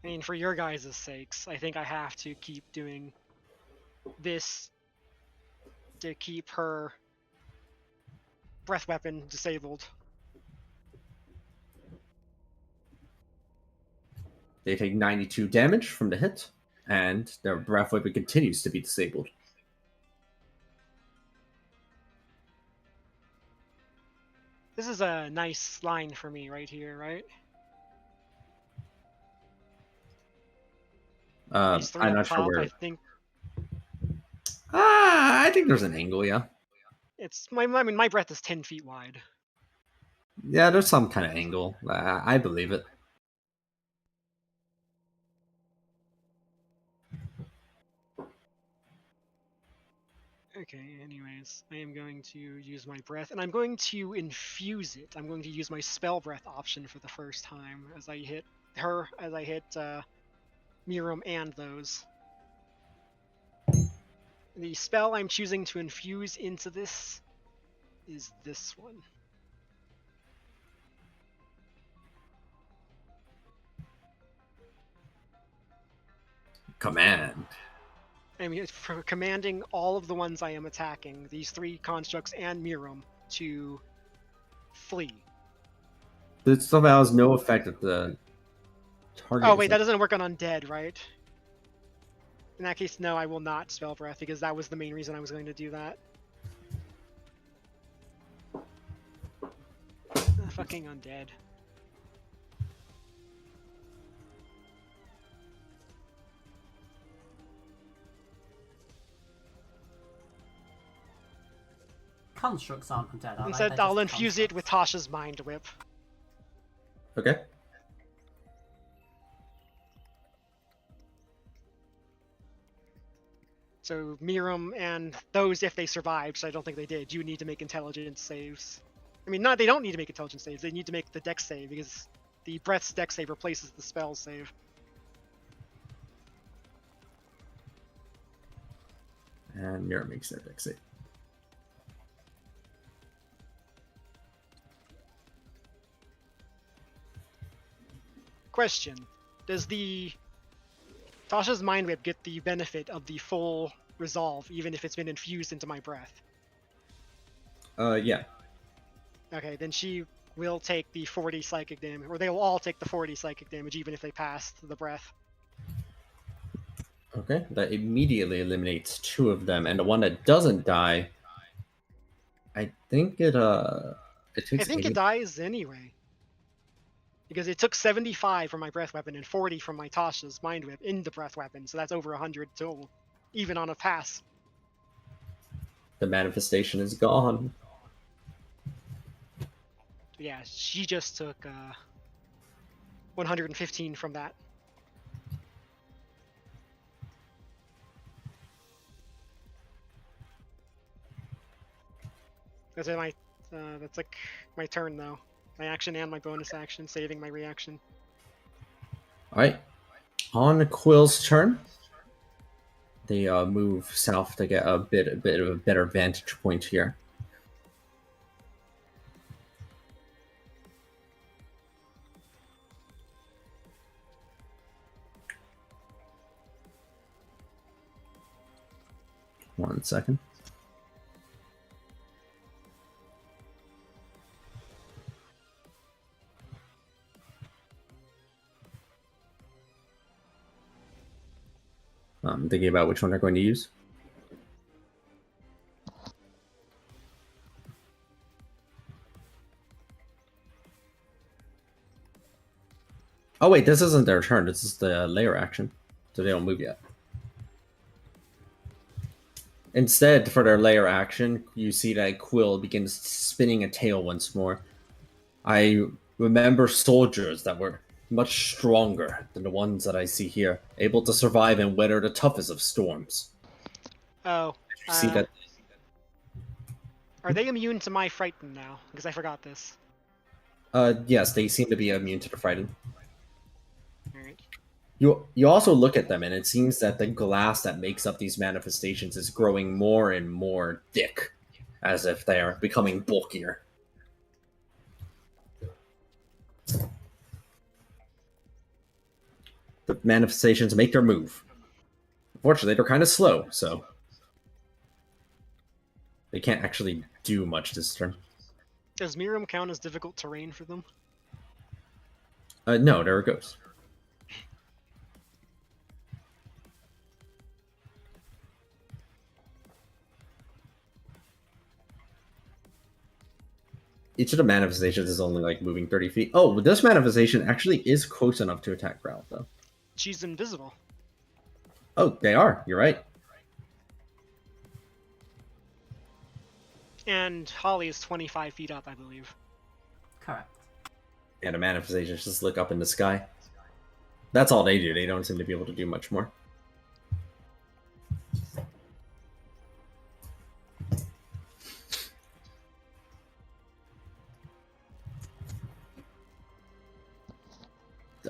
I mean, for your guys' sakes, I think I have to keep doing this to keep her breath weapon disabled. They take 92 damage from the hit, and their breath weapon continues to be disabled. This is a nice line for me right here, right? These three I'm up not sure top, where. I think I think there's an angle, yeah. it's my breath is 10 feet wide. Yeah, there's some kind of angle. I believe it. Okay, anyways, I am going to use my breath, and I'm going to infuse it. I'm going to use my spell breath option for the first time as I hit her, as I hit Miram and those. The spell I'm choosing to infuse into this is this one. Command. I mean, it's for commanding all of the ones I am attacking, these three constructs and Miram, to flee. This somehow has no effect at the target. Oh wait, that doesn't work on undead, right? In that case, no, I will not spell breath because that was the main reason I was going to do that. Fucking undead. Constructs aren't undead, are they? Instead, They're I'll just infuse it with constructs. Tasha's Mind Whip. Okay. So Miram and those, if they survived, so I don't think they did, you need to make intelligence saves. I mean, they don't need to make intelligence saves, they need to make the dex save, because the breath's dex save replaces the spell save. And Mira makes their dex save. Question. Does the Tasha's Mind Whip get the benefit of the full resolve, even if it's been infused into my breath? Yeah. Okay, then she will take the 40 psychic damage, or they will all take the 40 psychic damage, even if they passed the breath. Okay. That immediately eliminates 2 of them, and the one that doesn't die, I think it takes I think 80. it dies anyway. Because it took 75 from my breath weapon and 40 from my Tasha's Mind Whip in the breath weapon, so that's over 100 total, even on a pass. The manifestation is gone. Yeah, she just took 115 from that. That's like my turn though. My action and my bonus action, saving my reaction. Alright. On Quill's turn, they move south to get a bit of a better vantage point here. One second. I'm thinking about which one they're going to use. Oh wait, this isn't their turn. This is the layer action, so they don't move yet. Instead, for their layer action, you see that Quill begins spinning a tail once more. I remember soldiers that were much stronger than the ones that I see here, able to survive and weather the toughest of storms. Oh, You see that? are they immune to my frighten now? Because I forgot this. Yes, they seem to be immune to the frightened. Alright. You also look at them, and it seems that the glass that makes up these manifestations is growing more and more thick, as if they are becoming bulkier. The manifestations make their move. Unfortunately, they're kind of slow, so They can't actually do much this turn. Does Miriam count as difficult terrain for them? No, there it goes. Each of the manifestations is only like moving 30 feet. Oh, this manifestation actually is close enough to attack Growl, though. She's invisible. Oh, they are. You're right. And Holly is 25 feet up, I believe. Correct. Yeah, the manifestations just look up in the sky. That's all they do. They don't seem to be able to do much more.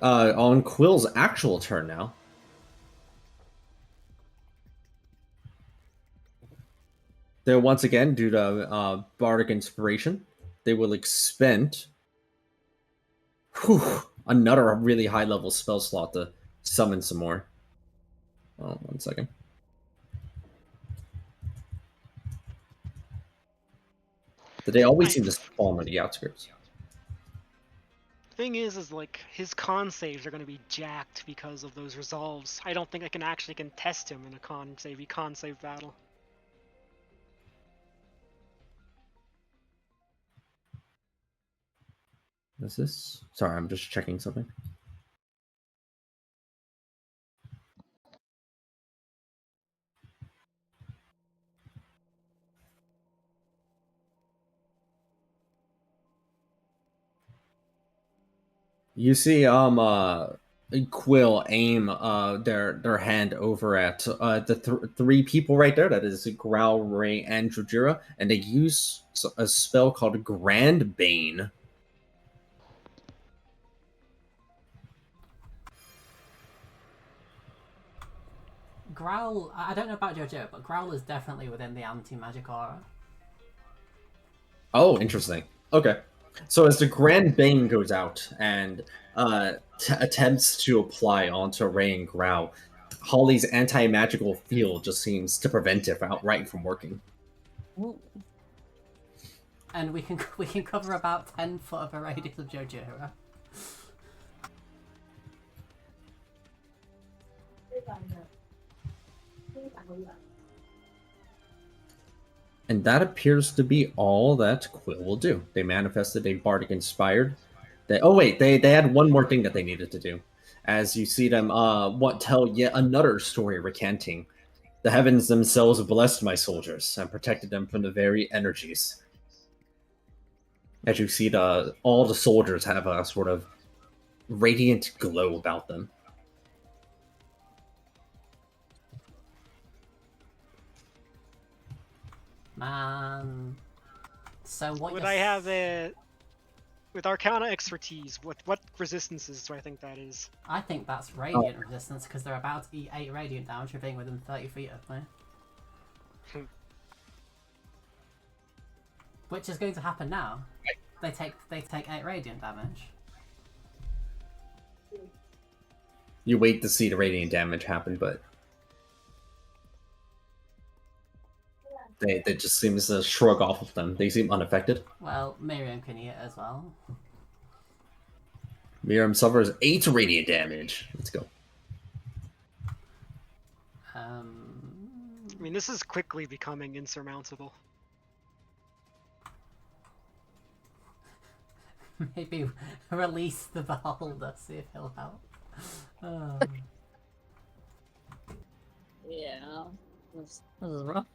On Quill's actual turn now. They'll once again, due to Bardic Inspiration, they will expend another really high level spell slot to summon some more. Oh, 1 second. They always seem to spawn on the outskirts. Thing is like his con saves are going to be jacked because of those resolves. I don't think I can actually contest him in a con save battle. What's this? Sorry, I'm just checking something. You see, Quill aim their hand over at the three people right there. That is Growl, Ray, and Jujira, and they use a spell called Grand Bane. Growl, I don't know about JoJo, but Growl is definitely within the anti-magic aura. Oh, interesting. Okay. So as the Grand Bane goes out and attempts to apply onto Ray and Growl, Holly's anti-magical field just seems to prevent it outright from working. Ooh. And we can cover about 10 foot of a radius of JoJo. And that appears to be all that Quill will do. They manifested a Bardic Inspired. They had one more thing that they needed to do. As you see them tell yet another story recanting. The heavens themselves blessed my soldiers and protected them from the very energies. As you see, all the soldiers have a sort of radiant glow about them. Man. So what Would you're I have a... With Arcana expertise, what resistances do I think that is? I think that's radiant resistance because they're about to eat 8 radiant damage for being within 30 feet of me. Which is going to happen now. They take 8 radiant damage. You wait to see the radiant damage happen, but they just seems to shrug off of them. They seem unaffected. Well, Miriam can eat it as well. Miriam suffers 8 radiant damage. Let's go. I mean, this is quickly becoming insurmountable. Maybe release the beholder, see if he'll help. Yeah. This is rough.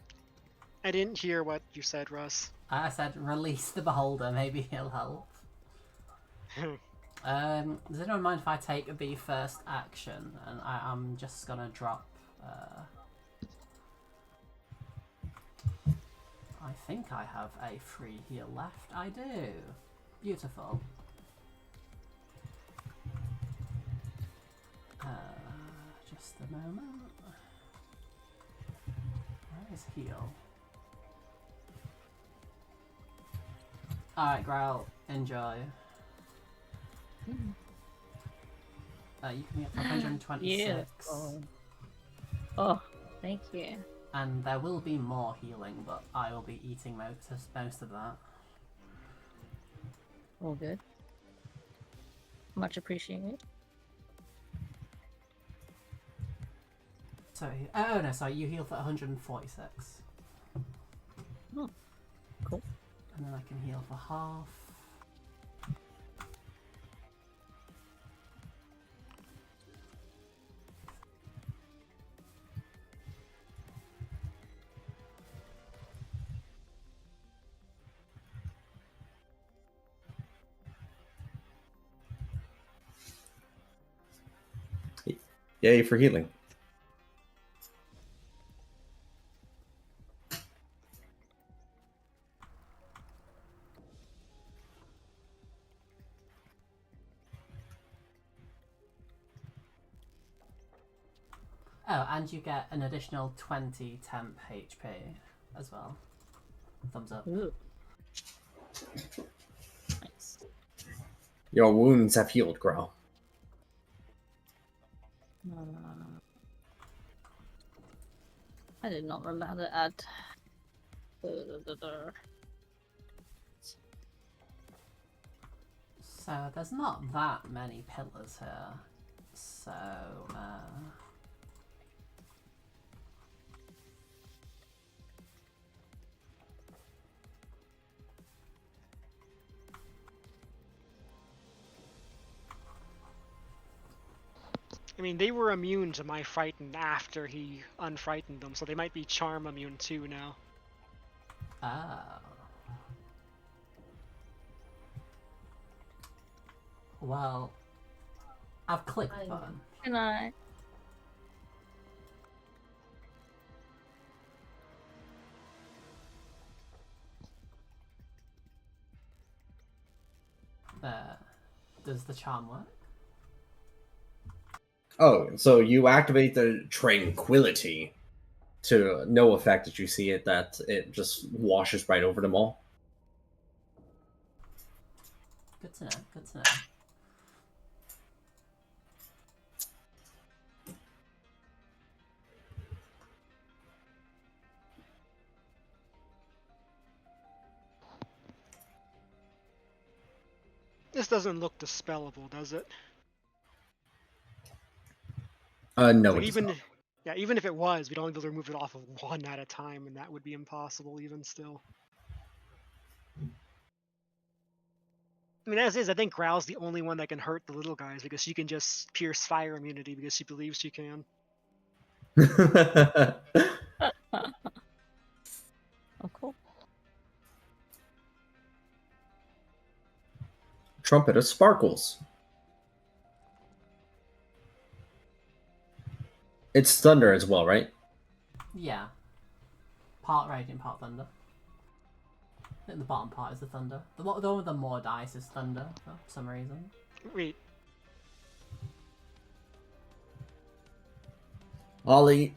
I didn't hear what you said, Russ. I said release the beholder, maybe he'll help. Does anyone mind if I take the first action? And I'm just gonna drop... I think I have a free heal left. I do. Beautiful. Just a moment. Where is heal? Alright, Growl, enjoy. You can get 526. Yeah. Oh, thank you. And there will be more healing, but I will be eating most of that. All good. Much appreciated. So, oh no, sorry, you heal for 146. Oh, cool. And then I can heal for half. Yay for healing. Oh, and you get an additional 20 temp HP as well. Thumbs up. Ooh. Nice. Your wounds have healed, Growl. I did not remember how to add. So there's not that many pillars here. So, I mean, they were immune to my frighten after he unfrightened them, so they might be charm immune too now. oh. Well, I've clicked the button. Can I? Does the charm work? Oh, so you activate the tranquility to no effect as you see it, that it just washes right over them all. Good to know, good to know. This doesn't look dispellable, does it? No, Like it does not. yeah, even if it was, we'd only be able to remove it off of one at a time, and that would be impossible even still. I mean, as is, I think Growl's the only one that can hurt the little guys because she can just pierce fire immunity because she believes she can. Oh, cool. Trumpet of Sparkles. It's thunder as well, right? Yeah. Part radiant, part thunder. I think the bottom part is the thunder. The one with the more dice is thunder for some reason. Wait, Ollie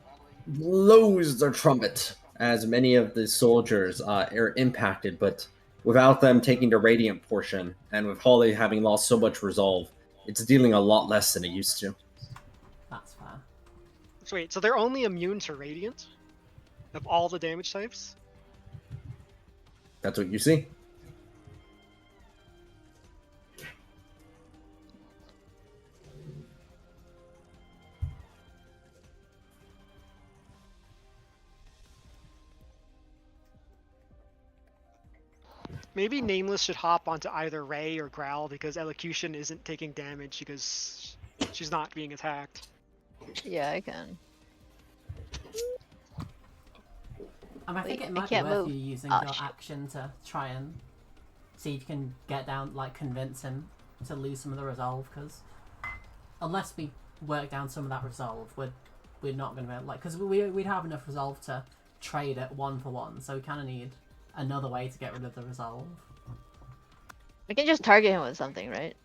blows their trumpet as many of the soldiers are impacted, but without them taking the radiant portion, and with Holly having lost so much resolve, it's dealing a lot less than it used to. That's fair. so wait, so they're only immune to radiant of all the damage types? That's what you see. Maybe Nameless should hop onto either Ray or Growl because Elocution isn't taking damage because she's not being attacked. Yeah, I can. I think Wait, it I might be can't worth move. you using Oh, your shit. action to try and see if you can get down, like, convince him to lose some of the resolve, because unless we work down some of that resolve, we're not going to be, like, because we'd have enough resolve to trade it 1-for-1, so we kind of need another way to get rid of the resolve. I can just target him with something, right?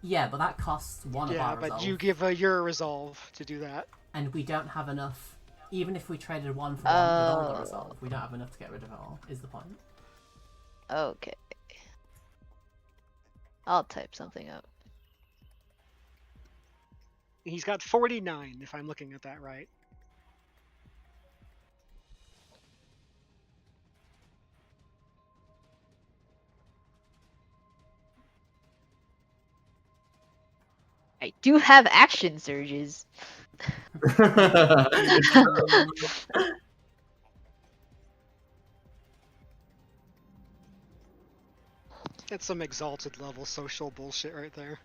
Yeah, but that costs one of Yeah, our but resolve, you give your resolve to do that. and we don't have enough. Even if we traded 1-for-1 with all the Oh. resolve, we don't have enough to get rid of it all, is the point. Okay. I'll type something up. He's got 49, if I'm looking at that right. I do have action surges. It's some exalted level social bullshit right there.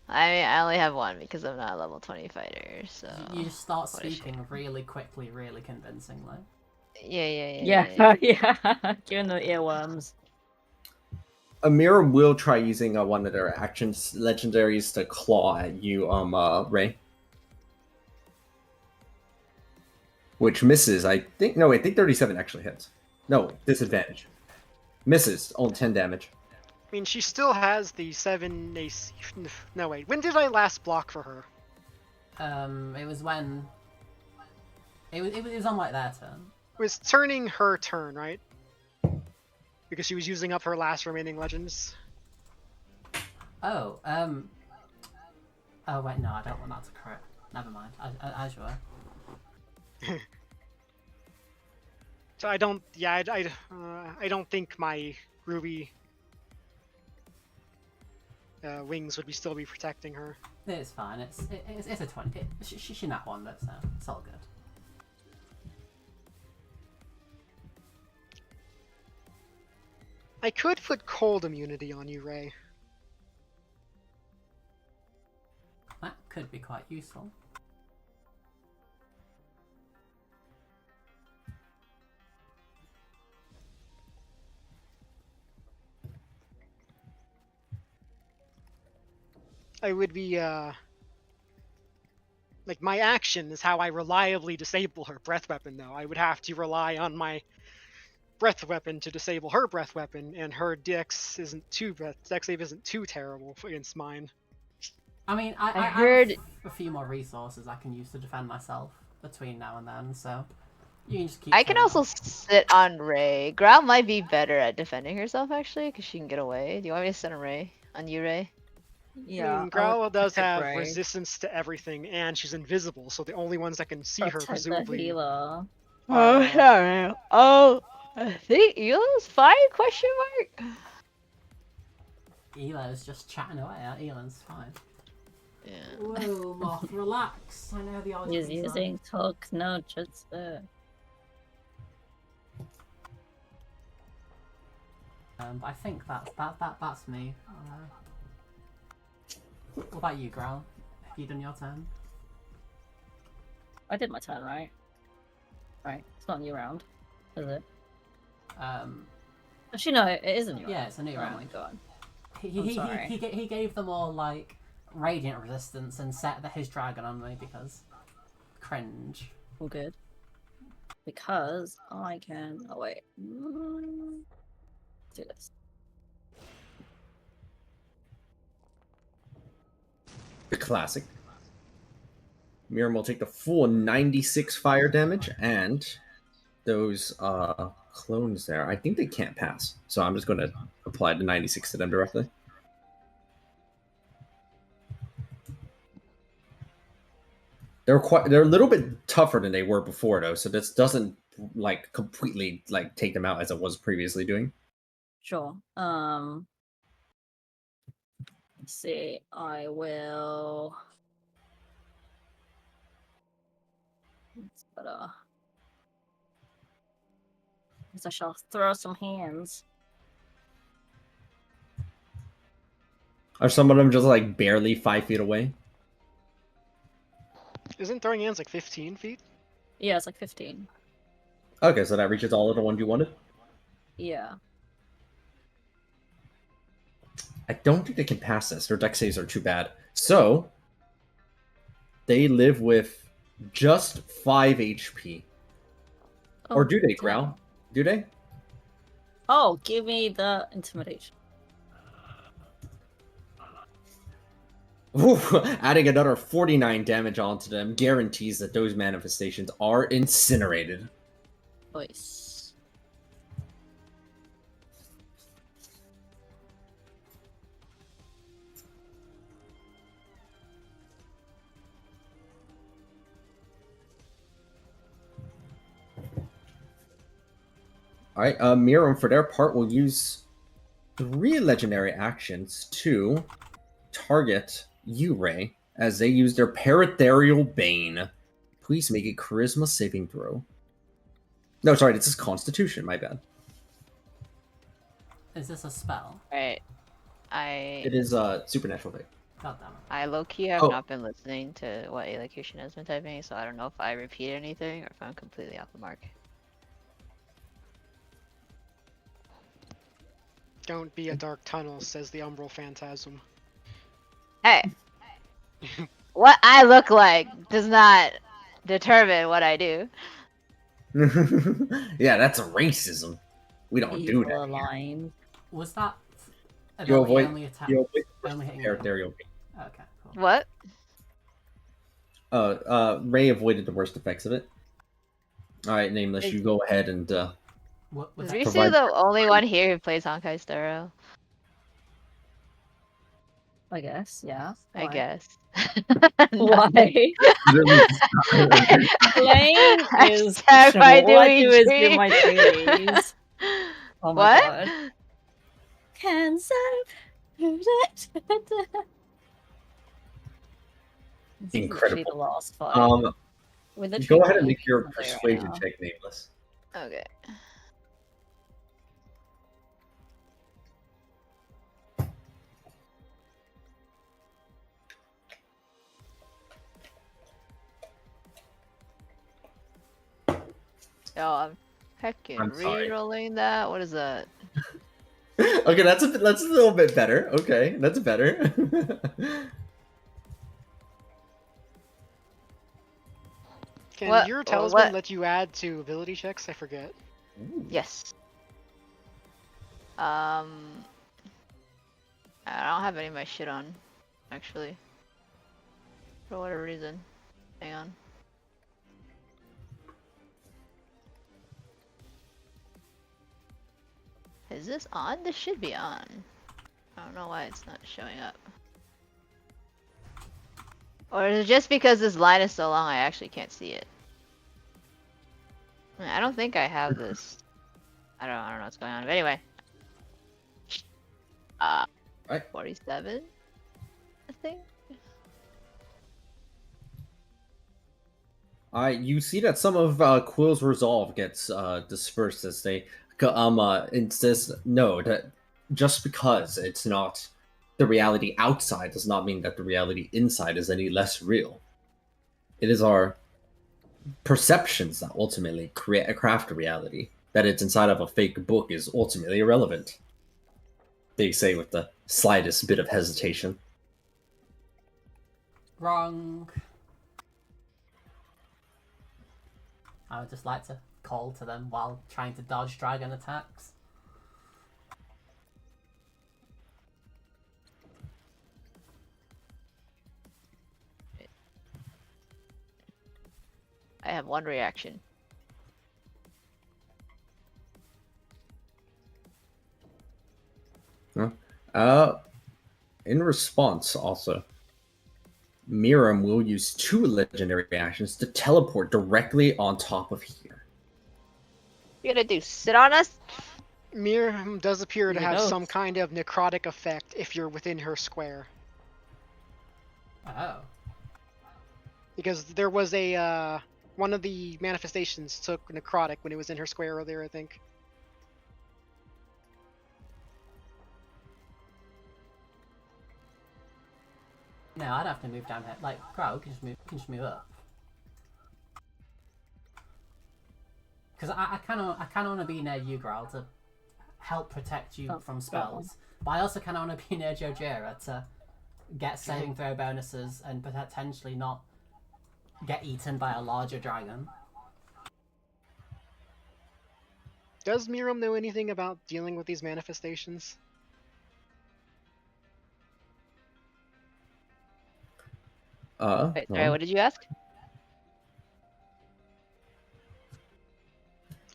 I only have one because I'm not a level 20 fighter, so. You just start what a shame. speaking really quickly, really convincingly. Yeah. Yeah. Giving the earworms. Amira will try using one of their actions legendaries to claw at you, Ray. Which misses, I think. No, I think 37 actually hits. No, disadvantage. Misses, only 10 damage. I mean, she still has the 7 AC. No, wait. When did I last block for her? It was when... It was on, like, their turn. It was turning her turn, right? Because she was using up her last remaining legends. Oh, oh, wait, no, I don't want that to correct. Never mind. As you were. So I don't... Yeah, I don't think my ruby... wings would still be protecting her. It's fine. It's a 20. She not one, but it's all good. I could put cold immunity on you, Ray. That could be quite useful. I would be, like, my action is how I reliably disable her breath weapon, though. I would have to rely on my breath weapon to disable her breath weapon, and her dex save isn't too terrible against mine. I mean, I I heard- have a few more resources I can use to defend myself between now and then, so you can just keep I can saying also that. sit on Ray. Growl might be better at defending herself, actually, because she can get away. Do you want me to sit on Ray? On you, Ray? Yeah. I mean, Growl does protect have Ray. resistance to everything, and she's invisible, so the only ones that can see her, Protect the presumably... healer. Oh, sorry. Oh, I think Elo's fine? Question mark. Elo's just chatting away. Elan's fine. Yeah. Whoa, Moth, relax. I know the odds. He's using talk no jutsu. But I think that's me. What about you, Growl? Have you done your turn? I did my turn, right? Right. It's not a new round, is it? Actually, no, it is a new round. Yeah, it's a new round. Oh my god. He gave them all like radiant resistance and set his dragon on me because cringe. All good. Because I can. Oh wait. Let's do this. The classic. Miriam will take the full 96 fire damage, and those clones there, I think they can't pass. So I'm just going to apply the 96 to them directly. They're a little bit tougher than they were before, though, so this doesn't like completely like take them out as it was previously doing. Sure. Let's see. I will. It's better. Guess I shall throw some hands. Are some of them just like barely 5 feet away? Isn't throwing hands like 15 feet? Yeah, it's like 15. Okay, so that reaches all of the ones you wanted? Yeah. I don't think they can pass this. Their dex saves are too bad. So, they live with just 5 HP. Oh, Or do they, damn. Growl? Do they? Oh, give me the intimidation. Ooh, adding another 49 damage onto them guarantees that those manifestations are incinerated. Voice. Alright, Miriam, for their part, will use 3 legendary actions to target you, Ray, as they use their Paratherial Bane. Please make a Charisma saving throw. No, sorry, this is Constitution. My bad. Is this a spell? Right. It is supernatural thing. God damn it. I low-key have Oh. not been listening to what Elocution has been typing, so I don't know if I repeat anything or if I'm completely off the mark. Don't be a dark tunnel, says the Umbral Phantasm. Hey! What I look like does not determine what I do. Yeah, that's racism. We don't do Evil that. aligned. Was that You ability avoid- only attack? You avoid Only hitting Paratherial Bane. Okay, cool. What? Ray avoided the worst effects of it. Alright, Nameless, you go ahead and What was Is that? Risu provide- the only one here who plays Honkai Star Rail? I guess, yeah. I Why? guess. Why? Playing is Hashtag questionable. All I doing do is do my dreams. dailies. Oh my What? god. Cancer. This is literally Incredible. the last fight. We're Go literally ahead and playing make your all day right persuasion now. check, Nameless. Okay. Oh, I'm heckin' I'm sorry. re-rolling that. What is that? Okay, that's a little bit better. Okay, that's better. Can What- your what- talisman let you add to ability checks? I forget. Yes. I don't have any of my shit on, actually. For whatever reason. Hang on. Is this on? This should be on. I don't know why it's not showing up. Or is it just because this line is so long I actually can't see it? I don't think I have this. I don't know what's going on. But anyway. Right. 47? I think? You see that some of Quill's resolve gets dispersed as they insists no, that just because it's not the reality outside does not mean that the reality inside is any less real. It is our perceptions that ultimately craft a reality. That it's inside of a fake book is ultimately irrelevant. They say with the slightest bit of hesitation. Wrong. I would just like to call to them while trying to dodge dragon attacks. I have one reaction. In response, also, Miram will use 2 legendary actions to teleport directly on top of here. You gonna do sit on us? Mir does appear to You have know. some kind of necrotic effect if you're within her square. Oh. Because there was a one of the manifestations took necrotic when it was in her square earlier, I think. No, I'd have to move down here. Like, Crow can just move up. Because I kind of want to be near you, Growl, to help protect you Oh, from go spells. But I also kind of want to be near Jojira to get saving throw bonuses and potentially not get eaten by a larger dragon. Does Miram know anything about dealing with these manifestations? Wait, sorry, what did you ask?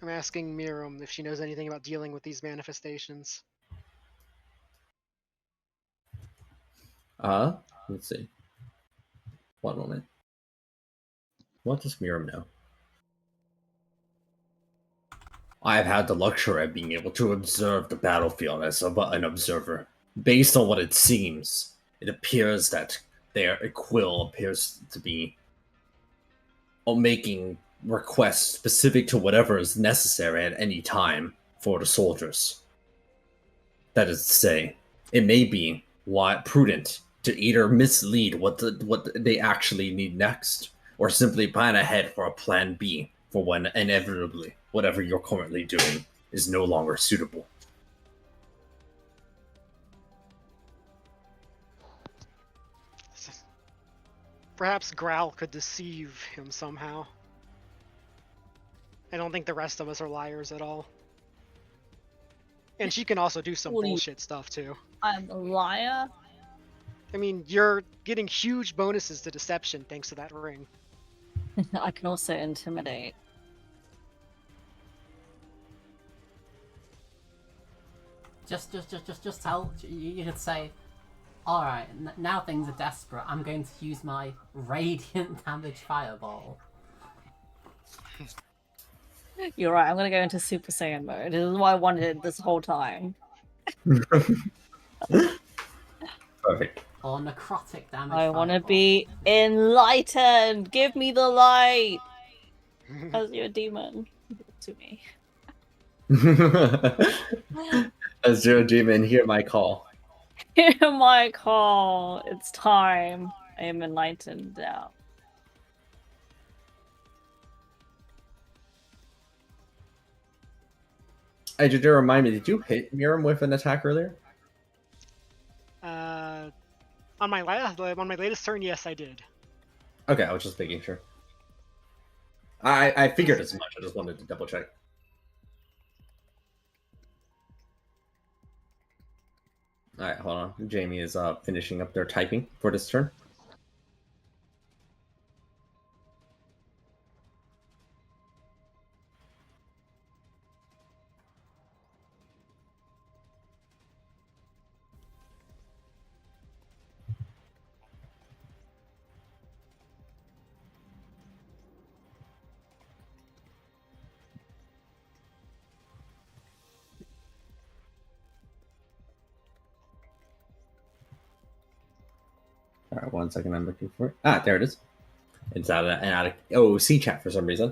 I'm asking Miram if she knows anything about dealing with these manifestations. Let's see. One moment. What does Miram know? I've had the luxury of being able to observe the battlefield as an observer. Based on what it seems, It appears that Quill appears to be making requests specific to whatever is necessary at any time for the soldiers. That is to say, it may be prudent to either mislead what they actually need next, or simply plan ahead for a plan B for when inevitably whatever you're currently doing is no longer suitable. Perhaps Growl could deceive him somehow. I don't think the rest of us are liars at all. And she can also do some What do you- bullshit stuff too. I'm a liar. I mean, you're getting huge bonuses to deception thanks to that ring. I can also intimidate. Just tell. You could say, all right, now things are desperate. I'm going to use my radiant damage fireball. You're right, I'm gonna go into Super Saiyan mode. This is what I wanted this whole time. Perfect. Or necrotic damage. I want to fireball. be enlightened. Give me the light. As you're a demon, give it to me. As Zero Demon, hear my call. Hear my call. It's time. I am enlightened now. Hey, did you remind me? Did you hit Miram with an attack earlier? On my latest turn, yes, I did. Okay, I was just making sure. I figured as much. I just wanted to double check. All right, hold on. Jamie is finishing up their typing for this turn. All right, 1 second. I'm looking for it. Ah, there it is. It's out of OOC chat for some reason.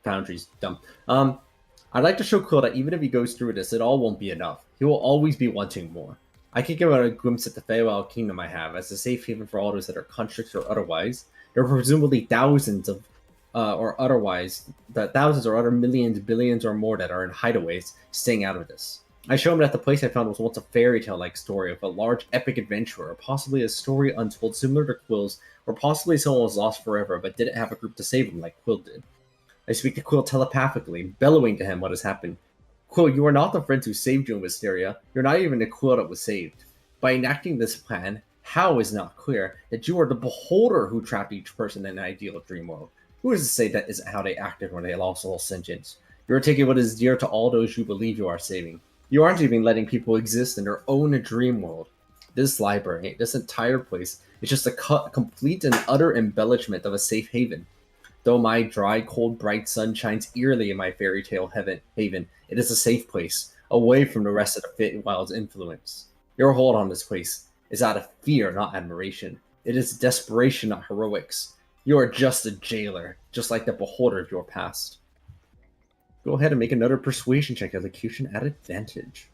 Foundry's dumb. I'd like to show Quill that even if he goes through this, it all won't be enough. He will always be wanting more. I can give out a glimpse at the Feywild kingdom I have as a safe haven for all those that are constructs or otherwise. There are presumably thousands of, or otherwise, that thousands or other millions, billions or more that are in hideaways, staying out of this. I show him that the place I found was once a fairy tale-like story of a large epic adventure, or possibly a story untold similar to Quill's, or possibly someone was lost forever but didn't have a group to save him like Quill did. I speak to Quill telepathically, bellowing to him what has happened. Quill, you are not the friend who saved you in Wisteria. You're not even the Quill that was saved. By enacting this plan, how is not clear that you are the beholder who trapped each person in an ideal dream world. Who is to say that isn't how they acted when they lost all sentience? You are taking what is dear to all those you believe you are saving. You aren't even letting people exist in their own dream world. This library, this entire place, is just a complete and utter embellishment of a safe haven. Though my dry, cold, bright sun shines eerily in my fairy tale haven, it is a safe place, away from the rest of the Feywild's influence. Your hold on this place is out of fear, not admiration. It is desperation, not heroics. You are just a jailer, just like the beholder of your past. Go ahead and make another persuasion check, execution at advantage.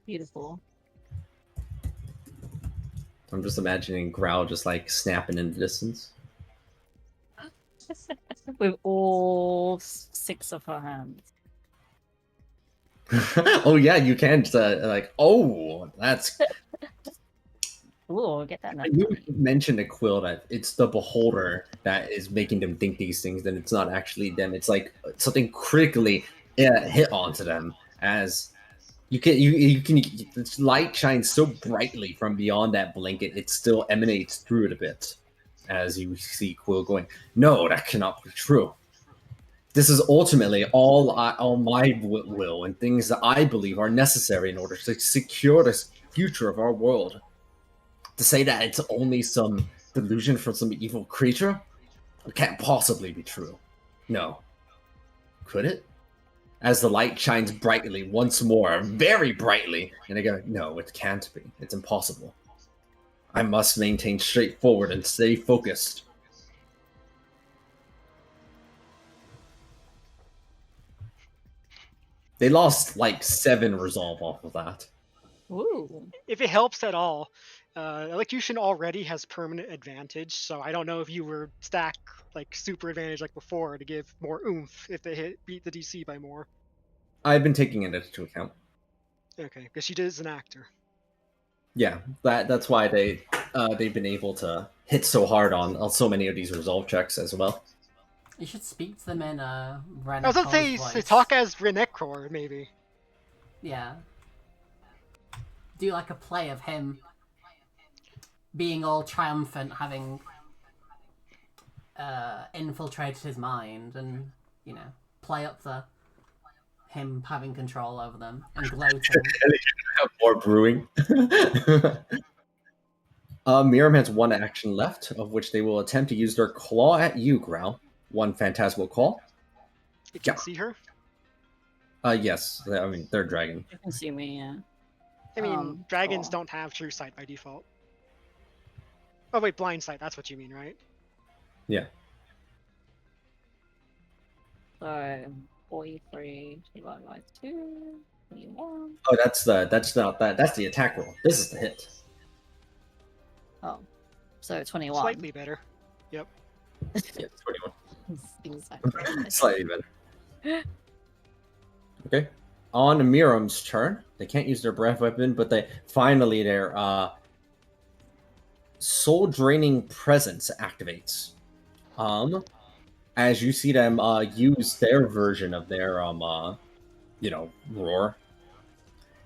Beautiful. I'm just imagining Growl just like snapping in the distance. With all 6 of her hands. Oh yeah, you can just like, oh, that's. Ooh, get that. You mentioned to Quill that it's the beholder that is making them think these things, then it's not actually them. It's like something critically hit onto them. As you can this light shines so brightly from beyond that blanket, it still emanates through it a bit. As you see Quill going, no, that cannot be true. This is ultimately all my will and things that I believe are necessary in order to secure the future of our world. To say that it's only some delusion from some evil creature, it can't possibly be true. No. Could it? as the light shines brightly once more, very brightly, and they go, "No, it can't be. It's impossible. I must maintain straightforward and stay focused." They lost like 7 resolve off of that. Ooh. If it helps at all, elocution already has permanent advantage, so I don't know if you were stack like super advantage like before to give more oomph if they beat the DC by more. I've been taking it into account. Okay, because she is an actor. Yeah, that's why they've been able to hit so hard on so many of these resolve checks as well. You should speak to them in I was gonna Renekor's say voice. talk as Renekor, maybe. Yeah. Do like a play of him being all triumphant, having infiltrated his mind, and play up the him having control over them and gloating. More brewing. Miram has 1 action left, of which they will attempt to use their claw at you, Growl. 1 phantasmal claw. You can Yeah. see her. Yes. I mean, they're dragon. You can see me, yeah. I mean, dragons cool. don't have true sight by default. Oh wait, blind sight. That's what you mean, right? Yeah. So 43 divided by 2, 21. Oh, that's the attack roll. This is the hit. Oh. So 21. Slightly better. Yep. Yeah, 21. Exactly. Slightly better. Okay. On Miram's turn, they can't use their breath weapon, but their soul draining presence activates. As you see them use their version of their roar,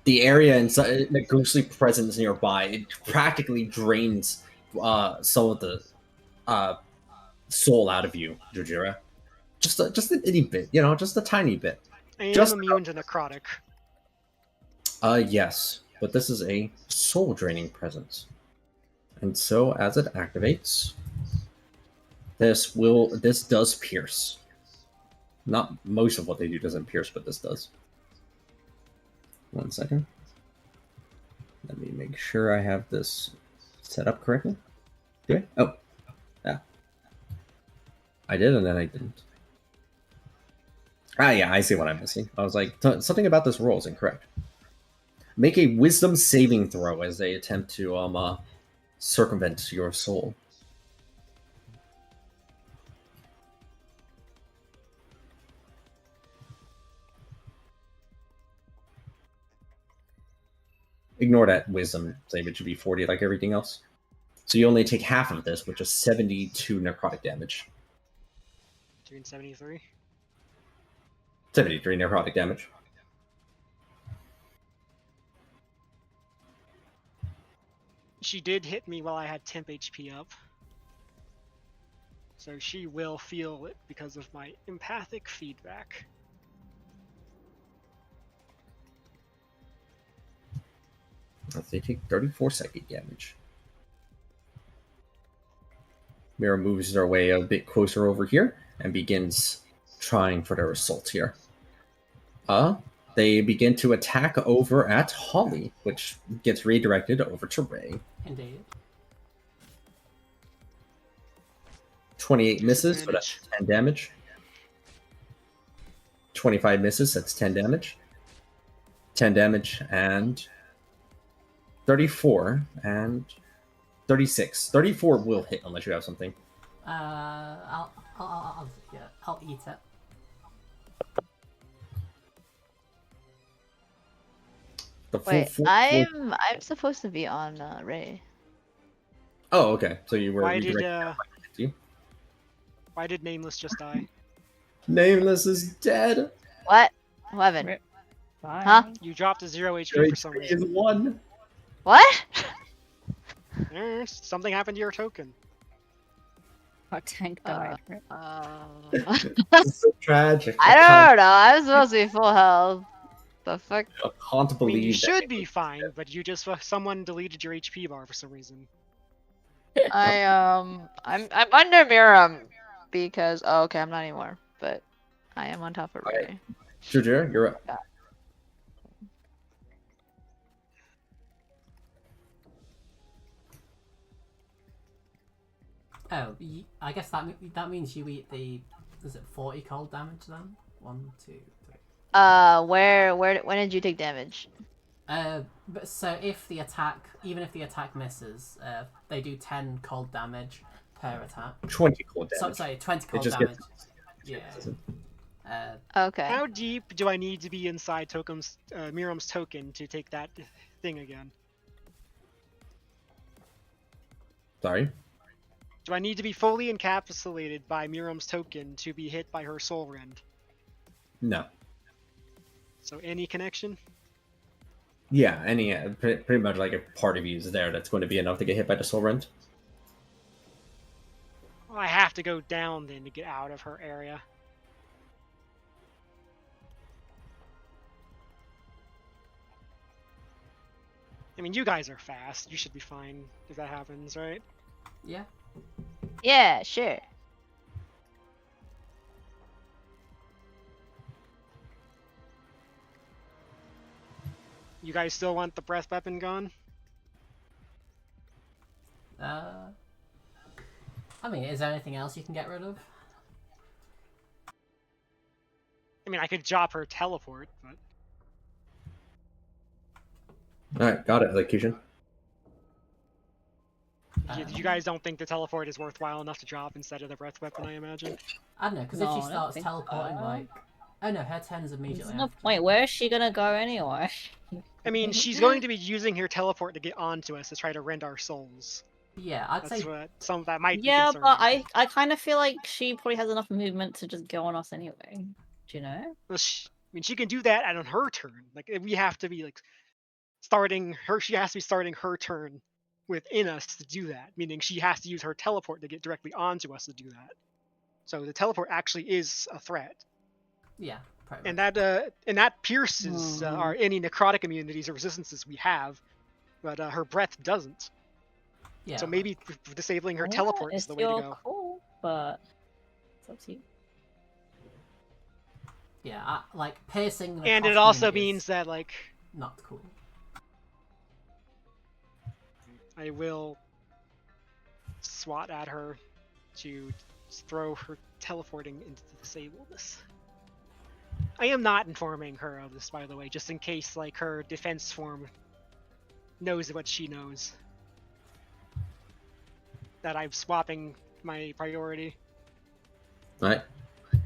the area inside the ghostly presence nearby, it practically drains some of the soul out of you, Jojira. Just a itty bit, just a tiny bit. I am Just immune to necrotic. Yes, but this is a soul draining presence. And so as it activates, this does pierce. Not most of what they do doesn't pierce, but this does. 1 second. Let me make sure I have this set up correctly. Do I? Oh. Yeah. I did and then I didn't. Ah, yeah, I see what I'm missing. I was like, something about this roll is incorrect. Make a wisdom saving throw as they attempt to circumvent your soul. Ignore that wisdom save. It should be 40 like everything else. So you only take half of this, which is 72 necrotic damage. Doing 73. 73 necrotic damage. She did hit me while I had temp HP up. So she will feel it because of my empathic feedback. They take 34 psychic damage. Mira moves their way a bit closer over here and begins trying for their assault here. They begin to attack over at Holly, which gets redirected over to Ray. Indeed. 28 misses, so that's 10 damage. 25 misses, that's 10 damage. 10 damage, and 34, and 36. 34 will hit unless you have something. I'll eat it. The full, Wait, full- I'm supposed to be on Ray. Oh, okay. So you were Why did redirected to you. why did Nameless just die? Nameless is dead. What? 11. Rip. Bye. Huh? You dropped to 0 HP Your for some HP reason. is 1. What? Something happened to your token. Our tank died. Rip. It's so tragic. I don't know. I'm supposed to be full health. The fuck? I can't I mean, believe you that. should be fine, but you just someone deleted your HP bar for some reason. I'm under Miram because okay, I'm not anymore, but I am on top of Alright. Ray. Jujira, you're up. Oh, I guess that means you eat the. Is it 40 cold damage then? 1, 2, 3. When did you take damage? But so if the attack, even if the attack misses, they do 10 cold damage per attack. 20 cold damage. Sorry, 20 It cold just damage. gets. Yeah. Okay. How deep do I need to be inside Miram's token to take that thing again? Sorry. Do I need to be fully encapsulated by Miram's token to be hit by her soul rend? No. So any connection? Yeah, any pretty much like a part of you is there that's going to be enough to get hit by the soul rend. Well, I have to go down then to get out of her area. I mean, you guys are fast. You should be fine if that happens, right? Yeah. Yeah, sure. You guys still want the breath weapon gone? I mean, is there anything else you can get rid of? I mean, I could drop her teleport, but Alright, got it, Elocution. you guys don't think the teleport is worthwhile enough to drop instead of the breath weapon, I imagine? I don't know, because No, if I she don't starts think teleporting, so. like... Oh no, her turn's There's immediately no after. point. Where is she gonna go anyway? I mean, she's going to be using her teleport to get onto us to try to rend our souls. Yeah, I'd That's say... what some that might be Yeah, concerning. but I kind of feel like she probably has enough movement to just go on us anyway. Do you know? Well, I mean, she can do that on her turn. Like, we have to be like starting her. She has to be starting her turn within us to do that. Meaning, she has to use her teleport to get directly onto us to do that. So the teleport actually is a threat, Yeah, pretty and much. that pierces any necrotic immunities or resistances we have, but her breath doesn't. Yeah, So maybe disabling her Yeah, teleport is it's the way to your go. call, but it's up to you. Yeah, like, piercing the And it necrotic also immunity is means that like not cool. I will swat at her to throw her teleporting into the disabledness. I am not informing her of this, by the way, just in case like her defense form knows what she knows. That I'm swapping my priority. Alright. Do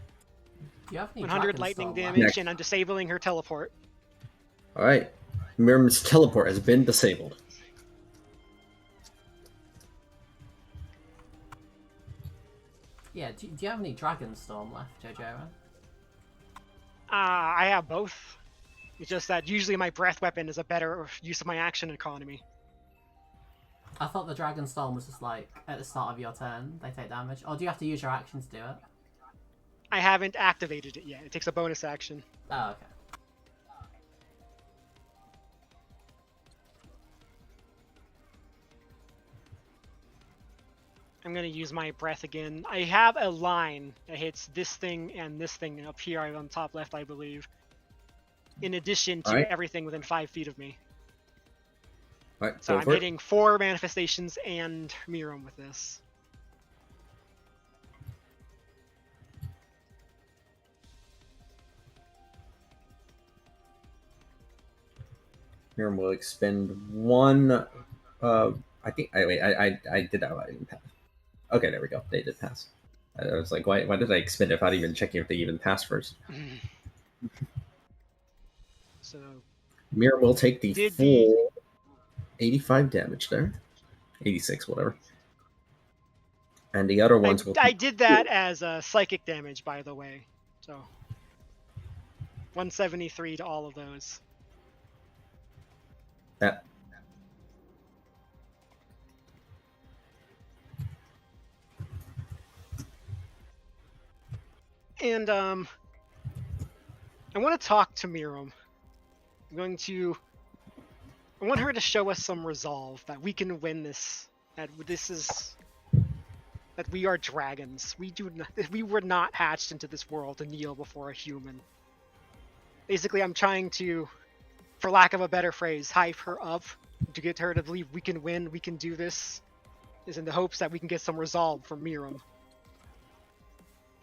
you have any 100 Dragonstorm lightning left? damage, Next. and I'm disabling her teleport. Alright. Miriam's teleport has been disabled. Yeah, do you have any Dragonstorm left, Jojo? I have both. It's just that usually my breath weapon is a better use of my action economy. I thought the Dragonstorm was just like, at the start of your turn, they take damage. Or do you have to use your action to do it? I haven't activated it yet. It takes a bonus action. Oh, okay. I'm gonna use my breath again. I have a line that hits this thing and this thing up here on top left, I believe. In addition to Alright. everything within 5 feet of me. Alright, So go I'm for it. hitting 4 manifestations and Miram with this. Miriam will expend one. I think. I did that. I didn't pass. Okay, there we go. They did pass. I was like, why did I expend it without even checking if they even passed first? So Miriam will take the Did full 85 damage there. 86, whatever. And the other ones will. I did that as a psychic damage, by the way. So 173 to all of those. That. And I want to talk to Miram. I want her to show us some resolve that we can win this. That we are dragons. We were not hatched into this world to kneel before a human. Basically, I'm trying to, for lack of a better phrase, hype her up to get her to believe we can win, we can do this, is in the hopes that we can get some resolve from Miram.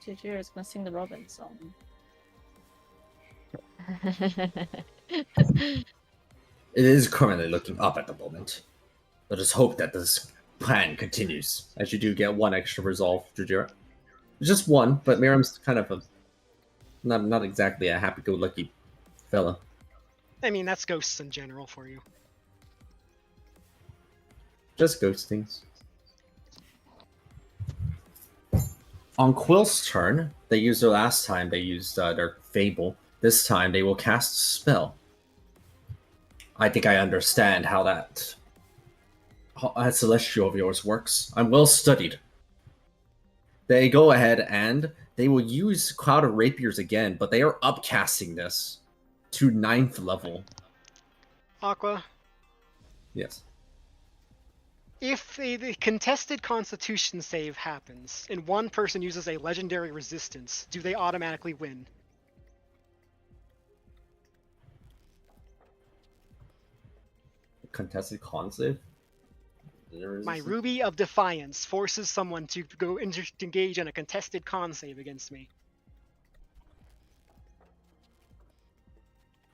Jujir is gonna sing the Robin song. It is currently looking up at the moment. Let us hope that this plan continues, as you do get one extra resolve, Jujira. Just one, but Miriam's kind of a not exactly a happy-go-lucky fella. I mean, that's ghosts in general for you. Just ghost things. On Quill's turn, they used their last time. They used their Fable. This time, they will cast a spell. I think I understand how that celestial of yours works. I'm well studied. They go ahead and they will use Cloud of Rapiers again, but they are upcasting this to 9th level. Aqua, Yes. if the contested Constitution save happens and one person uses a legendary resistance, do they automatically win? Contested con save? My Ruby of Defiance forces someone to go engage in a contested con save against me.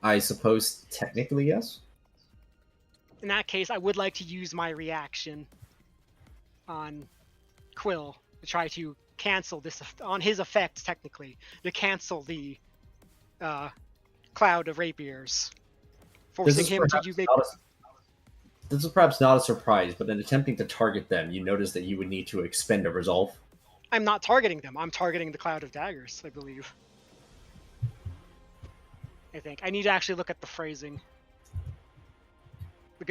I suppose technically yes. In that case, I would like to use my reaction on Quill to try to cancel this on his effect, technically, to cancel the Cloud of Rapiers, forcing him to make. This is perhaps not a surprise, but in attempting to target them, you notice that you would need to expend a resolve. I'm not targeting them. I'm targeting the Cloud of Daggers, I believe. I think I need to actually look at the phrasing.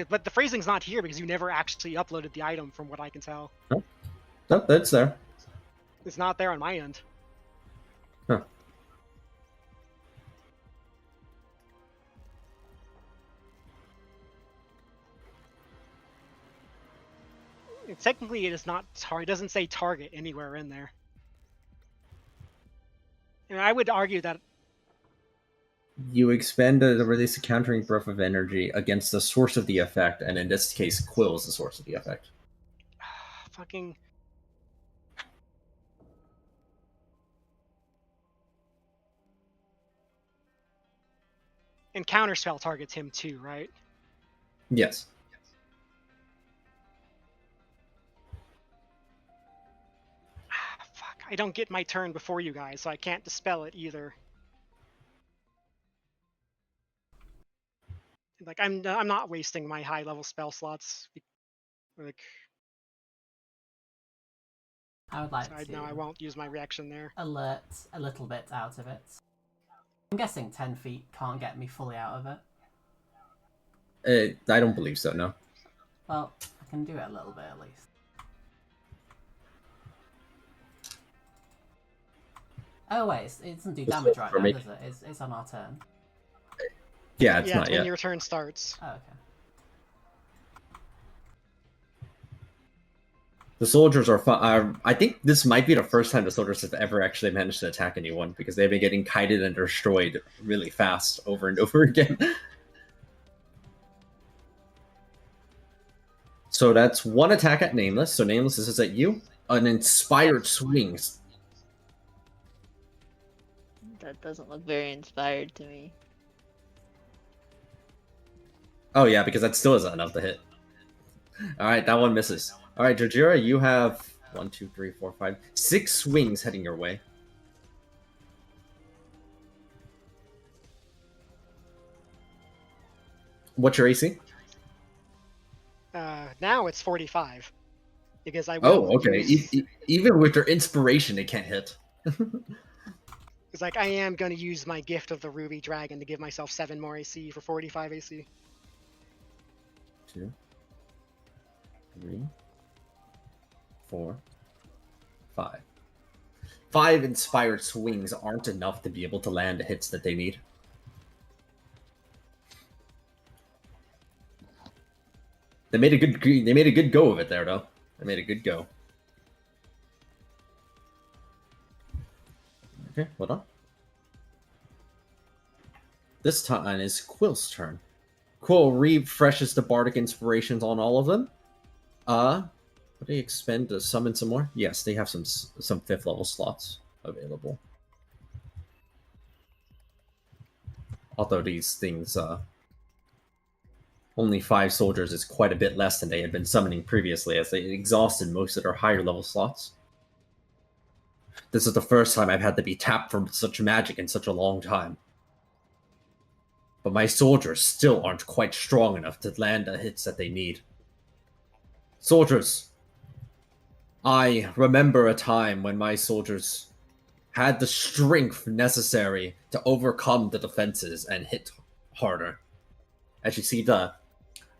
But the phrasing's not here because you never actually uploaded the item, from what I can tell. No, that's there. It's not there on my end. Huh. Technically, it is not. It doesn't say target anywhere in there. And I would argue that You expend the release a countering breath of energy against the source of the effect, and in this case, Quill is the source of the effect. fucking. And counterspell targets him too, right? Yes. Fuck, I don't get my turn before you guys, so I can't dispel it either. Like, I'm not wasting my high level spell slots. Like, I would like so to. No, I won't use my reaction there. Alert a little bit out of it. I'm guessing 10 feet can't get me fully out of it. I don't believe so, no. Well, I can do it a little bit at least. Oh wait, it doesn't do damage right now, does it? It's on our turn. Yeah, it's not it's when yet. your turn starts. Oh, okay. The soldiers are fun. I think this might be the first time the soldiers have ever actually managed to attack anyone, because they've been getting kited and destroyed really fast over and over again. So that's one attack at Nameless. So Nameless, this is at you. An inspired swings. That doesn't look very inspired to me. Oh yeah, because that still isn't enough to hit. Alright, that one misses. Alright, Jojira, you have 1, 2, 3, 4, 5, 6 swings heading your way. What's your AC? Now it's 45. Because I will. Oh, okay. Even with your inspiration, it can't hit. It's like, I am going to use my gift of the Ruby Dragon to give myself 7 more AC for 45 AC. 2, 3, 4, 5. 5 inspired swings aren't enough to be able to land the hits that they need. They made a good go of it there, though. They made a good go. Okay, hold on. this time is Quill's turn. Quill refreshes the bardic inspirations on all of them. Would they expend to summon some more? Yes, they have some 5th level slots available. Although these things, only 5 soldiers is quite a bit less than they had been summoning previously, as they exhausted most of their higher level slots. This is the first time I've had to be tapped from such magic in such a long time. But my soldiers still aren't quite strong enough to land the hits that they need. Soldiers, I remember a time when my soldiers had the strength necessary to overcome the defenses and hit harder. As you see,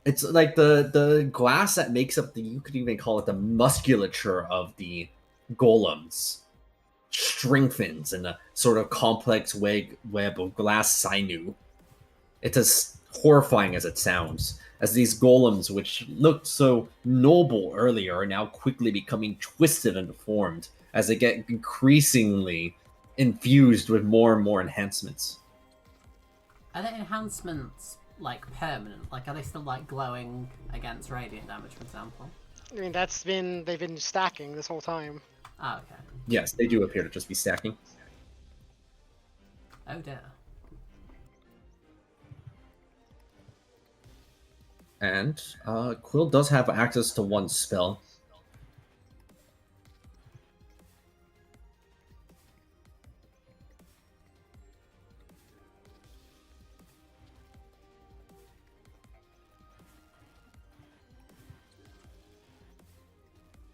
it's like the glass that makes up you could even call it the musculature of the golems strengthens in a sort of complex web of glass sinew. It's as horrifying as it sounds, as these golems, which looked so noble earlier, are now quickly becoming twisted and deformed as they get increasingly infused with more and more enhancements. Are the enhancements like permanent? Like, are they still like glowing against radiant damage, for example? I mean, they've been stacking this whole time. Oh, okay. Yes, they do appear to just be stacking. Oh dear. And Quill does have access to one spell.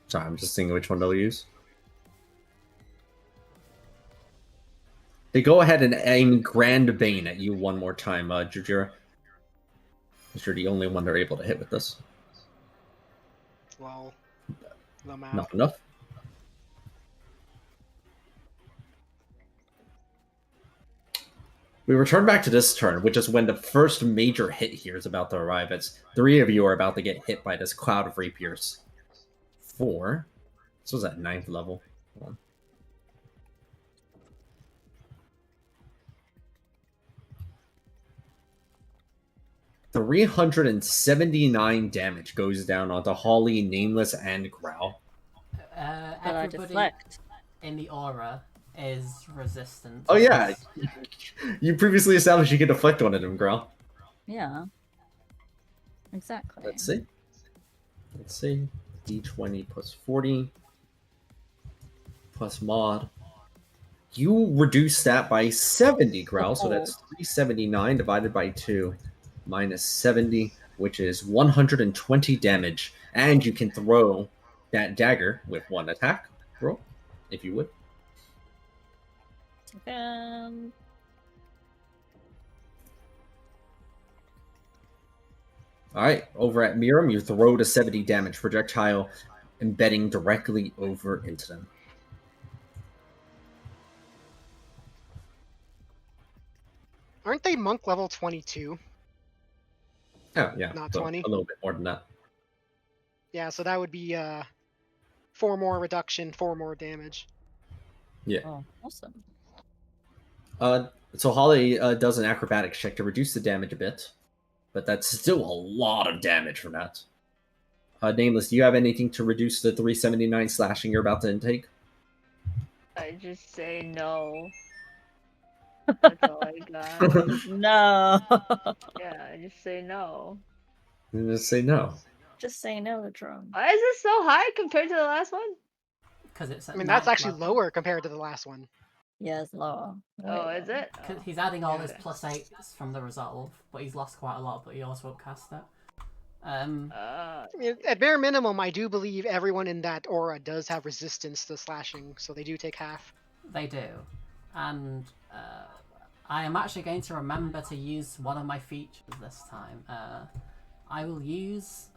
Sorry, I'm just seeing which one they'll use. They go ahead and aim Grand Bane at you one more time, Jujira. You're the only one they're able to hit with this. Well, the map. Not enough. We return back to this turn, which is when the first major hit here is about to arrive. As 3 of you are about to get hit by this cloud of rapiers. 4. This was at 9th level. Hold on. 379 damage goes down onto Holly, Nameless, and Growl. But I Everybody deflect. in the aura is resistant. Oh yeah, you previously established you can deflect one of them, Growl. Yeah. Exactly. Let's see. Let's see. D20 plus 40 plus mod. You reduce that by 70, Growl, so that's 379 divided by 2 minus 70, which is 120 damage. And you can throw that dagger with 1 attack roll, if you would. Alright, over at Miram, you throw the 70 damage projectile, embedding directly over into them. Aren't they monk level 22? Oh, yeah. Not so 20? A little bit more than that. Yeah, so that would be 4 more reduction, 4 more damage. Yeah. Oh, awesome. So Holly does an acrobatics check to reduce the damage a bit, but that's still a lot of damage from that. Nameless, do you have anything to reduce the 379 slashing you're about to intake? I just say no. That's all I got. No. Yeah, I just say no. You just say no. Just say no to drum. Why is this so high compared to the last one? Because it's. I mean, that's actually lower compared to the last one. Yeah, it's lower. Oh, is it? Cause he's adding all his Okay. +8s from the resolve, but he's lost quite a lot. But he also upcast it. I mean, at bare minimum, I do believe everyone in that aura does have resistance to slashing, so they do take half. They do, and I am actually going to remember to use one of my features this time. I will use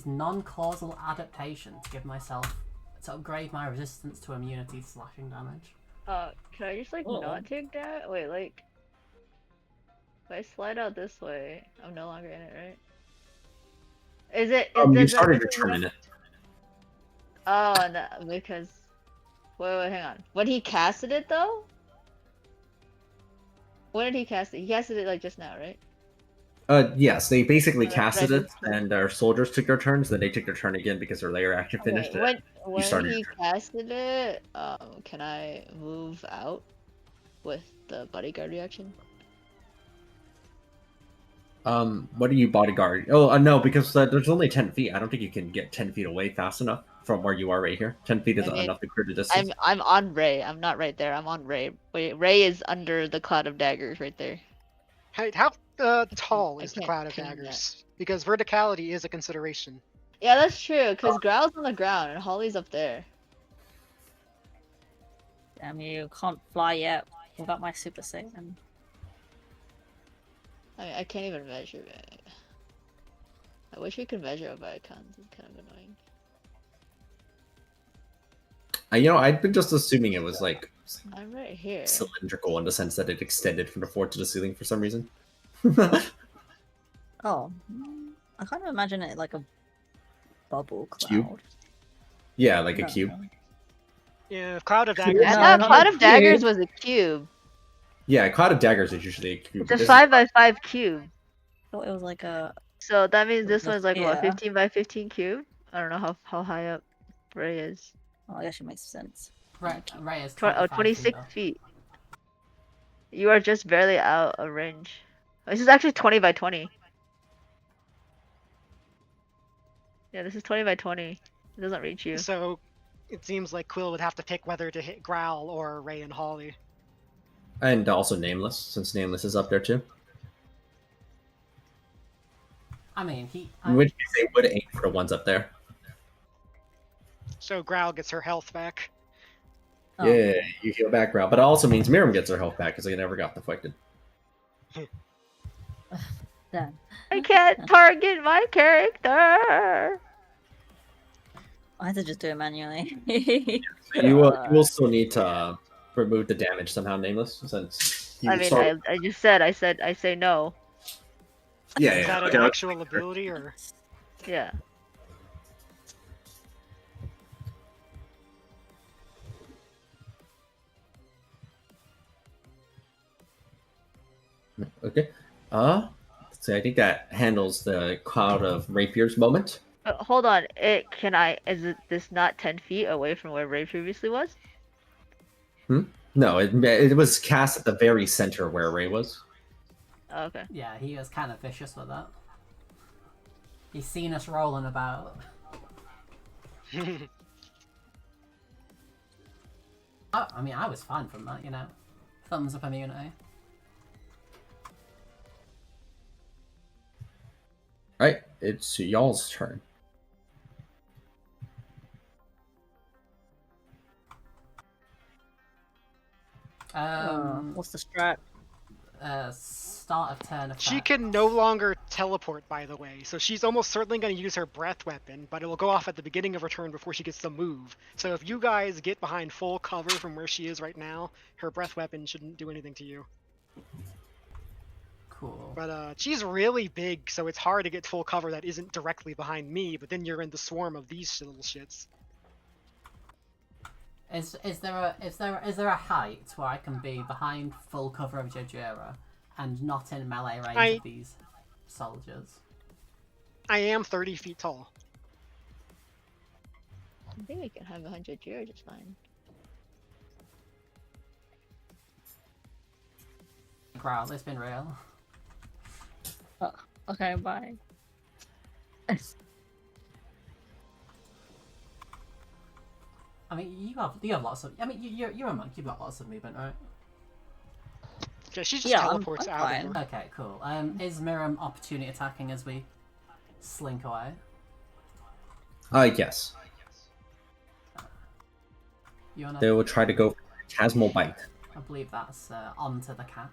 non-causal adaptation to give myself to upgrade my resistance to immunity to slashing damage. Can I just like Oh. not take that? Wait, like if I slide out this way, I'm no longer in it, right? Is it? You started your turn in it. Oh, no, because wait, hang on. When he casted it though? When did he cast it? He casted it like just now, right? Yes, they basically Right casted it, before. and our soldiers took their turns. Then they took their turn again because their layer action Okay, finished. when You started your he turn. casted it, can I move out with the bodyguard reaction? What do you bodyguard? Oh, no, because there's only 10 feet. I don't think you can get 10 feet away fast enough from where you are right here. 10 feet is I mean, enough to clear the distance. I'm on Ray. I'm not right there. I'm on Ray. Wait, Ray is under the cloud of daggers right there. How tall I is the can't cloud of ping that. daggers? Because verticality is a consideration. Yeah, that's true. Cause Growl's on the ground and Holly's up there. Damn, you can't fly yet without my Super Saiyan. I can't even measure it. I wish we could measure it by icons. It's kind of annoying. I'd been just assuming it was like I'm right here. cylindrical in the sense that it extended from the floor to the ceiling for some reason. Oh, I kind of imagine it like a bubble Cube? cloud. Yeah, like a No. cube. Yeah, cloud of Yeah, daggers. I no, thought not Cloud a of Daggers cube. was a cube. Yeah, cloud of daggers is usually a cube. It's a This is- 5x5 cube. I thought it was like a. So that means It this was a one's like what, sphere. 15 by 15 cube? I don't know how high up Ray is. Oh, I guess it makes sense. Ray is 26 25 feet up. feet. You are just barely out of range. This is actually 20 by 20. Yeah, this is 20 by 20. It doesn't reach you. So it seems like Quill would have to pick whether to hit Growl or Ray and Holly. And also Nameless, since Nameless is up there too. I mean, In which case they would aim for the ones up there. So Growl gets her health back. Oh. Yeah, you heal back route. But it also means Miriam gets her health back because they never got deflected. Damn. I can't target my character. I had to just do it manually. So you will still need to remove the damage somehow, Nameless, since you I mean, start- I just said, I say no. Yeah, Is yeah. that Okay, an okay. actual ability or? Yeah. Okay. So I think that handles the Cloud of Rapiers moment. Hold on. This not 10 feet away from where Ray previously was? No, it was cast at the very center where Ray was. Oh, okay. yeah, he was kind of vicious with that. He's seen us rolling about. I mean, I was fine from that, you know. Thumbs up immunity. Right, it's y'all's turn. What's the strat? Start of turn effect. She can no longer teleport, by the way, so she's almost certainly going to use her breath weapon, but it will go off at the beginning of her turn before she gets to move. So if you guys get behind full cover from where she is right now, her breath weapon shouldn't do anything to you. Cool. But she's really big, so it's hard to get full cover that isn't directly behind me, but then you're in the swarm of these little shits. Is there a height where I can be behind full cover of Jojura and not in melee range of these soldiers? I am 30 feet tall. I think we can have 100 Jira just fine. Growl, it's been real. Okay, bye. I mean, you have lots of. I mean, you're a monk. You've got lots of movement, right? Yeah, she just Yeah, teleports I'm out fine. of her. Okay, cool. Is Miriam opportunity attacking as we slink away? Yes. You wanna? They will try to go for Chasmal Bite. I believe that's onto the cat.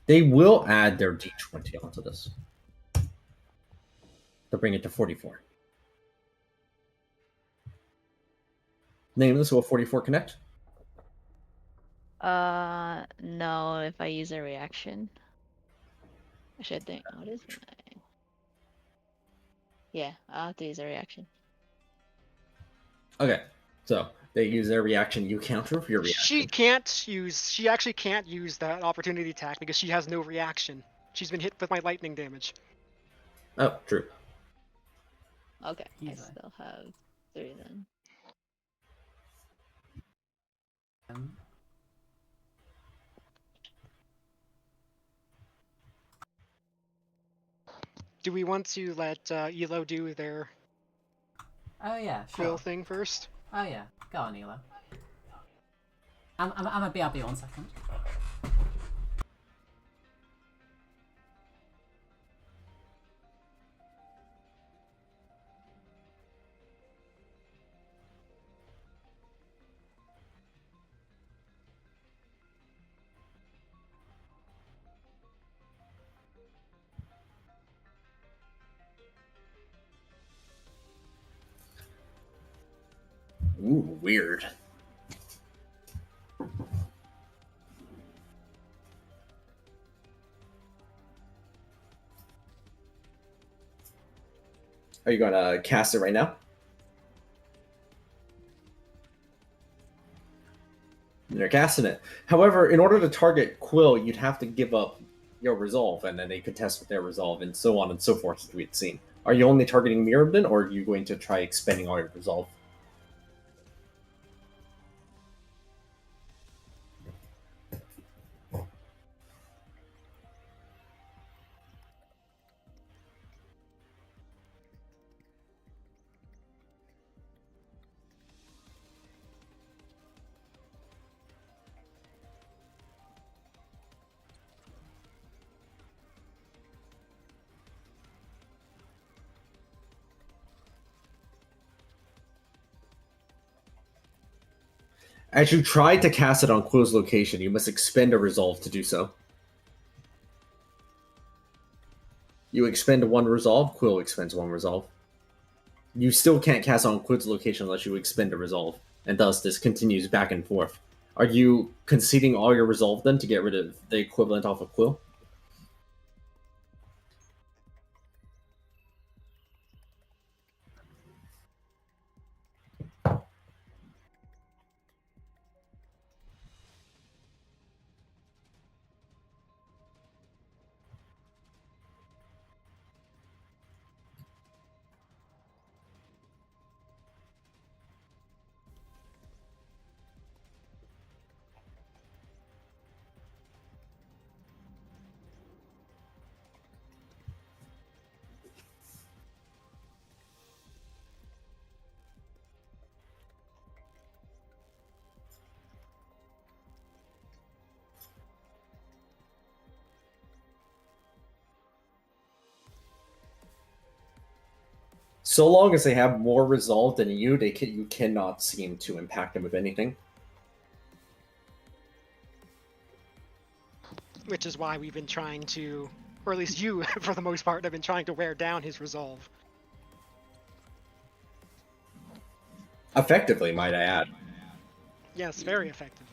They will add their d20 onto this to bring it to 44. Nameless, will 44 connect? No, if I use a reaction. Actually, I think, what is it? Yeah, I'll have to use a reaction. Okay, so They use their reaction, you counter your reaction. She actually can't use that opportunity attack because she has no reaction. She's been hit with my lightning damage. Oh, true. Okay, I Easy. still have 3 then. Do we want to let Elo do their Oh yeah, Quill sure. thing first? Oh yeah, go on, Elo. I'm a BRB 1 second. Ooh, weird. Are you going to cast it right now? You're casting it. However, in order to target Quill, you'd have to give up your resolve, and then they could test with their resolve, and so on and so forth, as we had seen. Are you only targeting Mirrodin, or are you going to try expending all your resolve? As you try to cast it on Quill's location, you must expend a resolve to do so. You expend 1 resolve, Quill expends 1 resolve. You still can't cast on Quill's location unless you expend a resolve, and thus this continues back and forth. Are you conceding all your resolve then to get rid of the equivalent off of Quill? So long as they have more resolve than you, you cannot seem to impact them with anything. Which is why we've been trying to, or at least you, for the most part, have been trying to wear down his resolve. Effectively, might I add. Yes, very effectively.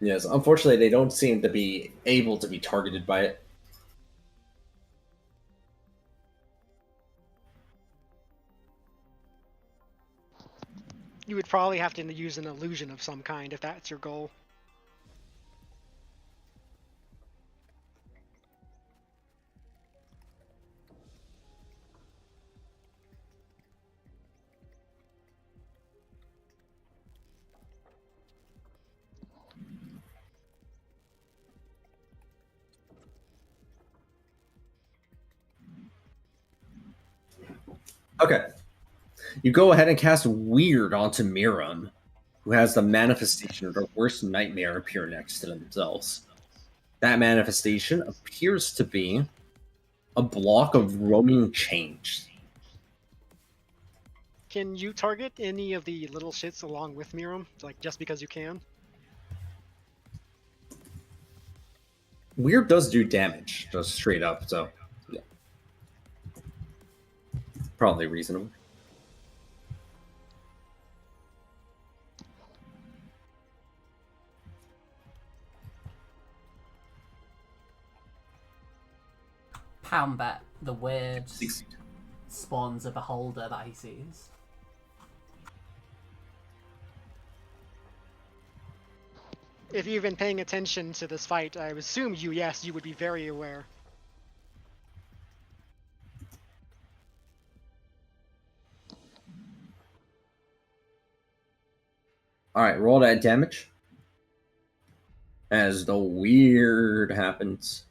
Yes, unfortunately, they don't seem to be able to be targeted by it. You would probably have to use an illusion of some kind if that's your goal. Okay. You go ahead and cast Weird onto Miram, who has the manifestation of their worst nightmare appear next to themselves. That manifestation appears to be a block of roaming change. Can you target any of the little shits along with Miram? Like, just because you can? Weird does do damage, just straight up, so yeah. Probably reasonable. Pound bet the weird 60. spawns a beholder that he sees. If you've been paying attention to this fight, I assume yes, you would be very aware. Alright, roll that damage. As the weird happens.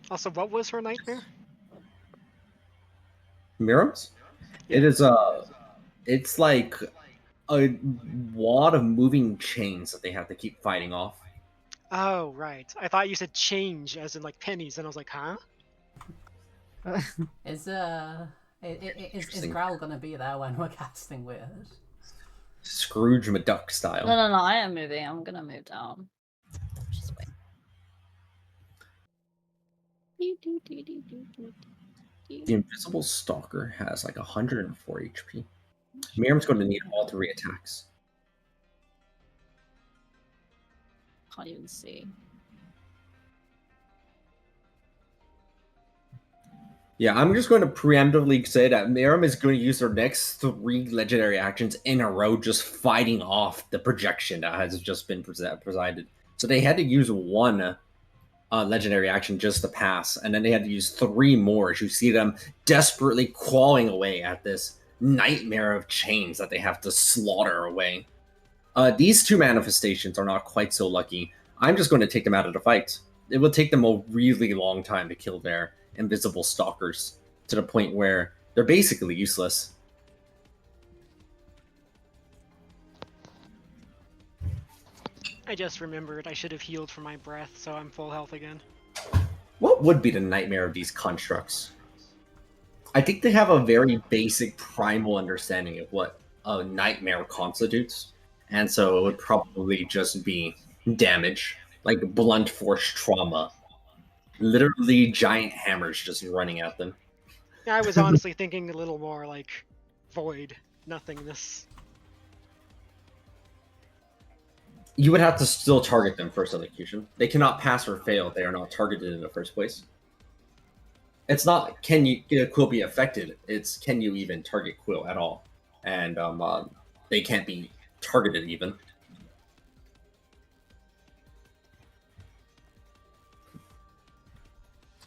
Also, what was her nightmare? Mirams? Yeah. It is it's like a wad of moving chains that they have to keep fighting off. Oh, right. I thought you said change, as in like pennies, and I was like, huh? Is Interesting. Growl gonna be there when we're casting weird? Scrooge McDuck style. No, I am moving. I'm gonna move down. Just wait. The invisible stalker has like 104 HP. Miriam's going to need all 3 attacks. Can't even see. Yeah, I'm just going to preemptively say that Miriam is going to use her next 3 legendary actions in a row just fighting off the projection that has just been presided. So they had to use 1 legendary action just to pass, and then they had to use 3 more as you see them desperately clawing away at this nightmare of chains that they have to slaughter away. These 2 manifestations are not quite so lucky. I'm just going to take them out of the fight. It will take them a really long time to kill their invisible stalkers to the point where they're basically useless. I just remembered I should have healed for my breath, so I'm full health again. What would be the nightmare of these constructs? I think they have a very basic primal understanding of what a nightmare constitutes, and so it would probably just be damage, like blunt force trauma. Literally giant hammers just running at them. I was honestly thinking a little more like void, nothingness. You would have to still target them first execution. They cannot pass or fail if they are not targeted in the first place. It's not can you Quill be affected, it's can you even target Quill at all. And they can't be targeted even.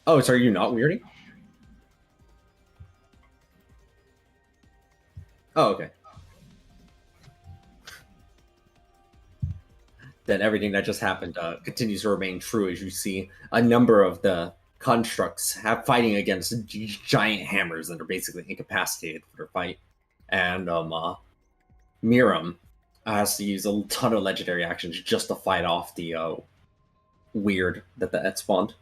Oh, so are you not weirding? Oh, okay. Then everything that just happened continues to remain true as you see a number of the constructs fighting against giant hammers that are basically incapacitated for their fight. And Miram has to use a ton of legendary actions just to fight off the weird that spawned.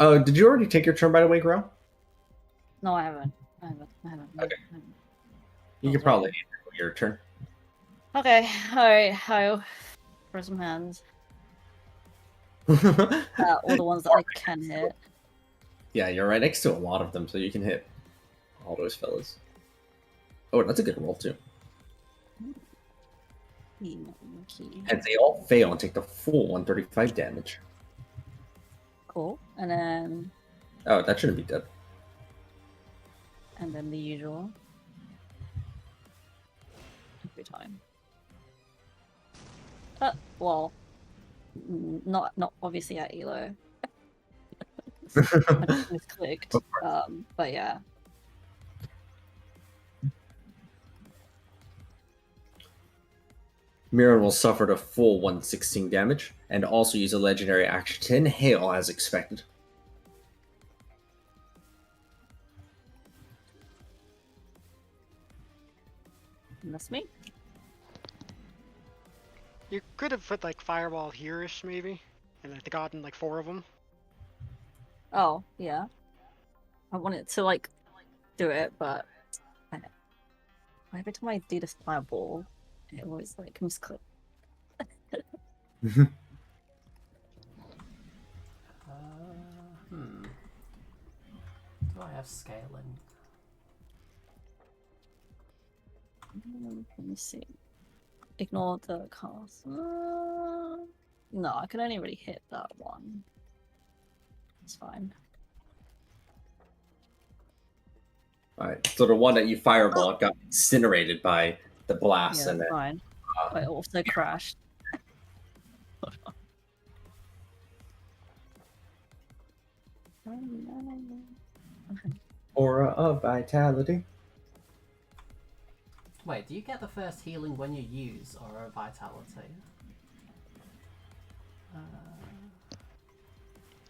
Did you already take your turn, by the way, Grow? No, I haven't. Okay. You can probably your turn. Okay, alright, I'll throw some hands. All the ones that I can hit. Yeah, you're right next to a lot of them, so you can hit all those fellas. Oh, that's a good roll, too. And they all fail and take the full 135 damage. Cool. And then Oh, that shouldn't be dead. and then the usual. Every time. Well, not obviously at Elo. It's clicked. But yeah. Mirren will suffer the full 116 damage, and also use a legendary action to inhale as expected. And that's me. You could have put like fireball here-ish maybe, and like gotten like 4 of them. Oh, yeah. I wanted to, like, do it, but every time I do this fireball, it always, like, misclick. Do I have scaling? Let me see. Ignore the cast. No, I can only really hit that one. It's fine. Alright, so the one that you fireball got incinerated by the blast, Yeah, and then fine. But it also crashed. Okay. aura of vitality. Wait, do you get the first healing when you use Aura of Vitality?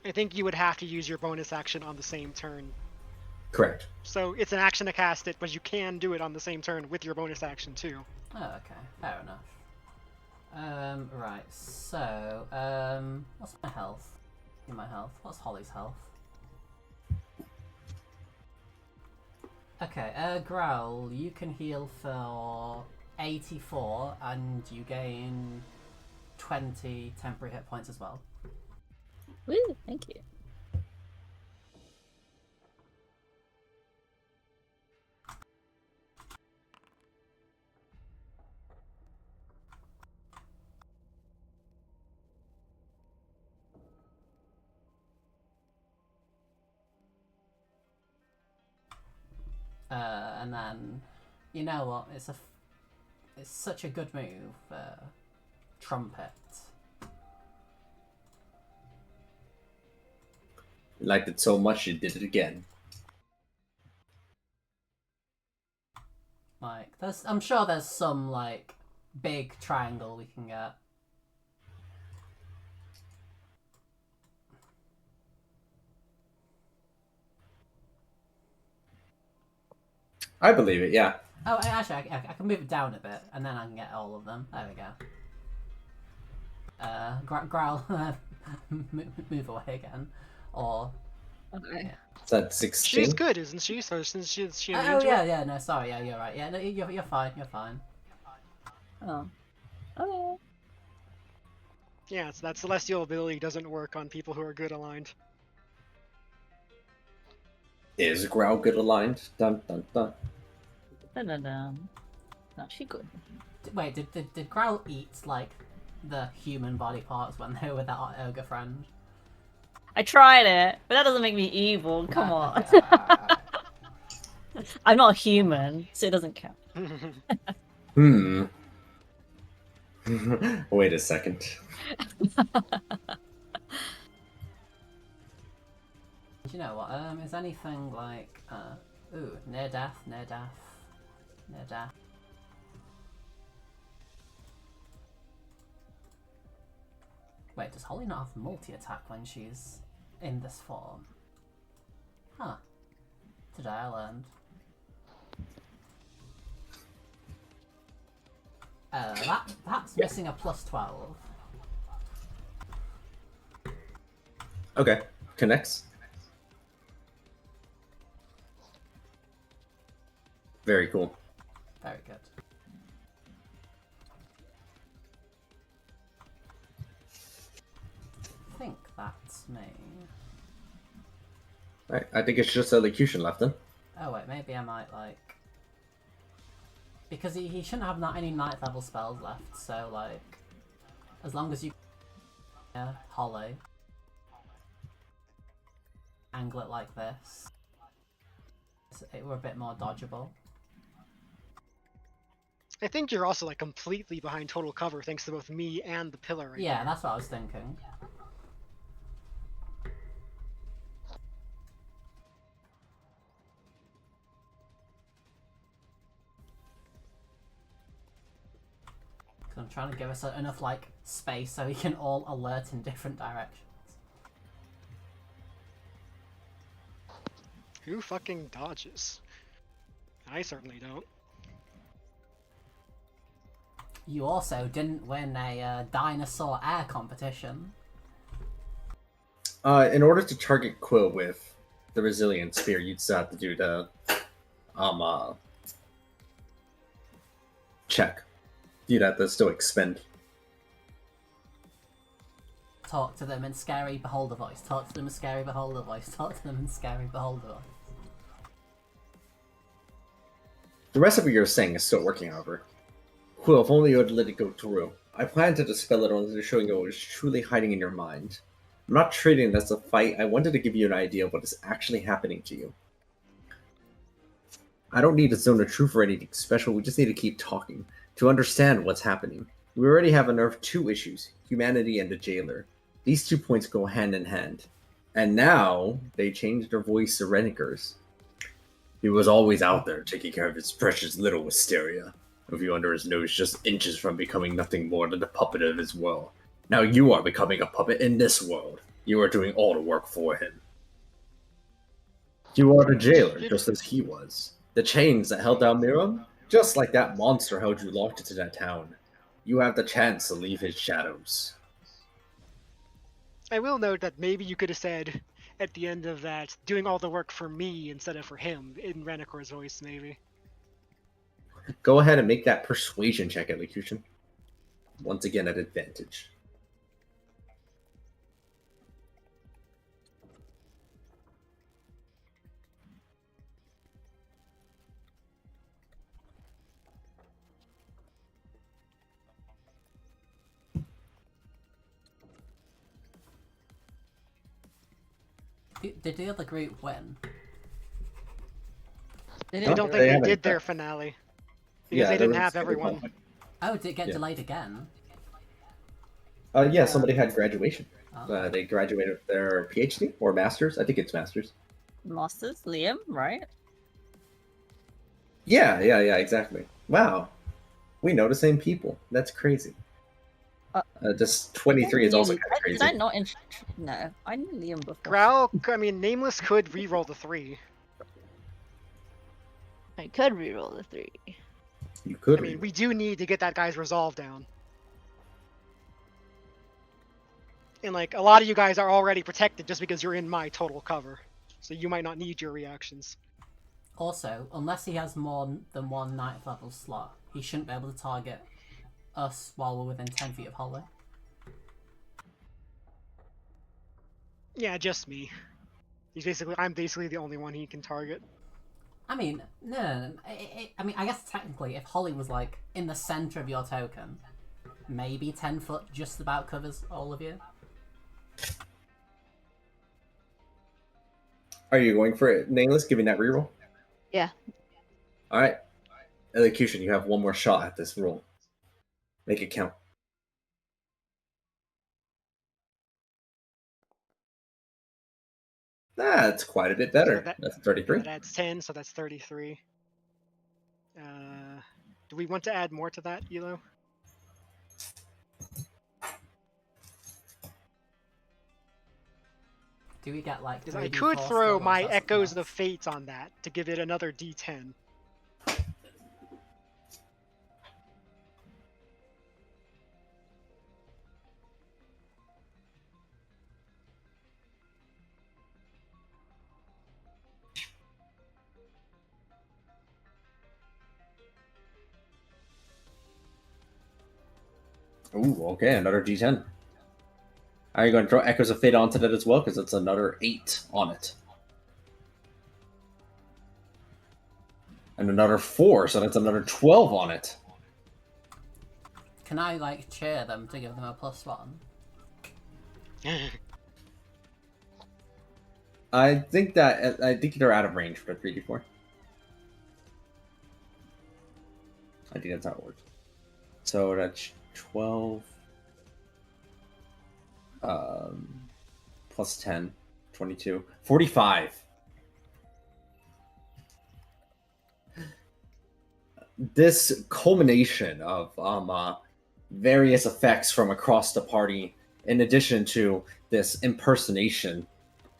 I think you would have to use your bonus action on the same turn. Correct. So it's an action to cast it, but you can do it on the same turn with your bonus action too. Oh, okay, fair enough. Right, so, what's my health? In my health. What's Holly's health? Okay, Growl, you can heal for 84, and you gain 20 temporary hit points as well. Woo, thank you. And then, you know what? It's such a good move. Trumpet. You liked it so much you did it again. Like, I'm sure there's some like big triangle we can get. I believe it, yeah. Oh, actually, I can move it down a bit, and then I can get all of them. There we go. Growl, move away again, or Okay. Is that 16? She's good, isn't she? So since she oh immune to yeah, it? yeah, no, sorry, yeah, you're right, yeah, no, you're fine, you're fine. Oh. Okay. Yeah, so that celestial ability doesn't work on people who are good aligned. Is Growl good aligned? Dun dun dun. Dun-dun-dun. No, she good. Wait, did Growl eat like the human body parts when they were with that ogre friend? I tried it, but that doesn't make me evil. Come on. Okay, alright. I'm not human, so it doesn't count. Hmm. Wait a second. Do you know what? Is anything like ooh, near death. Wait, does Holly not have multi-attack when she's in this form? Huh. Today I learned. That's missing a plus 12. Okay. Connects. Very cool. Very good. I think that's me. Right, I think it's just elocution left then. Oh wait, maybe I might like... Because he shouldn't have any 9th level spells left, so like... As long as you... Yeah, Holly. Angle it like this. It were a bit more dodgeable. I think you're also like completely behind total cover thanks to both me and the pillar right Yeah, there. that's what I was thinking. Because I'm trying to give us enough, like, space so we can all alert in different directions. Who fucking dodges? I certainly don't. You also didn't win a dinosaur air competition. In order to target Quill with the Resilient Spear, you'd still have to do the check. You'd have to still expend. Talk to them in scary beholder voice. Talk to them in scary beholder voice. Talk to them in scary beholder voice. The rest of what you're saying is still working, however. Quill, if only you had let it go through. I plan to dispel it only to showing you what is truly hiding in your mind. I'm not treating it as a fight. I wanted to give you an idea of what is actually happening to you. I don't need to zone of truth or anything special. We just need to keep talking to understand what's happening. We already have unnerved two issues, humanity and the jailer. These 2 points go hand in hand. And now they changed their voice to Renniker's. He was always out there taking care of his precious little Wisteria, with you under his nose just inches from becoming nothing more than the puppet of his will. Now you are becoming a puppet in this world. You are doing all the work for him. You are the jailer, just as he was. The chains that held down Miram, just like that monster held you locked into that town. You have the chance to leave his shadows. I will note that maybe you could have said at the end of that, doing all the work for me instead of for him, in Renicor's voice, maybe. Go ahead and make that persuasion check, Elocution. Once again at advantage. Did the other group win? They I didn't don't do think it. they haven't did their done- finale. Because they there didn't was have a everyone. conflict. Oh, did it get Yeah. delayed again? Yeah, somebody had graduation. Oh. They graduated with their PhD or master's. I think it's master's. Masters, Liam, right? Yeah, exactly. Wow. We know the same people. That's crazy. Just 23 is also kind of Did crazy. I not? No, I knew Liam before. Growl, I mean, Nameless could reroll the 3. I could reroll the 3. You could I mean, read. we do need to get that guy's resolve down. And, like, a lot of you guys are already protected just because you're in my total cover. So you might not need your reactions. Also, unless he has more than one 9th level slot, he shouldn't be able to target us while we're within 10 feet of Holly. Yeah, just me. I'm basically the only one he can target. I mean, no. I mean, I guess technically, if Holly was, like, in the center of your token, maybe 10 foot just about covers all of you. Are you going for it, Nameless, giving that reroll? Yeah. Alright. Elocution, you have one more shot at this roll. Make it count. That's quite a bit better. So That's 33. That adds 10, so that's 33. Do we want to add more to that, Elo? Do we get, like, Because I 3d4 could still, throw or is my that something Echoes of the else? Fates on that to give it another D10. Ooh, okay, another D10. Are you going to throw Echoes of Fate onto that as well? Because it's another 8 on it. And another 4, so that's another 12 on it. Can I, like, cheer them to give them a +1? I think they're out of range for the 3d4. I think that's how it works. So that's 12 plus 10, 22, 45. This culmination of various effects from across the party, in addition to this impersonation,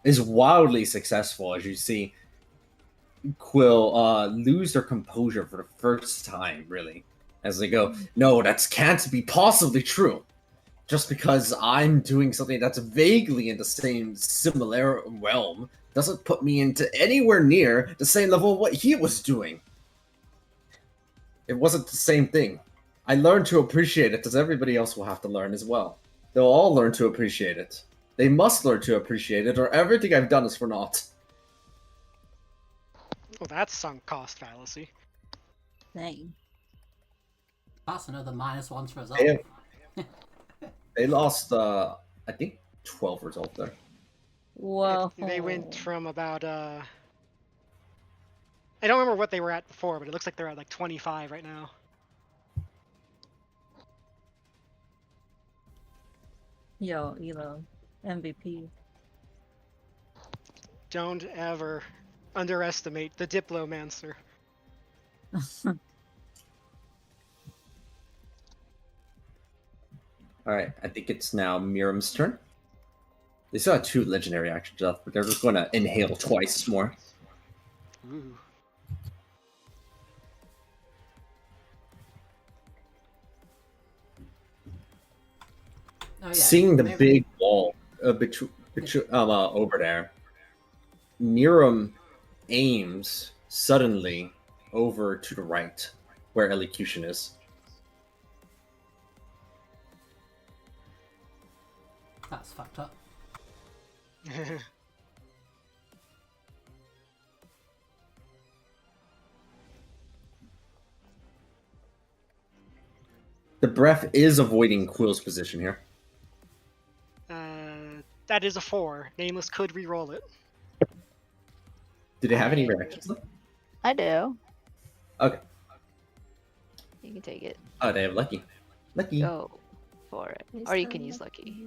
is wildly successful as you see Quill lose their composure for the first time, really, as they go, "No, that can't be possibly true. Just because I'm doing something that's vaguely in the same similar realm doesn't put me into anywhere near the same level of what he was doing. It wasn't the same thing. I learned to appreciate it, as everybody else will have to learn as well. They'll all learn to appreciate it. They must learn to appreciate it, or everything I've done is for naught." Well, that's sunk cost fallacy. Dang. That's another -1 to resolve. They, they lost, I think, 12 resolve there. Whoa. They went from about I don't remember what they were at before, but it looks like they're at like 25 right now. Yo, Elo. MVP. Don't ever underestimate the Diplomancer. Alright, I think it's now Miriam's turn. They still have 2 legendary actions left, but they're just going to inhale twice more. Ooh. Oh, yeah. Seeing the Maybe- big wall over there, Miriam aims suddenly over to the right, where Elocution is. That's fucked up. The breath is avoiding Quill's position here. That is a 4. Nameless could re-roll it. Do they have any I- reactions? I do. Okay. You can take it. Oh, they have Lucky. Lucky. Go for it. Or you can use Lucky.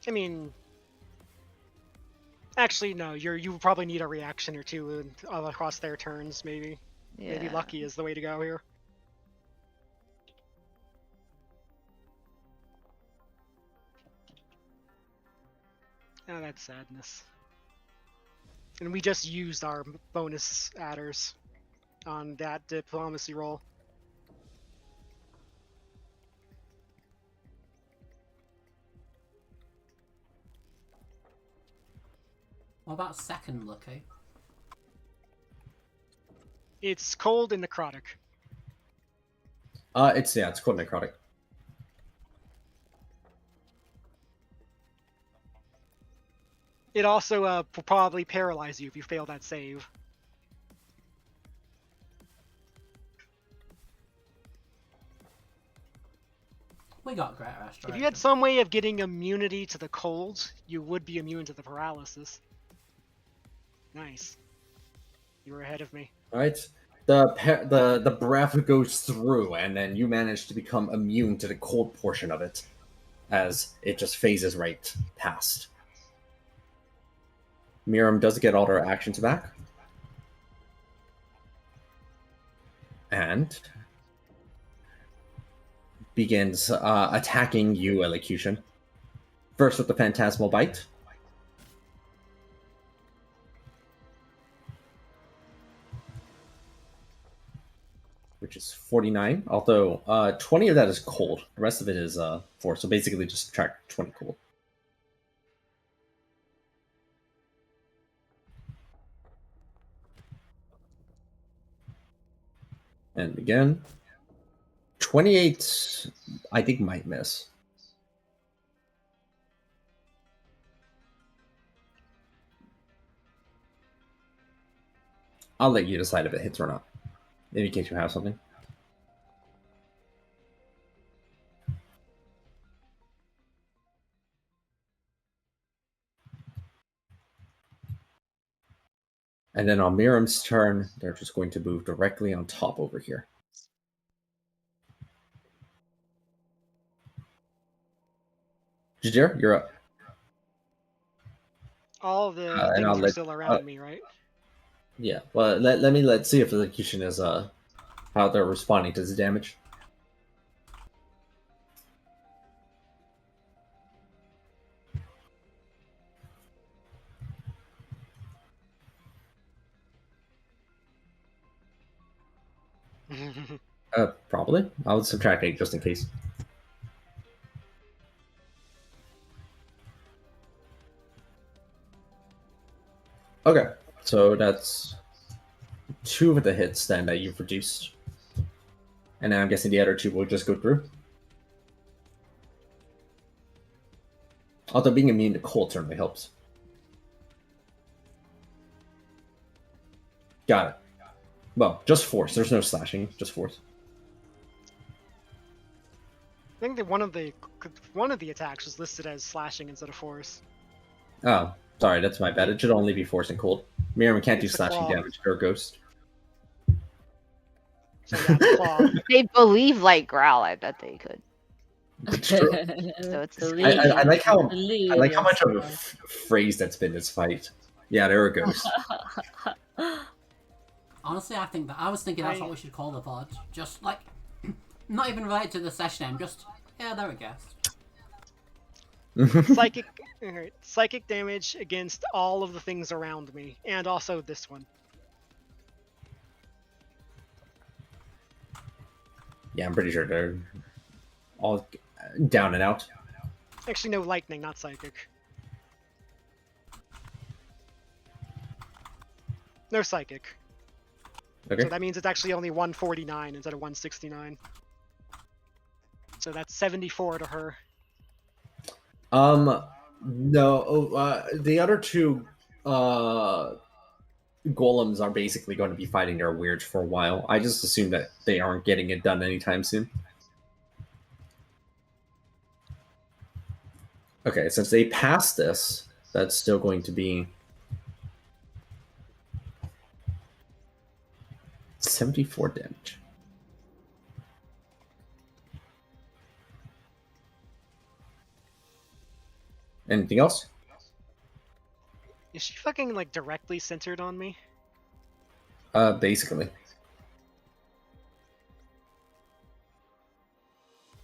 I mean, actually, no. You probably need a reaction or two across their turns, maybe. Yeah. Maybe Lucky is the way to go here. Oh, that's sadness. And we just used our bonus adders on that diplomacy roll. What about second Lucky? It's cold and necrotic. It's called Necrotic. It also will probably paralyze you if you fail that save. We got Greater Restoration. If you had some way of getting immunity to the cold, you would be immune to the paralysis. Nice. You were ahead of me. Right? The breath goes through, and then you manage to become immune to the cold portion of it, as it just phases right past. Miriam does get all her actions back. And begins attacking you, Elocution. First with the Phantasmal Bite. Which is 49, although 20 of that is cold. The rest of it is 4, so basically just subtract 20 cold. And again, 28, I think, might miss. I'll let you decide if it hits or not, in case you have something. And then on Miriam's turn, they're just going to move directly on top over here. Jajir, you're up. All the and things I'll are let- still around me, right? Yeah, well, let's see if the execution is how they're responding to the damage. Probably. I would subtract 8 just in case. Okay, so that's 2 of the hits then that you've reduced. And now I'm guessing the other 2 will just go through. Although being immune to cold certainly helps. Got it. Well, just force. There's no slashing, just force. I think that one of the attacks was listed as slashing instead of force. Oh, sorry, that's my bad. It should only be force and cold. Miriam can't do It's the slashing claw. damage to her ghost. So yeah, the claw. They believe like Growl. I bet they could. It's true. So it's a I like how Believe much of a yourself. phrase that's been this fight. Yeah, there it goes. Honestly, I think that I was thinking that's what we should call the pod. Just like, not even related to the session name. Just yeah, there we go. Psychic damage against all of the things around me, and also this one. Yeah, I'm pretty sure they're all down and out. Actually, no, lightning, not psychic. No psychic. Okay. So that means it's actually only 149 instead of 169. So that's 74 to her. No. The other 2 golems are basically going to be fighting their weirds for a while. I just assume that they aren't getting it done anytime soon. Okay, since they passed this, that's still going to be 74 damage. Anything else? Is she fucking like directly centered on me? Basically.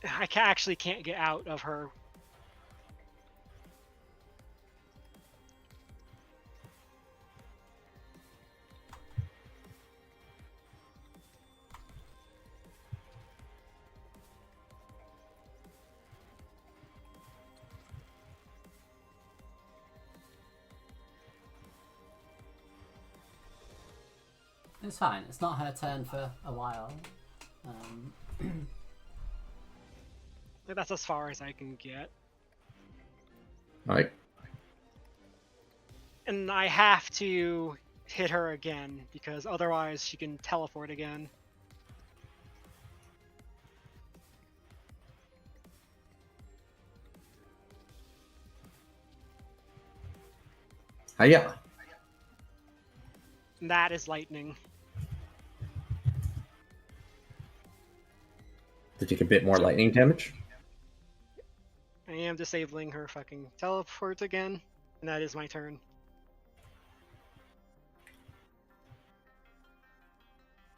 I actually can't get out of her. It's fine. It's not her turn for a while. That's as far as I can get. Alright. And I have to hit her again, because otherwise she can teleport again. Hiya. And that is lightning. To take a bit more lightning damage. I am disabling her fucking teleport again, and that is my turn.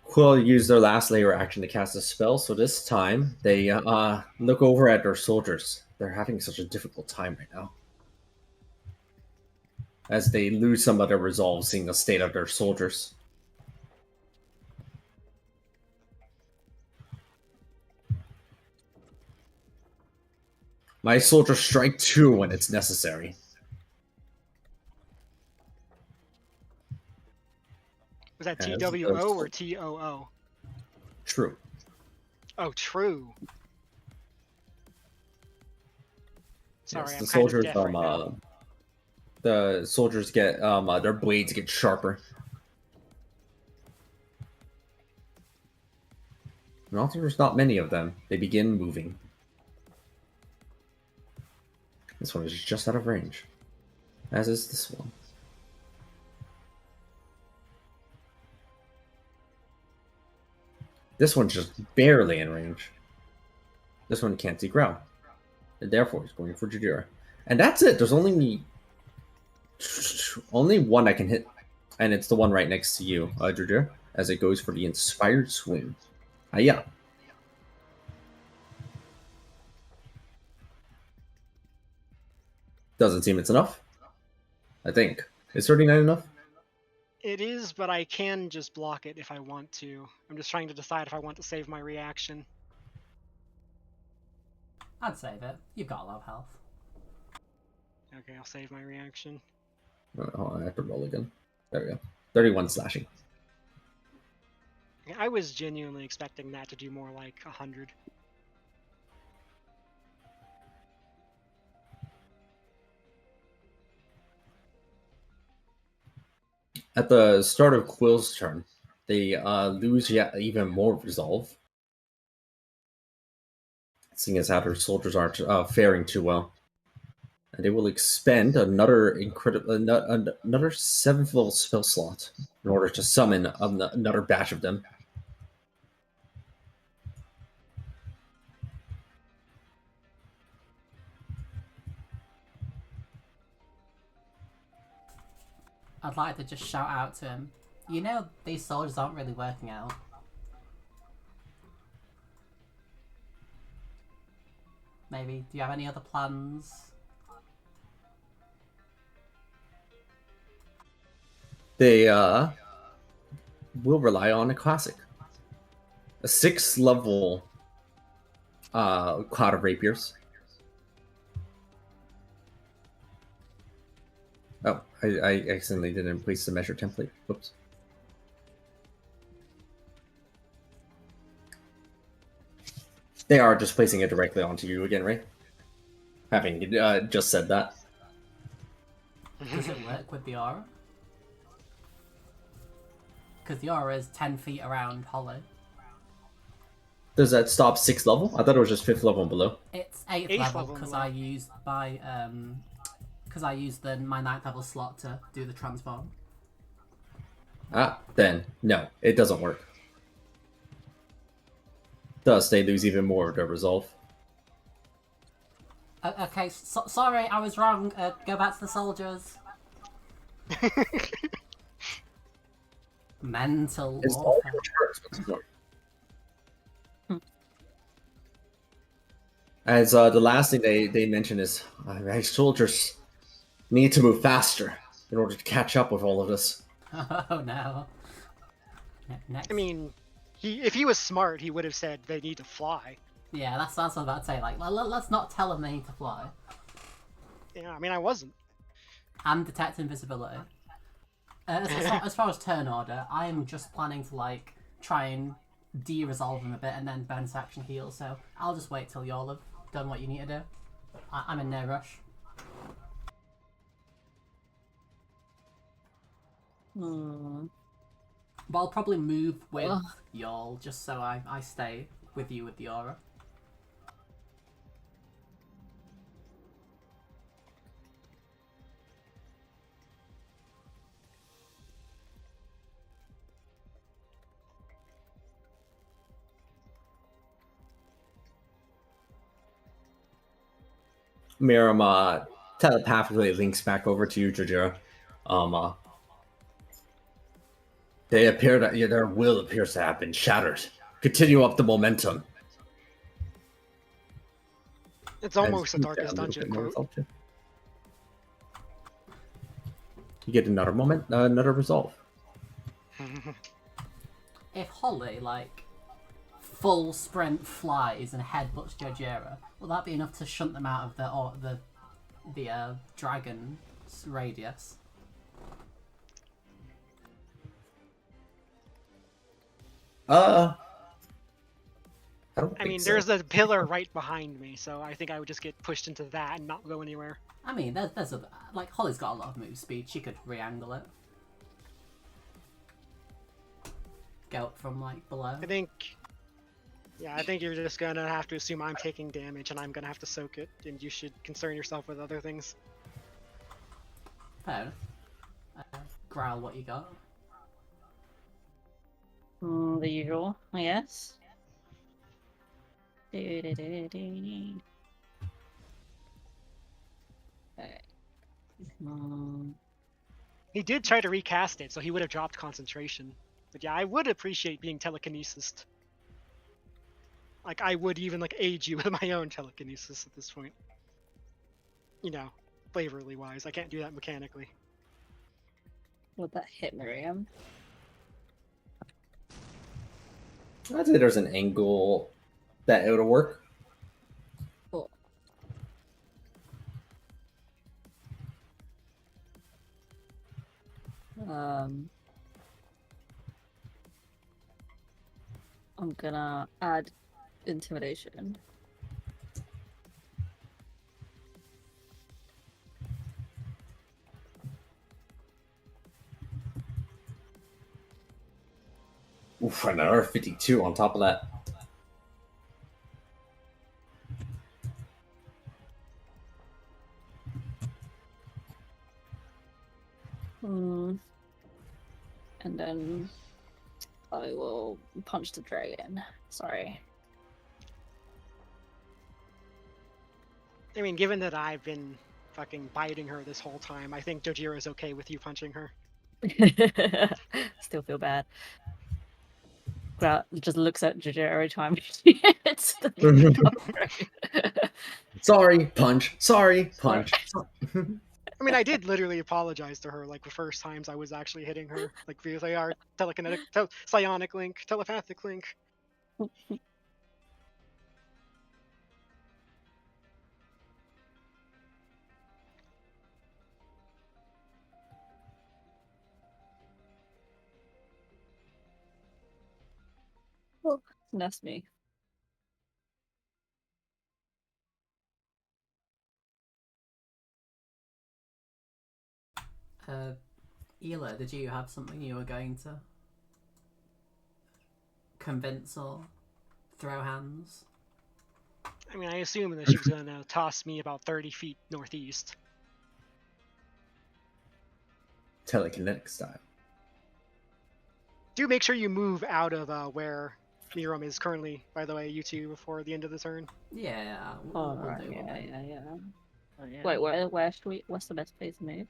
Quill used their last layer action to cast a spell, so this time they look over at their soldiers. They're having such a difficult time right now. As they lose some of their resolve seeing the state of their soldiers. My soldiers strike 2 when it's necessary. Was that As TWO those- or TOO? True. Oh, true. Sorry, Yes, I'm the kind of soldiers deaf right now. the soldiers get their blades get sharper. And also there's not many of them. They begin moving. This one is just out of range. As is this one. This one's just barely in range. This one can't see ground. And therefore he's going for Jadira. And that's it. There's only one I can hit. And it's the one right next to you, Jadira, as it goes for the Inspired Swoon. Yeah. Doesn't seem it's enough. I think. Is 39 enough? It is, but I can just block it if I want to. I'm just trying to decide if I want to save my reaction. I'd save it. You've got a lot of health. Okay, I'll save my reaction. Oh, I have to roll again. There we go. 31 slashing. I was genuinely expecting that to do more like 100. At the start of Quill's turn, they lose yet even more resolve, seeing as how their soldiers aren't faring too well. And they will expend another incredible, another 7th level spell slot in order to summon another batch of them. I'd like to just shout out to him. You know, these soldiers aren't really working out. Maybe, do you have any other plans? They will rely on a classic. A 6th level Cloud of Rapiers. Oh, I accidentally didn't place the measure template. Whoops. They are just placing it directly onto you again, right? Having just said that. Does it work with the aura? Because the aura is 10 feet around Holly. Does that stop 6th level? I thought it was just 5th level and below. It's 8th Eighth level level because below. I used my 9th level slot to do the transform. Then no, it doesn't work. Thus, they lose even more of their resolve. Okay, sorry, I was wrong. Go back to the soldiers. Mental It's all warfare. your turns. As the last thing they mention is, my soldiers need to move faster in order to catch up with all of this. Oh no. Next. I mean, if he was smart, he would have said they need to fly. Yeah, that's what I was about to say. Like, let's not tell them they need to fly. Yeah, I mean, I wasn't. And detect invisibility. As far as turn order, I am just planning to like try and de-resolve them a bit and then bonus action heal. So I'll just wait till y'all have done what you need to do. I'm in no rush. But I'll probably move with y'all just so I stay with you with the aura. Miram telepathically links back over to you, Jojira. They appear that their will appears to have been shattered. Continue up the momentum. It's almost a darkest dungeon quote. Resolve. You get another another resolve. If Holly like full sprint flies and headbutts Jojira, will that be enough to shunt them out of the dragon's radius? I mean, there's a pillar right behind me, so I think I would just get pushed into that and not go anywhere. I mean, there's a like Holly's got a lot of move speed. She could re-angle it, go up from like below. I think you're just gonna have to assume I'm taking damage and I'm gonna have to soak it, and you should concern yourself with other things. Fair enough. Growl, what you got? The usual, I guess. Okay. He did try to recast it, so he would have dropped concentration. But yeah, I would appreciate being telekinesis. Like, I would even like aid you with my own telekinesis at this point. You know, flavorly wise, I can't do that mechanically. Would that hit Miriam? I'd say there's an angle that it would work. Cool. I'm gonna add intimidation. Oof, another 52 on top of that. And then I will punch the dragon. Sorry. I mean, given that I've been fucking biting her this whole time, I think Dojira's okay with you punching her. Still feel bad. Grout just looks at Jojo every time she hits the Sorry, punch. Sorry, punch. I mean, I did literally apologize to her like the first times I was actually hitting her, like because they are telekinetic, psionic link, telepathic link. Oh, that's me. Ela, did you have something you were going to convince or throw hands? I mean, I assume that she was gonna toss me about 30 feet northeast. Telekinetic style. Do make sure you move out of where Miram is currently, by the way, you two, before the end of the turn. Yeah. Oh, We'll right. do, we'll do. Yeah. Oh, yeah. Wait, where should we? What's the best place to move?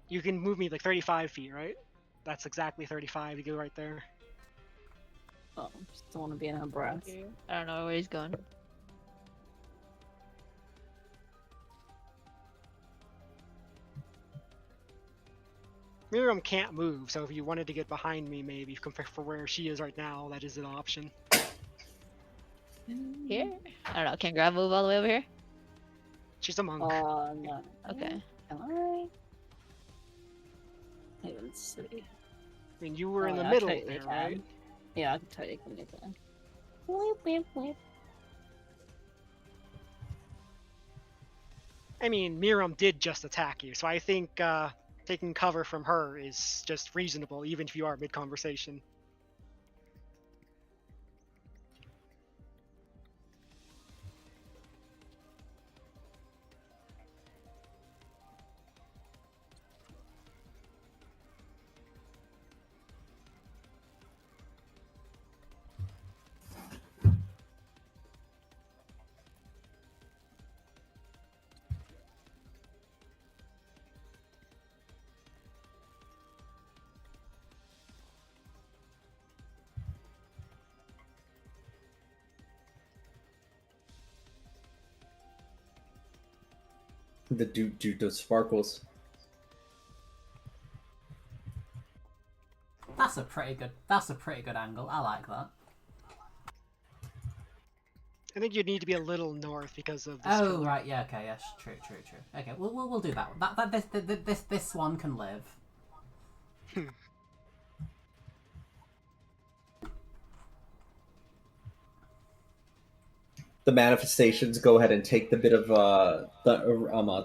You can move me like 35 feet, right? That's exactly 35 to go right there. Oh, just don't want to be in her breath. I don't know where he's going. Miriam can't move, so if you wanted to get behind me, maybe compared for where she is right now, that is an option. Here? I don't know. Can Grab move all the way over here? She's a monk. Oh no. Okay. Am I? Let's see. I mean, you were in the yeah, I middle totally there, can. right? Yeah, I can totally can get there. Weep, weep, weep. I mean, Miriam did just attack you, so I think taking cover from her is just reasonable, even if you are mid-conversation. The dude does sparkles. That's a pretty good angle. I like that. I think you'd need to be a little north because of this. Oh right, yeah, okay, yes, true. Okay, we'll do that one. This one can live. The manifestations go ahead and take the bit of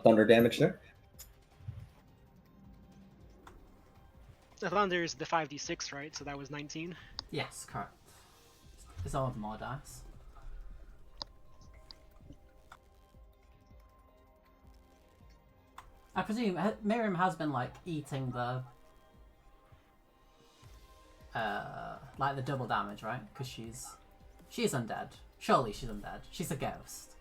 thunder damage there. The Thunder's the 5d6, right? So that was 19. Yes, correct. It's all more dice. I presume Miriam has been like eating the like the double damage, right? Because she's undead. Surely she's undead. She's a ghost.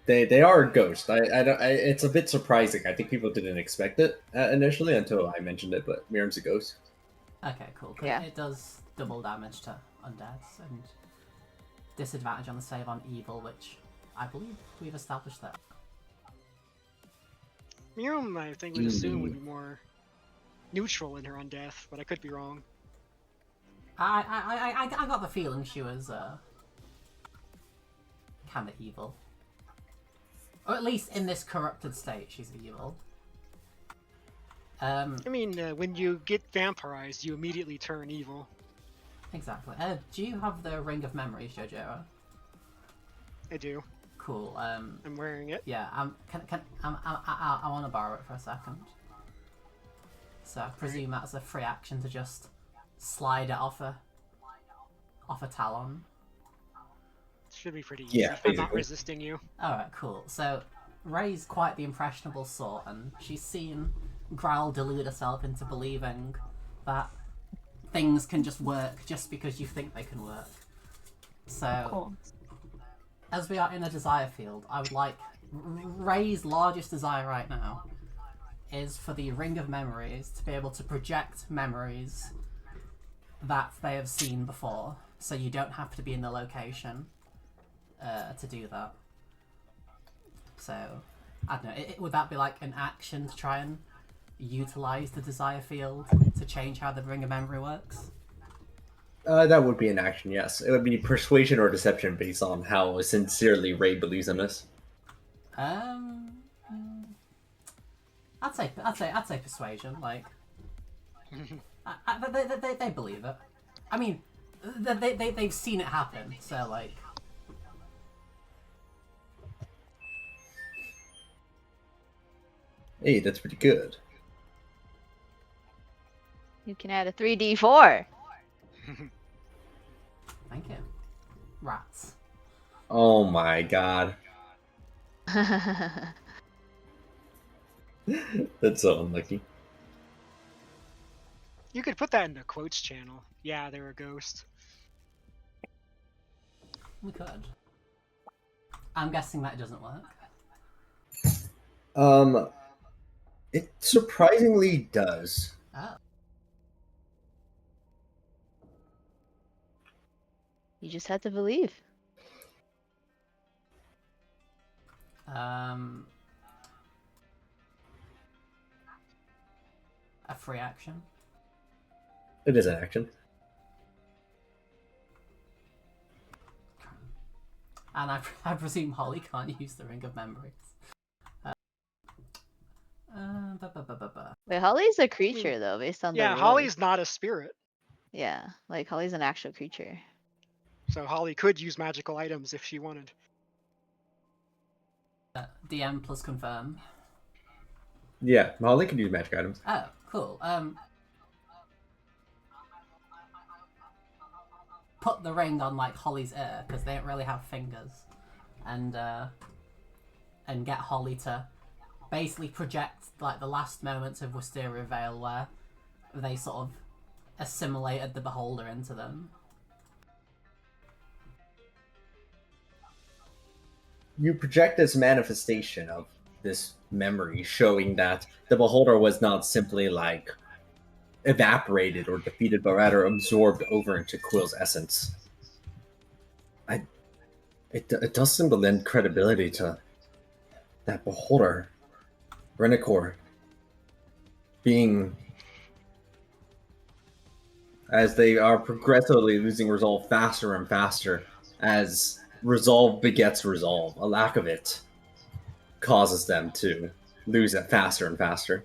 They are a ghost. It's a bit surprising. I think people didn't expect it initially until I mentioned it. But Miriam's a ghost. Okay, cool. 'Cause Yeah. it does double damage to undeads and disadvantage on the save on evil, which I believe we've established that. Mirum, I think, would assume would be more neutral in her undeath, but I could be wrong. I got the feeling she was kind of evil, or at least in this corrupted state, she's evil. I mean, when you get vampirized, you immediately turn evil. Exactly. Do you have the Ring of Memories, Jojo? I do. Cool. I'm wearing it. Yeah. I want to borrow it for a second. So I presume that's a free action to just slide it off a talon. Should be pretty easy Yeah, if I'm not basically. resisting you. Alright, cool. So Ray's quite the impressionable sort, and she's seen Growl delude herself into believing that things can just work just because you think they can work. So, Cool. as we are in a desire field, I would like Ray's largest desire right now is for the Ring of Memories to be able to project memories that they have seen before, so you don't have to be in the location to do that. So, I don't know, would that be like an action to try and utilize the desire field to change how the Ring of Memory works? That would be an action, yes. It would be persuasion or deception based on how sincerely Ray believes in this. I'd say persuasion. Like, they believe it. I mean, they've seen it happen. So like, Hey, that's pretty good. You can add a 3d4. thank you. Rats. Oh my god. That's so unlucky. You could put that in the quotes channel. Yeah, they're a ghost. We could. I'm guessing that doesn't work. It surprisingly does. Oh. You just had to believe. A free action. It is an action. And I presume Holly can't use the Ring of Memories. Wait, Holly's a creature though, based on the Yeah, rules. Holly's not a spirit, Yeah, like Holly's an actual creature. so Holly could use magical items if she wanted. DM plus confirm. Yeah, Molly can use magic items. Oh, cool. Put the ring on like Holly's ear because they don't really have fingers, and get Holly to basically project like the last moments of Wisteria Vale where they sort of assimilated the beholder into them. You project this manifestation of this memory, showing that the beholder was not simply like evaporated or defeated, but rather absorbed over into Quill's essence. It does seem to lend credibility to that beholder, Renicor, being, as they are progressively losing resolve faster and faster, as resolve begets resolve. A lack of it causes them to lose it faster and faster,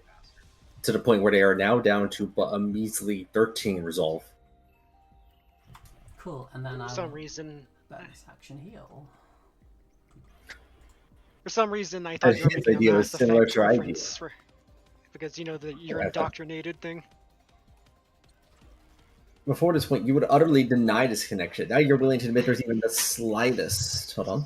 to the point where they are now down to a measly 13 resolve. Cool, and then For I some will reason, bonus action heal. for some reason, I thought you were His making a idea was Mass similar Effect to our idea. reference because you know the you're Yeah, I thought- indoctrinated thing. Before this point, you would utterly deny this connection. Now you're willing to admit there's even the slightest, hold on,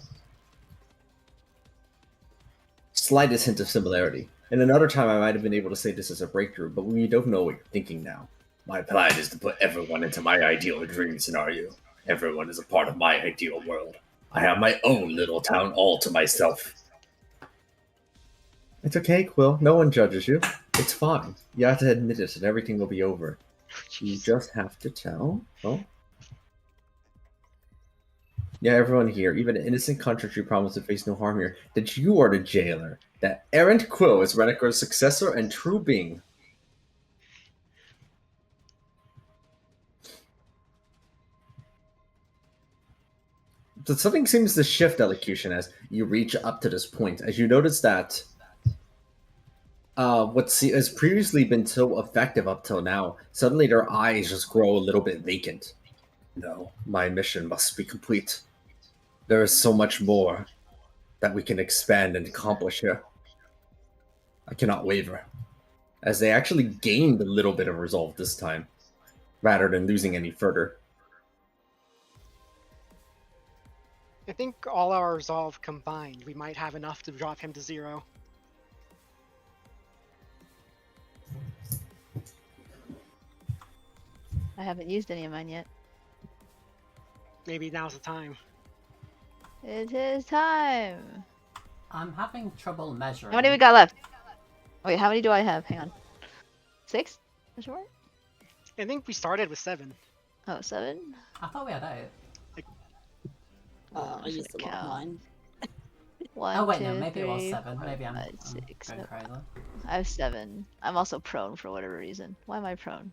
slightest hint of similarity. And another time I might have been able to say this is a breakthrough, but we don't know what you're thinking now. My plan is to put everyone into my ideal dream scenario. Everyone is a part of my ideal world. I have my own little town all to myself. It's okay, Quill. No one judges you. It's fine. You have to admit it and everything will be over. You just have to tell. Oh. Yeah, everyone here, even innocent country promised to face no harm here, that you are the jailer, that errant Quill is Renekar's successor and true being. So something seems to shift, Elocution, as you reach up to this point, as you notice that what has previously been so effective up till now, suddenly their eyes just grow a little bit vacant. No, my mission must be complete. There is so much more that we can expand and accomplish here. I cannot waver. As they actually gained a little bit of resolve this time, rather than losing any further. I think all our resolve combined, we might have enough to drop him to 0. I haven't used any of mine yet. Maybe now's the time. It is time. I'm having trouble measuring. How many we got left? Wait, how many do I have? Hang on. 6? Is that right? I think we started with 7. Oh, 7? I thought we had 8. I used a lot of mine. 1, Oh wait, 2, no, maybe 3, it was 7. Maybe I'm 5, 6, going 7. crazy. I have 7. I'm also prone for whatever reason. Why am I prone?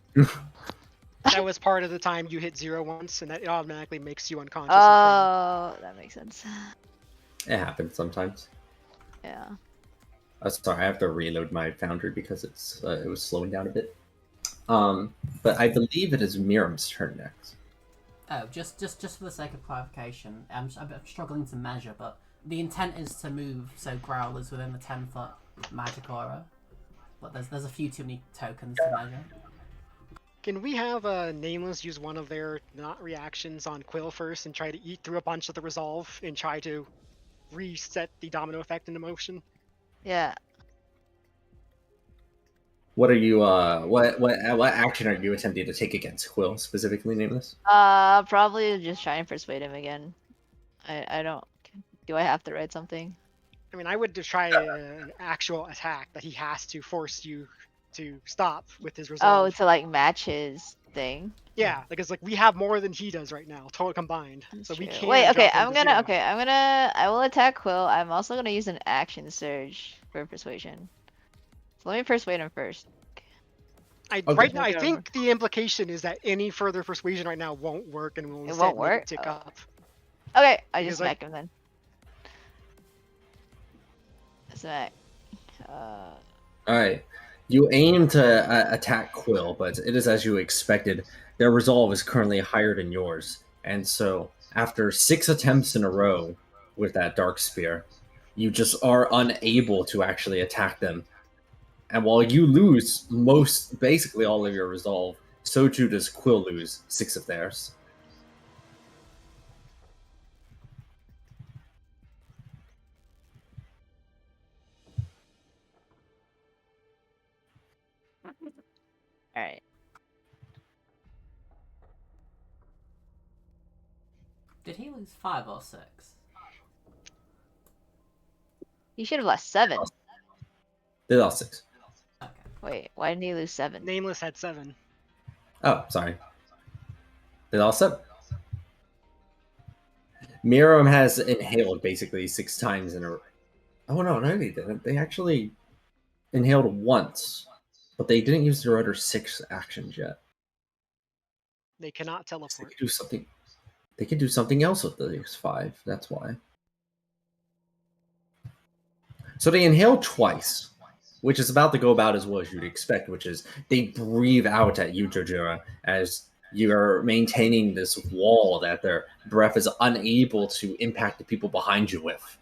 That was part of the time you hit 0 once, and that it automatically makes you unconscious. Oh, that makes sense. It happens sometimes. Yeah. Sorry, I have to reload my Foundry because it was slowing down a bit. But I believe it is Miriam's turn next. Oh, just for the sake of clarification, I'm struggling to measure, but the intent is to move so Growl is within the 10-foot magic aura. But there's a few too many tokens to measure. Can we have Nameless use one of their not reactions on Quill first and try to eat through a bunch of the resolve and try to reset the domino effect into motion? Yeah. What are you? What action are you attempting to take against Quill, specifically, Nameless? Probably just try and persuade him again. I don't. Do I have to write something? I mean, I would just try an actual attack that he has to force you to stop with his Oh, resolve. to like match his thing. Yeah, because like we have more than he does right now, total combined. That's So we true. can. Wait, okay, drop him to 0. I will attack Quill. I'm also gonna use an action surge for persuasion. So let me persuade him first. Right now, I think the implication is that any further persuasion right now won't work, and we'll It instead won't make work? it tick Oh. up. Okay, I Because, just like- smack him then. Smack. Alright. You aim to attack Quill, but it is as you expected. Their resolve is currently higher than yours. And so, after 6 attempts in a row with that Dark Spear, you just are unable to actually attack them. And while you lose basically all of your resolve, so too does Quill lose 6 of theirs. Alright. Did he lose 5 or 6? He should have lost 7. They lost 6. Okay. Wait, why didn't he lose 7? Nameless had 7. Oh, sorry. They lost 7. Miriam has inhaled basically 6 times in a row. Oh no, they didn't. They actually inhaled once, but they didn't use their other 6 actions yet. They cannot So they teleport. could do something. They could do something else with these 5. That's why. So they inhale twice, which is about to go about as well as you'd expect, which is they breathe out at you, Jojura, as you're maintaining this wall that their breath is unable to impact the people behind you with.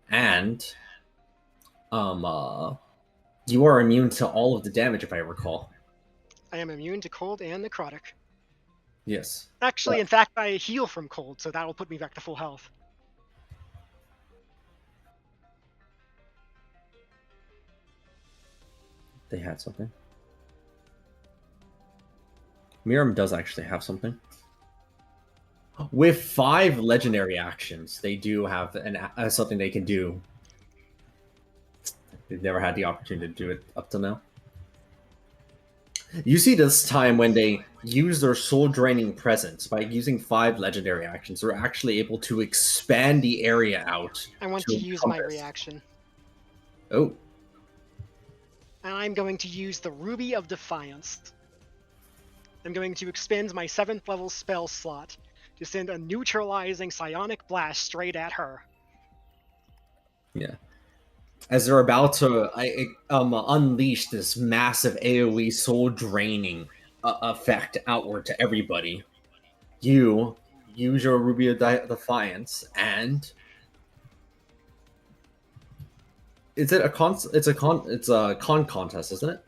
And you are immune to all of the damage, if I recall. I am immune to cold and necrotic. Yes. Actually, in fact, I heal from cold, so that'll put me back to full health. They had something. Miriam does actually have something. With 5 legendary actions, they do have something they can do. They've never had the opportunity to do it up till now. You see this time when they use their soul draining presence by using 5 legendary actions. They're actually able to expand the area out. I want to to use my encompass. reaction. Oh, And I'm going to use the Ruby of Defiance. I'm going to expend my 7th level spell slot to send a neutralizing psionic blast straight at her. yeah. As they're about to unleash this massive AoE soul draining effect outward to everybody, you use your Ruby of Defiance, and it's a con contest, isn't it?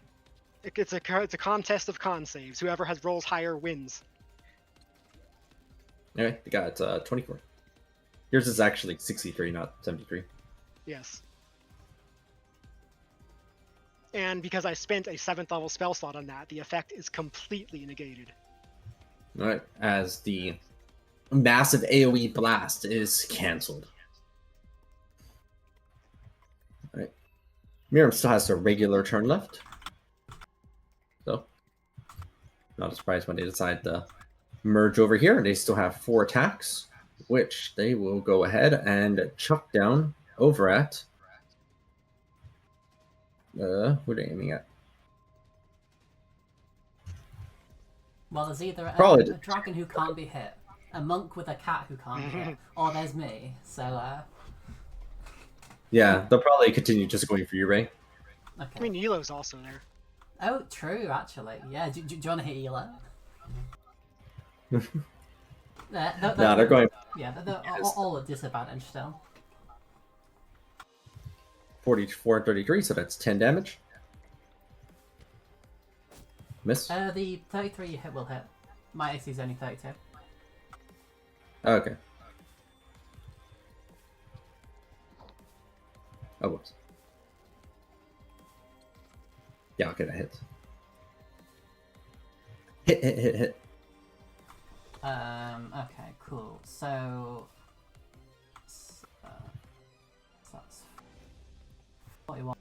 It's a contest of con saves. Whoever has rolls higher wins. Okay, you got 24. Yours is actually 63, not 73. Yes. And because I spent a 7th level spell slot on that, the effect is completely negated. All right, as the massive AoE blast is cancelled. All right, Miriam still has a regular turn left, so not surprised when they decide to merge over here. They still have 4 attacks, which they will go ahead and chuck down over at. Who are they aiming at? Well, there's either Probably a dragon who can't be hit, a monk with a cat who can't be hit, or there's me. So, Yeah, they'll probably continue just going for you, Ray. okay. I mean, Elo's also there. Oh, true, actually. Yeah, do you want to hit Elo? No, they're going Yeah, they're all at disadvantage still. 44 and 33, so that's 10 damage. Miss. The 33 you hit will hit. My AC is only 32. Okay. Oh, whoops. Yeah, okay, that hits. Hit. Okay, cool. So that's 41,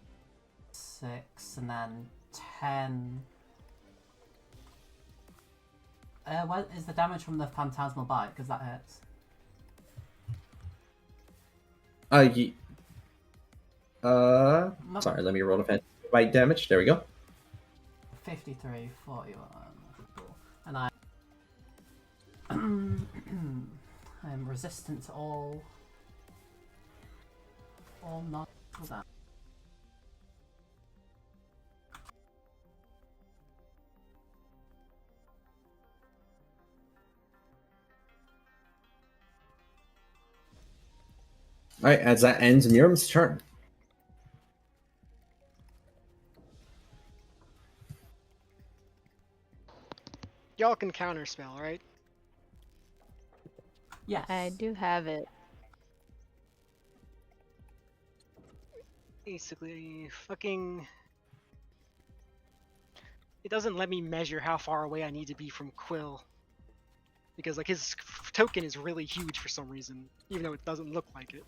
6, and then 10. What is the damage from the Phantasmal Bite? Because that hits. Sorry, let me roll a fan. Bite damage. There we go. 53, 41. Cool. And I'm resistant to all non-natural damage. Alright, as that ends Miriam's turn. Y'all can counterspell, right? Yes. I do have it. Basically, fucking... It doesn't let me measure how far away I need to be from Quill. Because, like, his token is really huge for some reason, even though it doesn't look like it.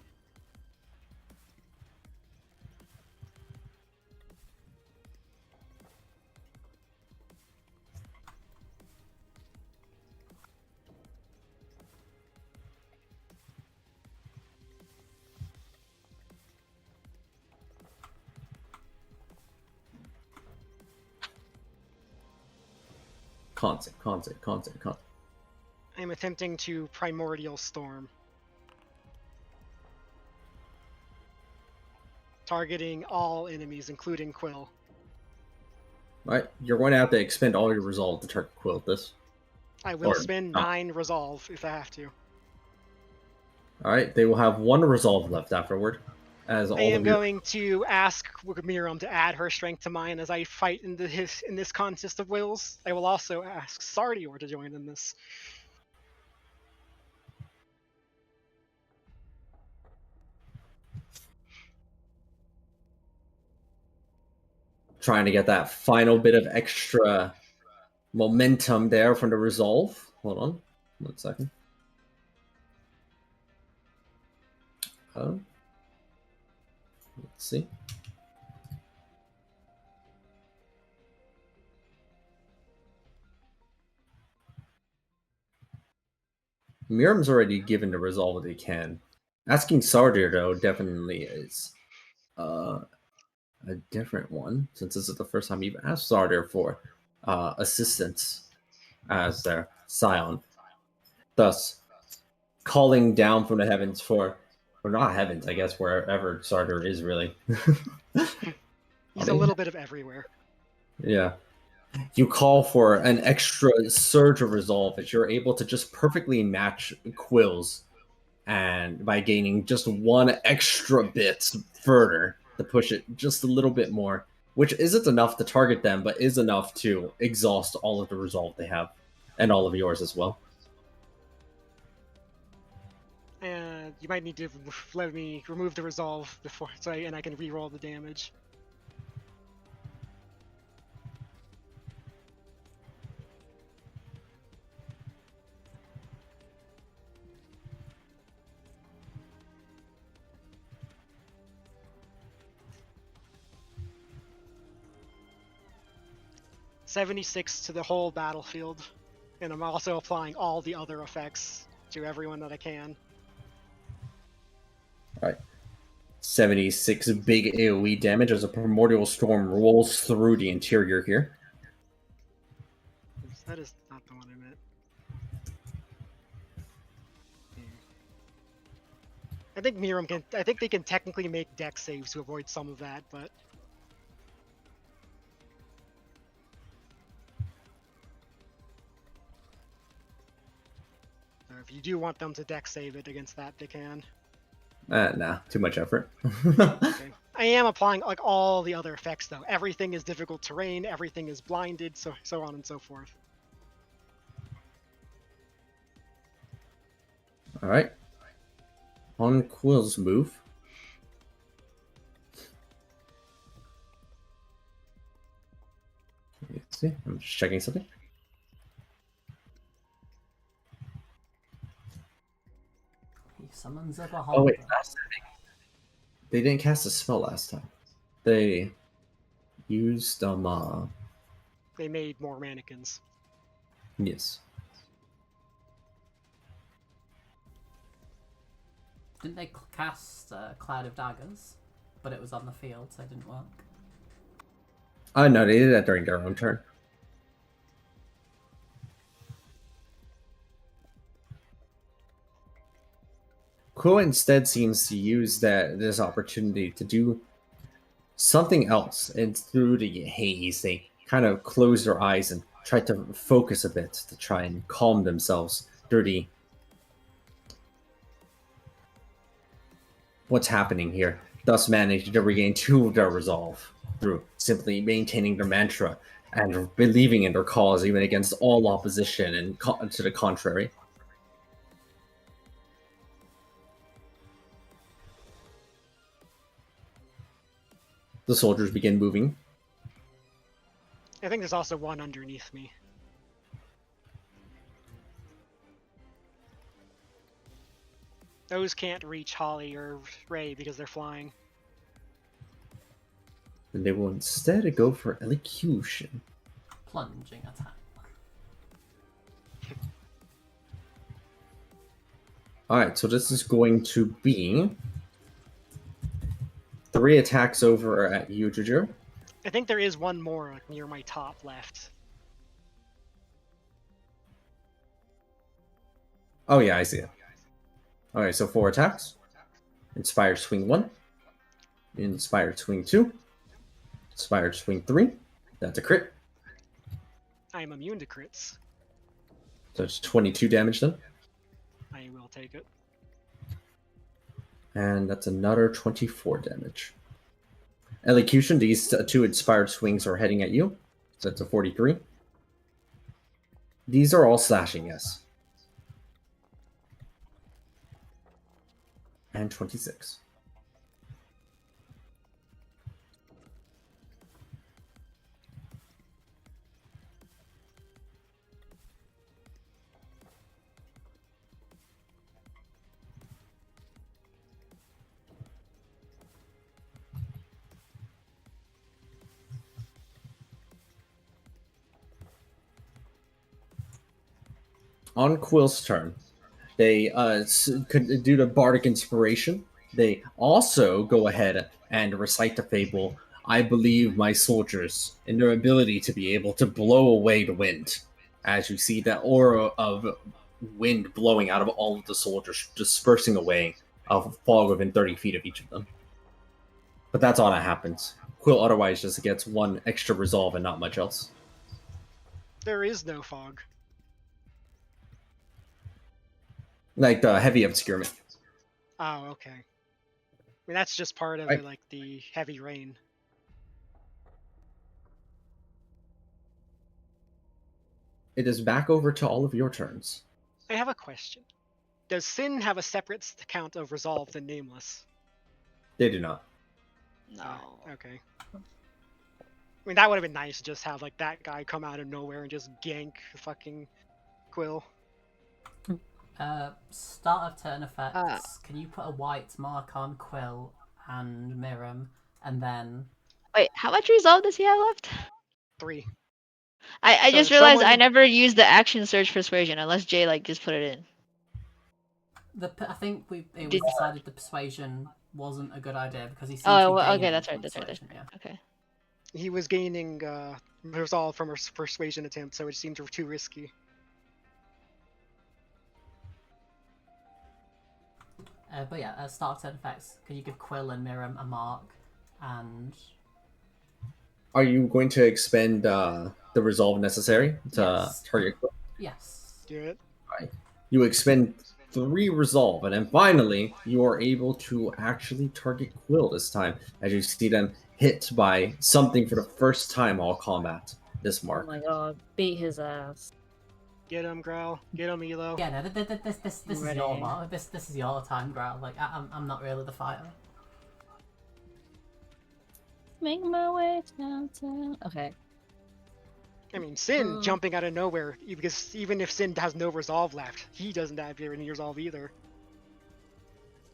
Concept. I'm attempting to Primordial Storm. Targeting all enemies, including Quill. Alright, you're going to have to expend all your resolve to target Quill with this. I will Or spend not. 9 Resolve if I have to. Alright, they will have 1 resolve left afterward. As all I am of you... going to ask Miriam to add her strength to mine as I fight in this contest of wills. I will also ask Sardior to join in this. Trying to get that final bit of extra momentum there from the resolve. Hold on 1 second. Let's see. Miriam's already given the resolve that he can. Asking Sardir, though, definitely is a different one, since this is the first time you've asked Sardir for assistance as their scion. Thus, calling down from the heavens or not heavens, I guess, wherever Sardir is, really. He's a little bit of everywhere. Yeah. You call for an extra surge of resolve that you're able to just perfectly match Quill's, and by gaining just one extra bit further to push it just a little bit more, which isn't enough to target them, but is enough to exhaust all of the resolve they have, and all of yours as well. And you might need to let me remove the resolve before, and I can re-roll the damage. $76 to the whole battlefield, and I'm also applying all the other effects to everyone that I can. All right. 76 big AoE damage as a primordial storm rolls through the interior here. Oops, that is not the one I meant. I think Miram can. I think they can technically make dex saves to avoid some of that, but if you do want them to dex save it against that, they can. Nah, too much effort. Okay. I am applying like all the other effects though. Everything is difficult terrain, everything is blinded, so on and so forth. All right. On Quill's move. Let's see. I'm just checking something. He summons a Oh wait, beholder. last time they didn't cast a spell last time. They used They made more mannequins. yes. Didn't they cast Cloud of Daggers? But it was on the field, so it didn't work. Oh no, they did that during their own turn. Quill instead seems to use this opportunity to do something else, and through the haze, they kind of close their eyes and try to focus a bit to try and calm themselves through what's happening here. Thus, managing to regain 2 of their resolve through simply maintaining their mantra and believing in their cause, even against all opposition and to the contrary. The soldiers begin moving. I think there's also one underneath me. Those can't reach Holly or Ray because they're flying. And they will instead go for elocution. Plunging attack. Alright, so this is going to be 3 attacks over at you, Juju. I think there is one more like, near my top left. Oh yeah, I see it. Alright, so 4 attacks. Inspired Swing 1. Inspired Swing 2. Inspired Swing 3. That's a crit. I'm immune to crits. So it's 22 damage then. I will take it. And that's another 24 damage. Elocution, these 2 inspired swings are heading at you. So that's a 43. These are all slashing, yes. And 26. On Quill's turn, They could due to bardic inspiration. They also go ahead and recite the fable. I believe my soldiers in their ability to be able to blow away the wind. As you see that aura of wind blowing out of all of the soldiers, dispersing away a fog within 30 feet of each of them. But that's all that happens. Quill otherwise just gets one extra resolve and not much else. There is no fog. Like the heavy obscurement. Oh, okay. I mean, that's just part of it, like the heavy rain. It is back over to all of your turns. I have a question. Does Sin have a separate count of Resolve than Nameless? They do not. No. Okay. I mean, that would have been nice to just have like that guy come out of nowhere and just gank fucking Quill. Start of turn effects. Can you put a white mark on Quill and Miriam, and then Wait, how much resolve does he have left? 3. I So just if realized I someone- never used the action surge persuasion unless Jay like just put it in. I think it was decided the persuasion wasn't a good idea because he seems Oh, to be well, okay, gaining that's from right. That's right. persuasion, yeah. Okay. He was gaining Resolve from her Persuasion attempt, so it seemed too risky. But yeah, start of turn effects. Can you give Quill and Miriam a mark? And Are you going to expend the resolve necessary to Yes. target Quill? yes. Do it. You expend 3 resolve, and then finally you are able to actually target Quill this time, as you see them hit by something for the first time all combat. This Oh mark. my god, beat his ass. Get him, Growl. Get him, Elo. Yeah, no, this is Ready. your mark. This is your time, Growl. Like I'm not really the fighter. Make my way downtown. Okay. I mean, Sin jumping out of nowhere, because even if Sin has no Resolve left, he doesn't have any Resolve either.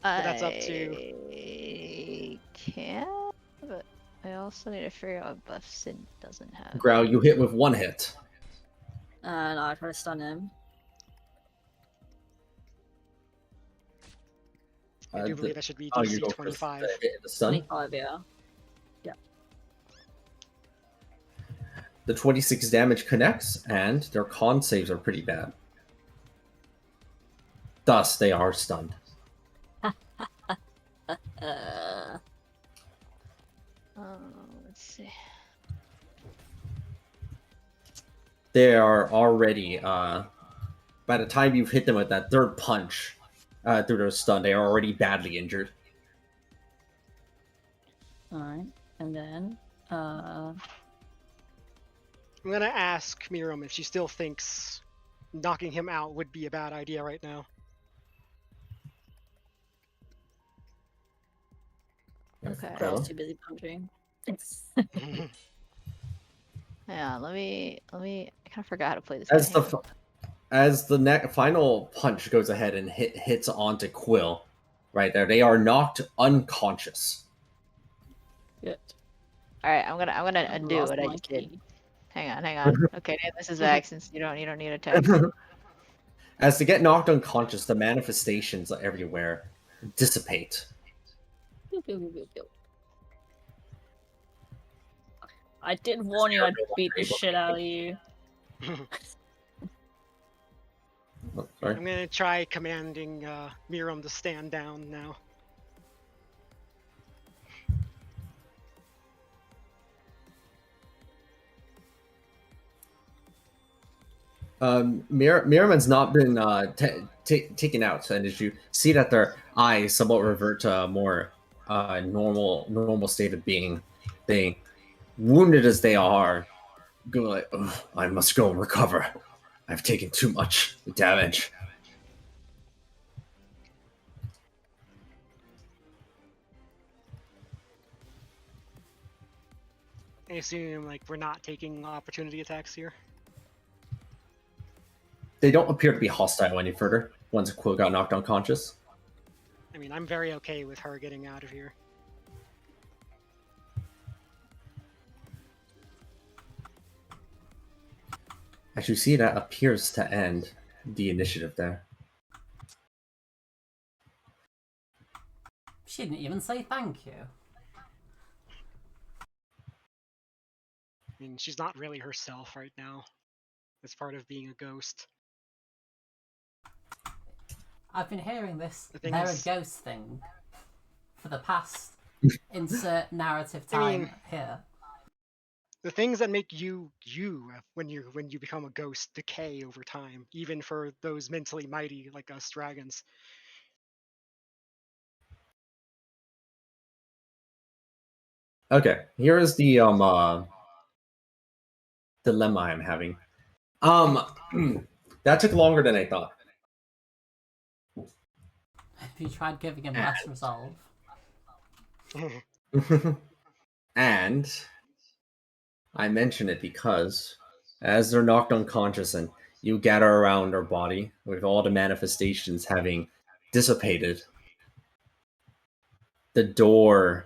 But that's up to... I can, but I also need to figure out what buff Sin doesn't have. Growl, you hit with 1 hit. And I try to stun him. I do believe that should be you DC go 25. first to hit the stun. 25, yeah. The 26 damage connects, and their con saves are pretty bad. Thus, they are stunned. Let's see. They are already, by the time you've hit them with that third punch through their stun, they are already badly injured. Alright. And then, I'm gonna ask Miriam if she still thinks knocking him out would be a bad idea right now. Okay. I was too busy punching. Yeah, let me. I kind of forgot how to play this. As game. the final punch goes ahead and hits onto Quill, right there, they are knocked unconscious. Good. All right, I'm gonna I undo lost what I my just did. key. Hang on. Okay, this is back since you don't need a text. As they get knocked unconscious, the manifestations everywhere dissipate. Pew, pew, pew, pew, pew. I did warn you I'd beat the shit out of you. Oh, sorry. I'm gonna try commanding Miriam to stand down now. Miriam's not been taken out, and as you see that their eyes somewhat revert to a more normal state of being, they, wounded as they are, go like, "Ugh, I must go and recover. I've taken too much damage." I assume like we're not taking opportunity attacks here. They don't appear to be hostile any further once Quill got knocked unconscious. I mean, I'm very okay with her getting out of here. As you see, that appears to end the initiative there. She didn't even say thank you. I mean, she's not really herself right now. It's part of being a ghost. I've been hearing this The thing "they're is- a ghost" thing for the past insert narrative I time mean- here. The things that make you when you become a ghost decay over time, even for those mentally mighty like us dragons. Okay, here is the dilemma I'm having. That took longer than I thought. Have you tried giving him less resolve? And I mention it because as they're knocked unconscious and you gather around our body with all the manifestations having dissipated, the door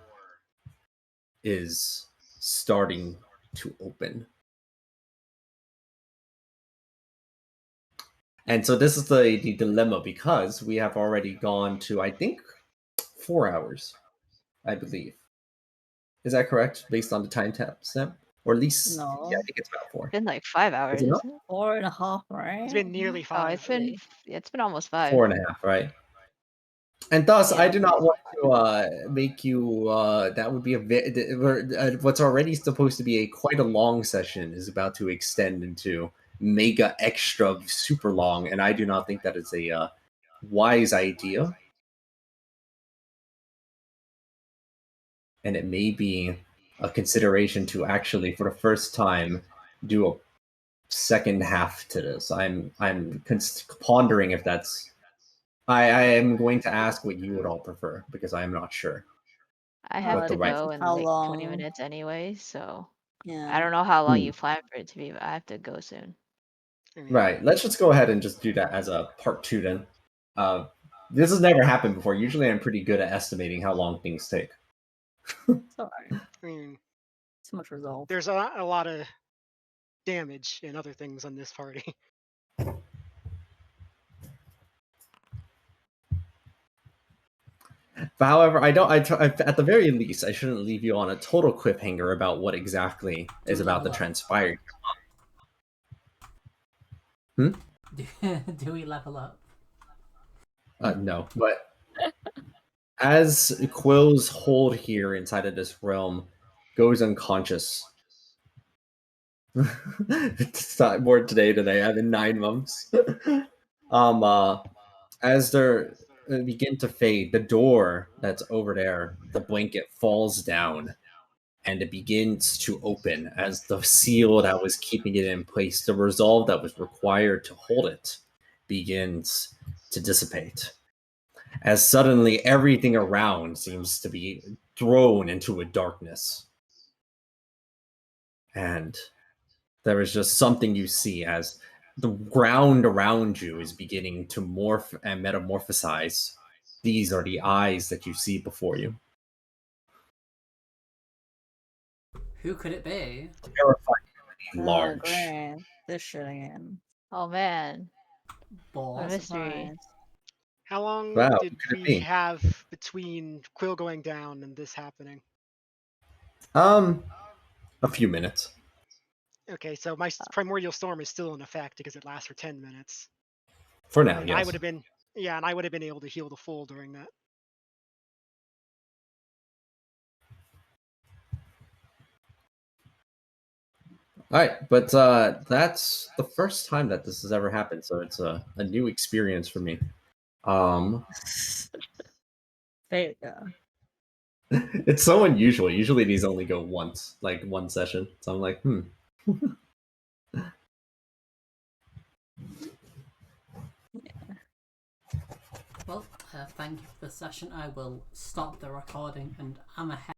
is starting to open. And so this is the dilemma, because we have already gone to, I think, 4 hours, I believe. Is that correct, based on the time stamp? Or at least, No. yeah, I think it's about 4. It's been like 5 hours, Is it not? isn't it? 4.5, right? It's been nearly Oh, 5. it's been almost 5. 4.5, right? And thus, I Yeah. do not want to make you. That would be what's already supposed to be quite a long session is about to extend into mega extra super long, and I do not think that is a wise idea. And it may be a consideration to actually, for the first time, do a second half to this. I'm pondering if that's. I am going to ask what you would all prefer, because I am not sure. I have What to the right- go in How like 20 long? minutes anyway, so Yeah. I don't know how long Hmm. you plan for it to be, but I have to go soon. I mean, Right. Let's just go ahead and just do that as a part 2 then. This has never happened before. Usually I'm pretty good at estimating how long things take. It's alright. I mean, Too much resolve. there's a lot of damage and other things on this party. But however, at the very least, I shouldn't leave you on a total cliffhanger about what exactly is about to Level up. transpire. Do we level up? No, but as Quill's hold here inside of this realm goes unconscious. It's not more today than I have in 9 months. As they're begin to fade, the door that's over there, the blanket falls down, and it begins to open as the seal that was keeping it in place, the resolve that was required to hold it, begins to dissipate. As suddenly everything around seems to be thrown into a darkness. And there is just something you see as the ground around you is beginning to morph and metamorphosize. These are the eyes that you see before you. Who could it be? Terrifyingly Oh, large. great. This shit again. Oh man, Balls. what a mystery. Surprise. How long Wow, did could it we be? have between Quill going down and this happening? A few minutes. Okay, so my primordial storm is still in effect because it lasts for 10 minutes. For now, And yes. I would have been able to heal the full during that. All right, but that's the first time that this has ever happened, so it's a new experience for me. There you go. It's so unusual. Usually these only go once, like one session. So I'm like, Well, thank you for the session. I will stop the recording, and I'm ahead.